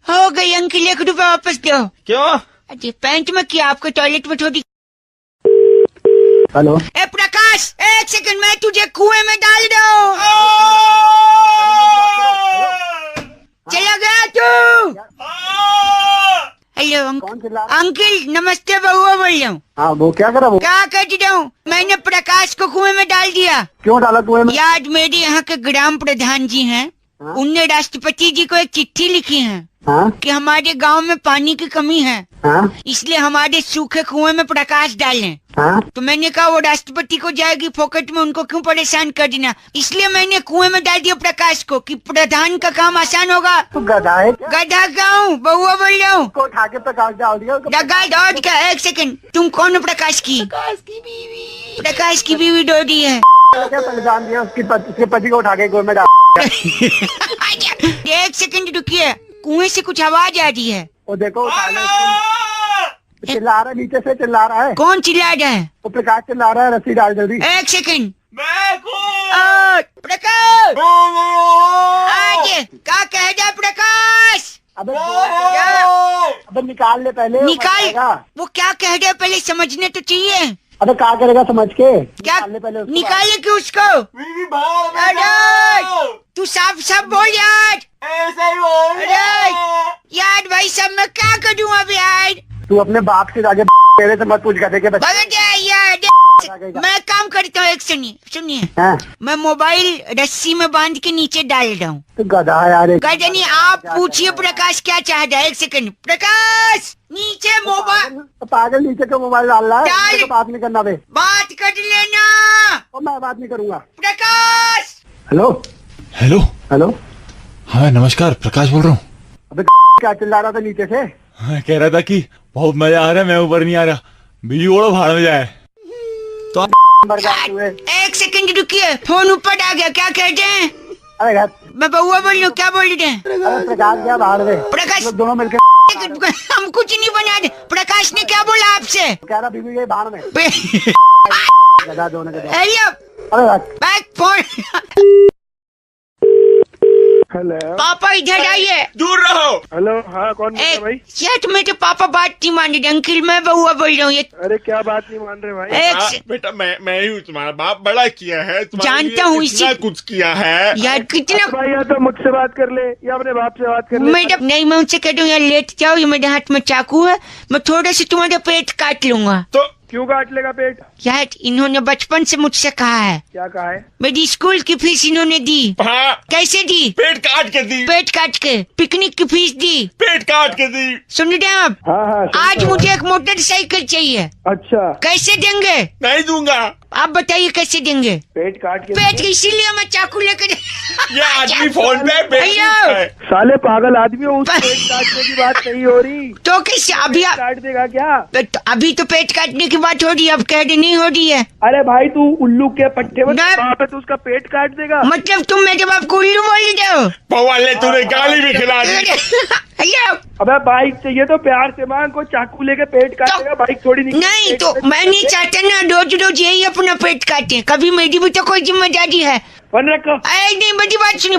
हो गई अंकिल, 1 रुपया वापस दो। क्यों? अरे पैंट में किया, आपको टॉयलेट में थोड़ी। हेलो ए प्रकाश, 1 सेकंड, मैं तुझे कुएं में डाल दूं। चला गया तू? हेलो अंकिल नमस्ते, बउआ बोल रहा हूँ। हाँ वो क्या करा? वो क्या कर रहा हूँ? मैंने प्रकाश को कुएं में डाल दिया। क्यों डाला कुएं में? यार मेरे यहाँ के ग्राम प्रधान जी हैं, उनने राष्ट्रपति जी को एक चिट्ठी लिखी है कि हमारे गांव में पानी की कमी है, इसलिए हमारे सूखे कुएं में प्रकाश डालें। तो मैंने कहा वो राष्ट्रपति को जाएगी फोकट में, उनको क्यों परेशान कर देना, इसलिए मैंने कुएं में डाल दिया प्रकाश को कि प्रधान का काम आसान होगा। तू गधा है? गधा गाँव बउआ बोल रहा हूँ। उठा के प्रकाश डाल दिया। दौड़ का 1 सेकंड, तुम कौन हो? प्रकाश की बीवी। प्रकाश की बीवी डोडी है। क्या परेशान दिया उसके पति को उठा के कुएं में डाल। 1 सेकंड रुकिए, कुएं से कुछ आवाज आ रही है। वो देखो चिल्ला रहा है, नीचे से चिल्ला रहा है। कौन चिल्ला रहा है? वो प्रकाश चिल्ला रहा है, रस्सी डाल जल्दी। 1 सेकंड। प्रकाश क्या कह रहा प्रकाश? अबे निकाल ले पहले। निकाल, वो क्या कह रहा है पहले समझने तो चाहिए। अबे क्या करेगा समझ के? क्या निकाले क्यों उसको? तू साफ साफ बोल यार। ऐसे ही बोल यार भाई सब मैं क्या करूँ अब यार? तू अपने बाप से जाके तेरे से मत पूछ गधे के यार। मैं काम करता हूँ, एक सुनिए मैं मोबाइल रस्सी में बांध के नीचे डाल रहा हूँ। तो गधा यार। गधा नहीं, आप पूछिए प्रकाश क्या चाहता है। 1 सेकंड प्रकाश, नीचे मोबाइल। पागल नीचे क्यों मोबाइल डाल रहा है? बात नहीं करना बे, बात कर लेना। और मैं बात नहीं करूँगा। प्रकाश हेलो हेलो हेलो। हाँ नमस्कार, प्रकाश बोल रहा हूँ। अबे क्या चिल्ला रहा था नीचे से? हाँ, कह रहा था कि बहुत मजा आ रहा है, मैं ऊपर नहीं आ रहा, बिजली ओढ़ो भाड़ में जाए। तो 1 सेकंड रुकिए, फोन ऊपर आ गया। क्या कहते हैं? अरे मैं बउआ बोल रही हूँ, क्या बोल रहे हैं? प्रकाश क्या भाड़ में? प्रकाश दोनों मिलकर हम कुछ नहीं बना रहे। प्रकाश ने क्या बोला आपसे? कह रहा बीबी गई भाड़ में। दोनों के बैक फोन। हेलो पापा इधर आइए। दूर रहो। हेलो हाँ कौन बोल रहा है भाई? यार मेरे पापा बात नहीं मान रहे अंकिल, मैं बउआ बोल रहा हूँ। अरे क्या बात नहीं मान रहे भाई? बेटा मैं ही हूँ, तुम्हारा बाप बड़ा किया है, जानता हूँ, इतना कुछ किया है यार। कितना भाई या तो मुझसे बात कर ले या अपने बाप से बात कर ले। मैडम नहीं, मैं उनसे कह दूँ यार लेट जाओ, ये मेरे हाथ में चाकू है, मैं थोड़ा सा तुम्हारा पेट काट लूंगा। तो क्यों काट लेगा पेट? यार इन्होंने बचपन से मुझसे कहा है। क्या कहा है? मेरी स्कूल की फीस इन्होंने दी। हाँ। कैसे दी? पेट काट के दी। पेट काट के। पिकनिक की फीस दी। पेट काट के दी। सुन रहे आप? हाँ, आज मुझे एक मोटरसाइकिल चाहिए। अच्छा कैसे देंगे? नहीं दूंगा। आप बताइए कैसे देंगे? पेट काट के पेट इसीलिए मैं चाकू लेकर ये आदमी फोन पे भैया साले पागल आदमी हो, उस पेट काटने की बात नहीं हो रही। तो कैसे अभी काट देगा क्या? अभी तो पेट काटने की बात हो रही है, अब कह रही नहीं हो रही है। अरे भाई तू उल्लू के पट्टे में वहाँ पे तू उसका पेट काट देगा? मतलब तुम मेरे बाप को उल्लू बोल रहे हो? बउआ ले तूने गाली भी खिला दी। अबे बाइक चाहिए तो प्यार से मांग, को चाकू लेके पेट काटेगा, बाइक थोड़ी नहीं तो मैं नहीं चाहता ना रोज रोज यही अपना पेट काटे, कभी मेरी भी तो कोई जिम्मेदारी है। नहीं बड़ी बात सुनिए।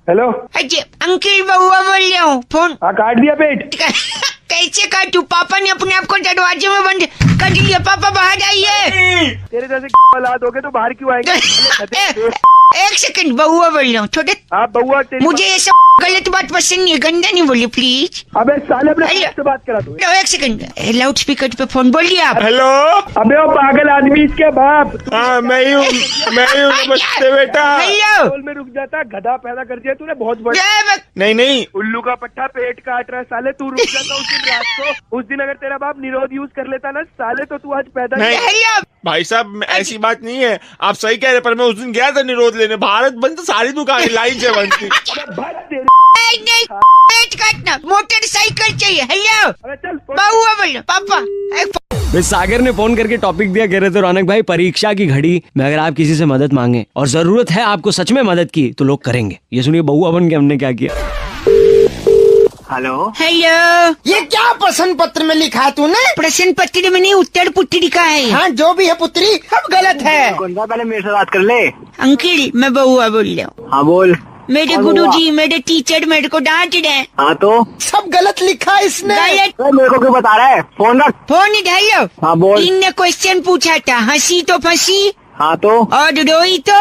हेलो अजय अंकिल बउआ बोल रहा हूँ, फोन काट दिया पेट? कैसे काटू? पापा ने अपने आप को दरवाजे में बंद कर दिया। पापा बाहर आइए। तेरे जैसे औलाद हो गए तो बाहर क्यों आएंगे? एक सेकंड बउआ बोल रहा हूँ छोटे। आप बउआ? मुझे ये सब गलत बात पसंद नहीं है, गंदा नहीं बोली प्लीज। अबे साले अपने से बात करा तू। एक सेकंड लाउड स्पीकर पे फोन बोलिए आप। हेलो अबे वो पागल आदमी इसके बाप। हाँ मैं ही हूँ नमस्ते बेटा। हेलो में रुक जाता, गधा पैदा कर दिया तूने बहुत बड़ा। नहीं उल्लू का पट्टा पेट काट रहा है साले, तू रुक जाता उस दिन रात को। उस दिन अगर तेरा बाप निरोध यूज कर लेता ना साले तो तू आज पैदा नहीं। भाई साहब ऐसी बात नहीं है, आप सही कह रहे, पर मैं उस दिन गया था निरोध लेने, भारत बंद तो सारी दुकानें लाइन से बंद थी। नहीं पेट काटना, मोटरसाइकिल चाहिए। हेलो बउआ बोलो पापा। सागर ने फोन करके टॉपिक दिया, कह रहे थे रौनक भाई परीक्षा की घड़ी में अगर आप किसी से मदद मांगे और जरूरत है आपको सच में मदद की तो लोग करेंगे। ये सुनिए बउआ बन के हमने क्या किया। हेलो हेलो, ये क्या प्रश्न पत्र में लिखा है तूने? प्रश्न पत्र में नहीं, उत्तर पुत्रिका है। हाँ जो भी है पुत्री, सब गलत है। पहले मेरे से बात कर ले। अंकिल मैं बउआ बोल रहा हूँ। हाँ बोल। मेरे गुरुजी मेरे टीचर मेरे को डांट रहे। हाँ तो सब गलत लिखा है इसने। मेरे को क्यों बता रहा है? फोन रख। फोन इधर लो। हाँ बोल। इनने क्वेश्चन पूछा था, हंसी तो फंसी। हाँ तो और रोई तो।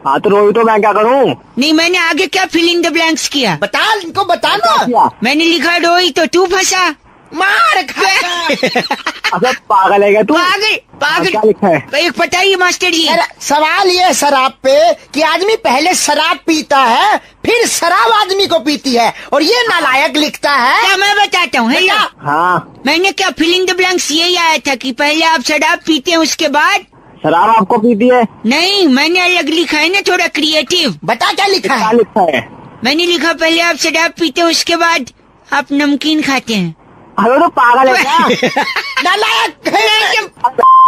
हाँ तो रोई तो मैं क्या करूँ? नहीं मैंने आगे क्या फिल इन द ब्लैंक्स किया? बता इनको, बताना। मैंने लिखा रोई तो तू फंसा। मार खा। अच्छा पागल है क्या तू? पागल क्या लिखा है? एक पता ही मास्टर जी। सवाल ये शराब पे कि आदमी पहले शराब पीता है फिर शराब आदमी को पीती है, और ये नालायक लिखता है। क्या मैं बताता हूँ? हाँ मैंने क्या फिल इन द ब्लैंक्स यही आया था कि पहले आप शराब पीते हैं उसके बाद शराब आपको पीती है। नहीं मैंने अलग लिखा है ना, थोड़ा क्रिएटिव। बता क्या लिखा है? क्या लिखा है? मैंने लिखा पहले आप शराब पीते हैं उसके बाद आप नमकीन खाते हैं। अरे तो पागल है क्या? नालायक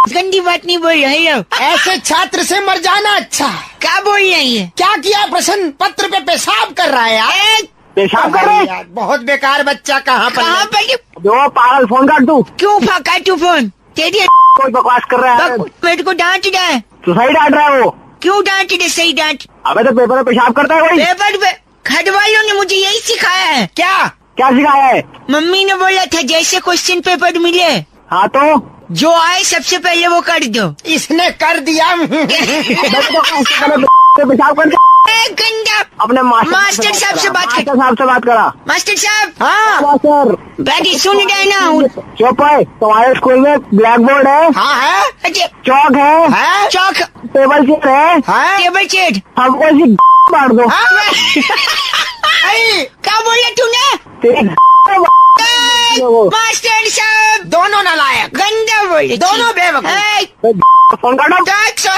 गंदी बात नहीं बोल रहे हो। ऐसे छात्र से मर जाना अच्छा। क्या बोल रहे हैं? क्या किया? प्रश्न पत्र पे पेशाब कर रहा है यार। पेशाब कर रहा है यार, बहुत बेकार बच्चा। कहाँ पर जो पागल, फोन काट दू। क्यों काटू फोन? तेरी कोई बकवास कर रहा है। मेरे को डांट रहा है। तो सही डांट रहा है वो। क्यों डांट रहे? सही डांट। अबे तो पेपर में पेशाब करता है कोई? पेपर पे घर वालों ने मुझे यही सिखाया है। क्या सिखाया है? मम्मी ने बोला था जैसे क्वेश्चन पेपर मिले हाँ तो जो आए सबसे पहले वो कर दो। इसने कर दिया। पेशाब कर गंदा। अपने मास्टर साहब से बात कर। साहब से बात करा। मास्टर साहब। हाँ सर बैठी सुन रहे ना। चुप है। तुम्हारे स्कूल में ब्लैक बोर्ड है? हाँ है। चौक है? चौक। टेबल चेयर है? Table chair. हमको ऐसी मार दो। क्या बोला तूने? मास्टर साहब दोनों नालायक, गंदा बोले, दोनों बेवकूफ। फोन काटो।